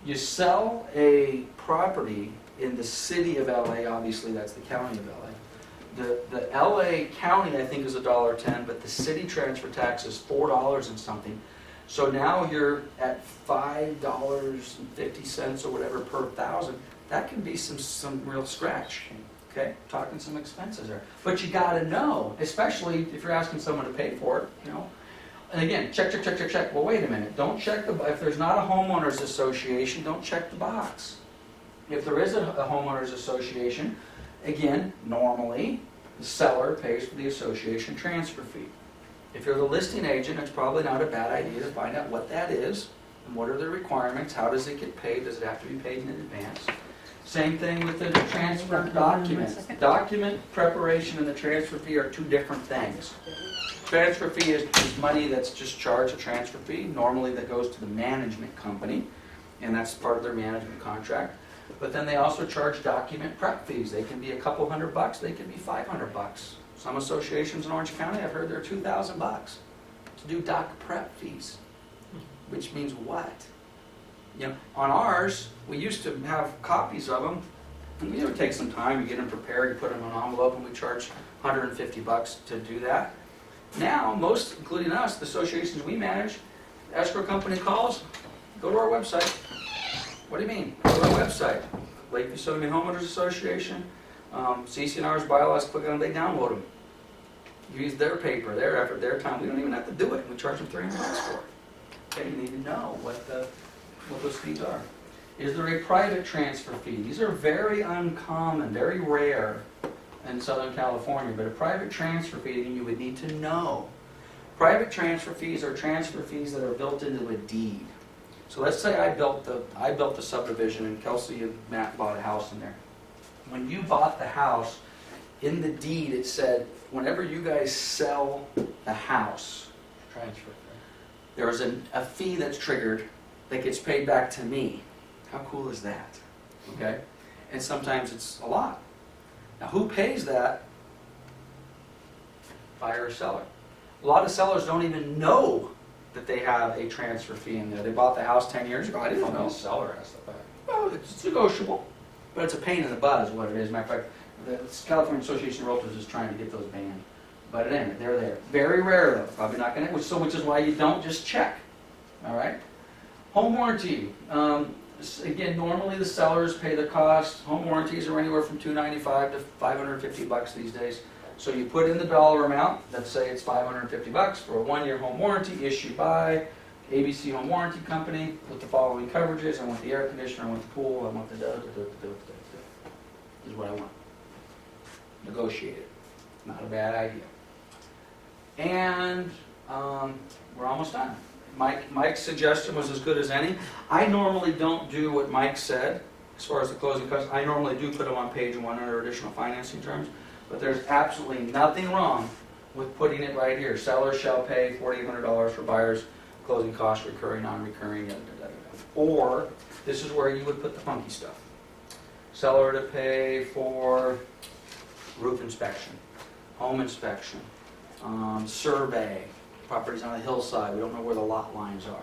You sell a property in the city of LA. Obviously, that's the county of LA. The LA County, I think, is $1.10, but the city transfer tax is $4 and something. So now you're at $5.50 or whatever per thousand. That can be some real scratch. Okay, talking some expenses there. But you got to know, especially if you're asking someone to pay for it. You know. And again, check. Well, wait a minute. Don't check if there's not a homeowners association, don't check the box. If there is a homeowners association, again, normally, the seller pays for the association transfer fee. If you're the listing agent, it's probably not a bad idea to find out what that is, and what are the requirements, how does it get paid, does it have to be paid in advance? Same thing with the transfer document. Document preparation and the transfer fee are two different things. Transfer fee is money that's just charged a transfer fee, normally that goes to the management company, and that's part of their management contract. But then they also charge document prep fees. They can be a couple $100, they can be $500. Some associations in Orange County, I've heard they're $2,000 to do doc prep fees. Which means what? You know, on ours, we used to have copies of them, and it would take some time. You get them prepared, you put them in an envelope, and we charge $150 to do that. Now, most, including us, the associations we manage, the escrow company calls, go to our website. What do you mean? Go to our website. Lakeview Southern Homeowners Association, CC&R's bylaws, click on them, they download them. Use their paper, their effort, their time. We don't even have to do it. We charge them $300 for it. Okay, you need to know what those fees are. Is there a private transfer fee? These are very uncommon, very rare in Southern California, but a private transfer fee you would need to know. Private transfer fees are transfer fees that are built into a deed. So let's say I built the subdivision and Kelsey and Matt bought a house in there. When you bought the house, in the deed it said, whenever you guys sell the house, Transfer fee. there is a fee that's triggered that gets paid back to me. How cool is that? Okay? And sometimes it's a lot. Now who pays that? Buyer or seller. A lot of sellers don't even know that they have a transfer fee in there. They bought the house 10 years ago. I didn't The know. seller has to pay. Well, it's negotiable, but it's a pain in the butt is what it is. Matter of fact, the California Association of Realtors is trying to get those banned. But it ain't. They're there. Very rare though. Probably not going to, which is why you don't just check. All right? Home warranty. Again, normally the sellers pay the cost. Home warranties are anywhere from $295 to $550 these days. So you put in the dollar amount. Let's say it's $550 for a 1-year home warranty issued by ABC Home Warranty Company with the following coverages. I want the air conditioner, I want the pool, I want the negotiate it. Not a bad idea. And we're almost done. Mike's suggestion was as good as any. I normally don't do what Mike said as far as the closing costs. I normally do put them on page 1 under additional financing terms, but there's absolutely nothing wrong with putting it right here. Seller shall pay $4,800 for buyer's closing costs, recurring, non-recurring, da, da, da, da. Or this is where you would put the funky stuff. Seller to pay for roof inspection, home inspection, survey, properties on a hillside, we don't know where the lot lines are,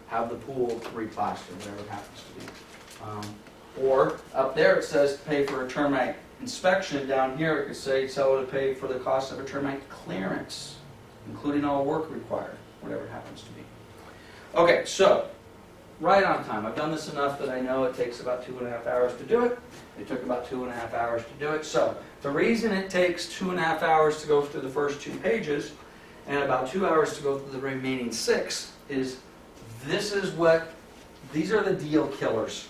have the pool replastered, whatever it happens to be. Or up there it says pay for a termite inspection. Down here it could say seller to pay for the cost of a termite clearance, including all work required, whatever it happens to be. Okay, so right on time. I've done this enough that I know it takes about 2.5 hours to do it. It took about 2.5 hours to do it. So the reason it takes 2.5 hours to go through the first 2 pages and about 2 hours to go through the remaining 6 is these are the deal killers.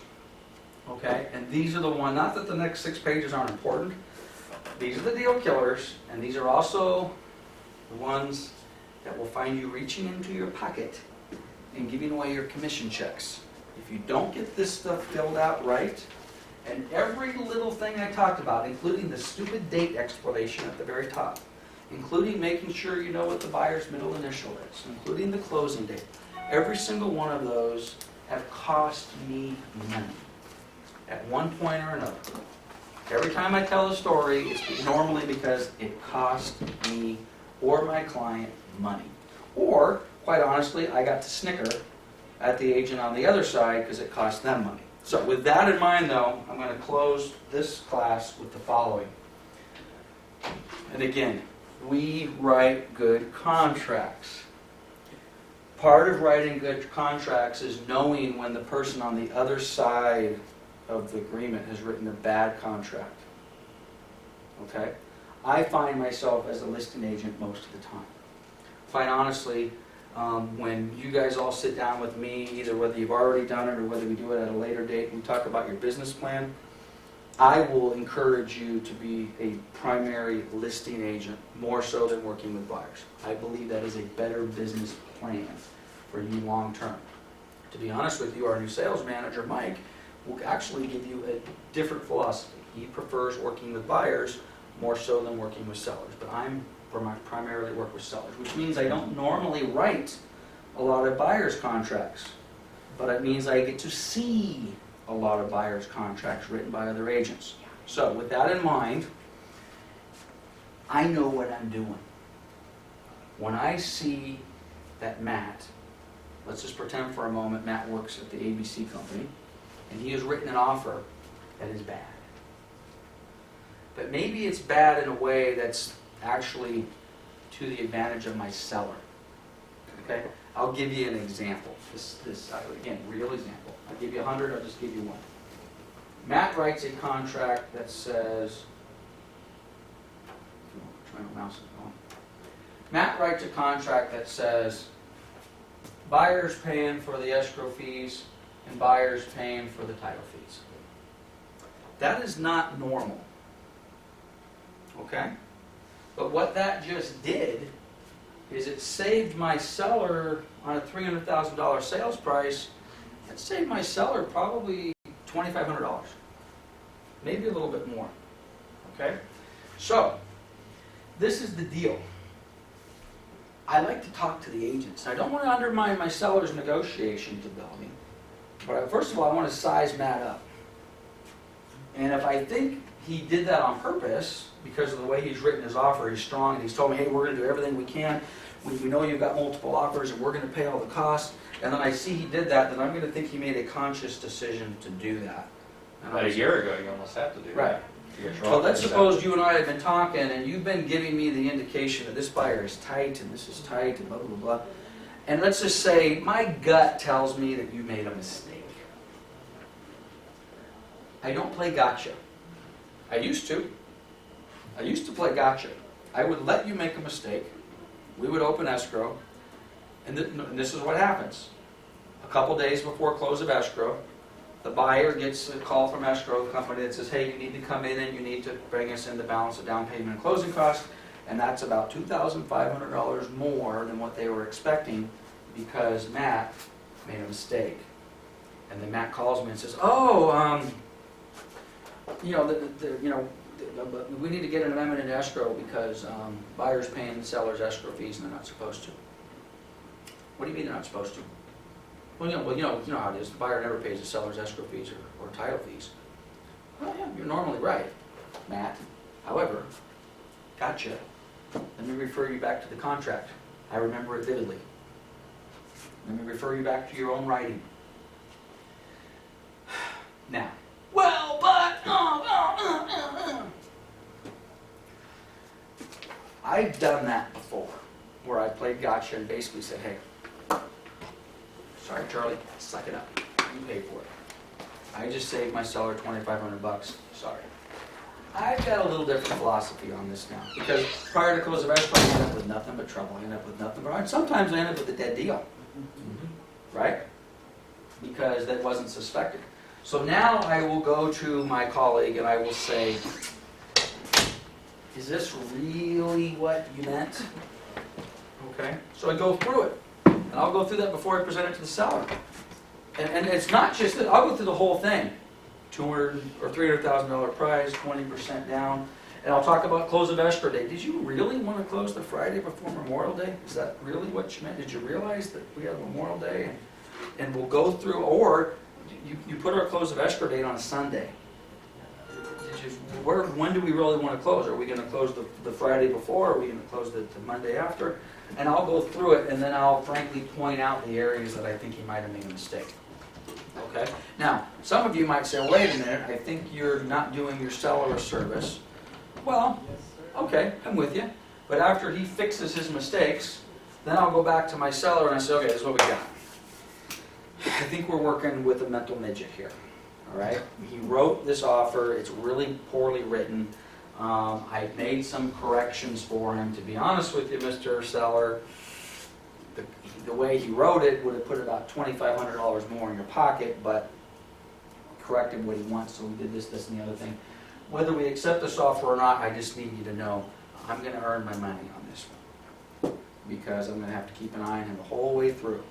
Okay, and these are the one, not that the next 6 pages aren't important, these are the deal killers, and these are also the ones that will find you reaching into your pocket and giving away your commission checks. If you don't get this stuff filled out right, and every little thing I talked about, including the stupid date explanation at the very top, including making sure you know what the buyer's middle initial is, including the closing date, every single one of those have cost me money at one point or another. Every time I tell a story, it's normally because it cost me or my client money. Or, quite honestly, I got to snicker at the agent on the other side because it cost them money. So with that in mind, though, I'm going to close this class with the following. And again, we write good contracts. Part of writing good contracts is knowing when the person on the other side of the agreement has written a bad contract. Okay? I find myself as a listing agent most of the time. Quite honestly, when you guys all sit down with me, either whether you've already done it or whether we do it at a later date, we talk about your business plan, I will encourage you to be a primary listing agent more so than working with buyers. I believe that is a better business plan for you long term. To be honest with you, our new sales manager, Mike, will actually give you a different philosophy. He prefers working with buyers more so than working with sellers, but I'm primarily work with sellers, which means I don't normally write a lot of buyers' contracts, but it means I get to see a lot of buyers' contracts written by other agents. So with that in mind, I know what I'm doing. When I see that Matt, let's just pretend for a moment Matt works at the ABC company, and he has written an offer that is bad. But maybe it's bad in a way that's actually to the advantage of my seller. Okay? I'll give you an example. Again, real example. I'll give you 100, I'll just give you one. Matt writes a contract that says, try my mouse is going. Matt writes a contract that says, buyer's paying for the escrow fees and buyer's paying for the title fees. That is not normal. Okay? But what that just did is it saved my seller on a $300,000 sales price. It saved my seller probably $2,500, maybe a little bit more. Okay? So, this is the deal. I like to talk to the agents. I don't want to undermine my seller's negotiation ability, but first of all, I want to size Matt up. And if I think he did that on purpose, because of the way he's written his offer, he's strong, and he's told me, hey, we're going to do everything we can. We know you've got multiple offers, and we're going to pay all the costs. And then I see he did that, then I'm going to think he made a conscious decision to do that. About a year ago, you almost have to do right. that. Well, let's suppose you and I have been talking, and you've been giving me the indication that this buyer is tight, and this is tight, and blah, blah, blah. And let's just say my gut tells me that you made a mistake. I don't play gotcha. I used to. I used to play gotcha. I would let you make a mistake. We would open escrow. And this is what happens. A couple days before close of escrow, The buyer gets a call from escrow company that says, hey, you need to come in and you need to bring us in the balance of down payment and closing costs. And that's about $2,500 more than what they were expecting because Matt made a mistake. And then Matt calls me and says, oh, we need to get an amendment in escrow because buyer's paying the seller's escrow fees and they're not supposed to. What do you mean they're not supposed to? Well, you know how it is. The buyer never pays the seller's escrow fees or title fees. Well, yeah, you're normally right, Matt. However, gotcha. Let me refer you back to the contract. I remember it vividly. Let me refer you back to your own writing. Now, well, but, I've done that before, where I played gotcha and basically said, hey, sorry, Charlie, suck it up. You pay for it. I just saved my seller $2,500. Sorry. I've got a little different philosophy on this now because prior to close of escrow, I end up with nothing but trouble. I end up with nothing but sometimes I end up with a dead deal, right? Because that wasn't suspected. So now I will go to my colleague and I will say, is this really what you meant? Okay. So I go through it. And I'll go through that before I present it to the seller. And it's not just that, I'll go through the whole thing. $200,000 or $300,000 price, 20% down. And I'll talk about close of escrow date. Did you really want to close the Friday before Memorial Day? Is that really what you meant? Did you realize that we have Memorial Day? And we'll go through, or you put our close of escrow date on a Sunday. When do we really want to close? Are we going to close the Friday before? Or are we going to close the Monday after? And I'll go through it, and then I'll frankly point out the areas that I think he might have made a mistake. Okay? Now, some of you might say, wait a minute, I think you're not doing your seller a service. Well, okay, I'm with you. But after he fixes his mistakes, then I'll go back to my seller and I say, okay, this is what we got. I think we're working with a mental midget here. All right? He wrote this offer. It's really poorly written. I made some corrections for him. To be honest with you, Mr. Seller, the way he wrote it would have put about $2,500 more in your pocket, but corrected what he wants, so we did this, and the other thing. Whether we accept this offer or not, I just need you to know I'm going to earn my money on this one because I'm going to have to keep an eye on him the whole way through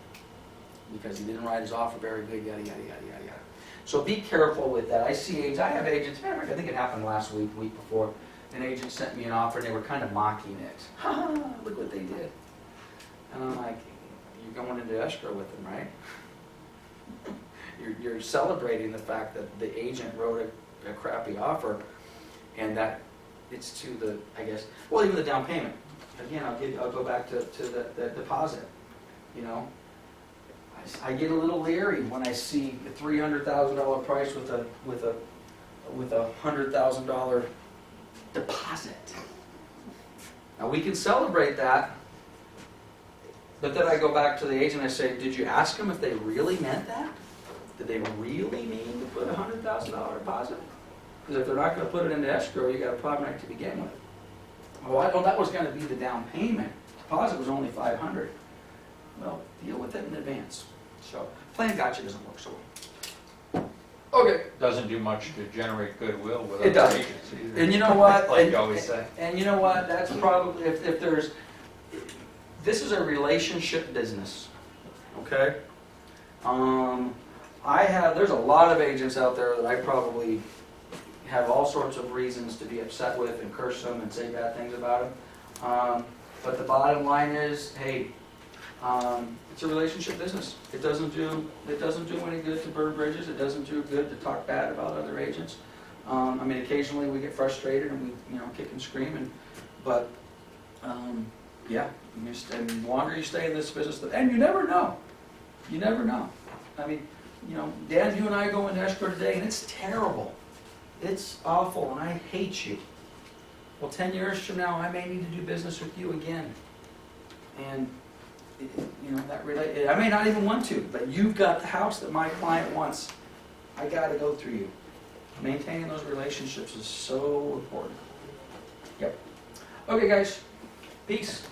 because he didn't write his offer very good, yada, yada, yada, yada, yada. So be careful with that. I have agents, I think it happened last week before, an agent sent me an offer and they were kind of mocking it. Ha ha, look what they did. And I'm like, you're going into escrow with them, right? You're celebrating the fact that the agent wrote a crappy offer and that it's to the, I guess, well, even the down payment. Again, I'll go back to the deposit, you know. I get a little leery when I see a $300,000 price with a $100,000 deposit. Now we can celebrate that, but then I go back to the agent and I say, did you ask them if they really meant that? Did they really mean to put a $100,000 deposit? Because if they're not going to put it into escrow, you got a problem right to begin with. Oh, I thought that was going to be the down payment. Deposit was only $500. Well, deal with it in advance. So, playing gotcha doesn't work so well. Okay. Doesn't do much to generate goodwill with It other doesn't. agents either. And you know what? Like you always say. And you know what? That's probably, if there's, this is a relationship business, okay? There's a lot of agents out there that I probably have all sorts of reasons to be upset with and curse them and say bad things about them. But the bottom line is, hey, it's a relationship business. It doesn't do any good to burn bridges. It doesn't do good to talk bad about other agents. I mean, occasionally we get frustrated and we, kick and scream. But yeah, and the longer you stay in this business, and you never know. You never know. I mean, Dan, you and I go into escrow today, and it's terrible. It's awful, and I hate you. Well, 10 years from now, I may need to do business with you again. And, I may not even want to, but you've got the house that my client wants. I got to go through you. Maintaining those relationships is so important. Yep. Okay, guys. Peace.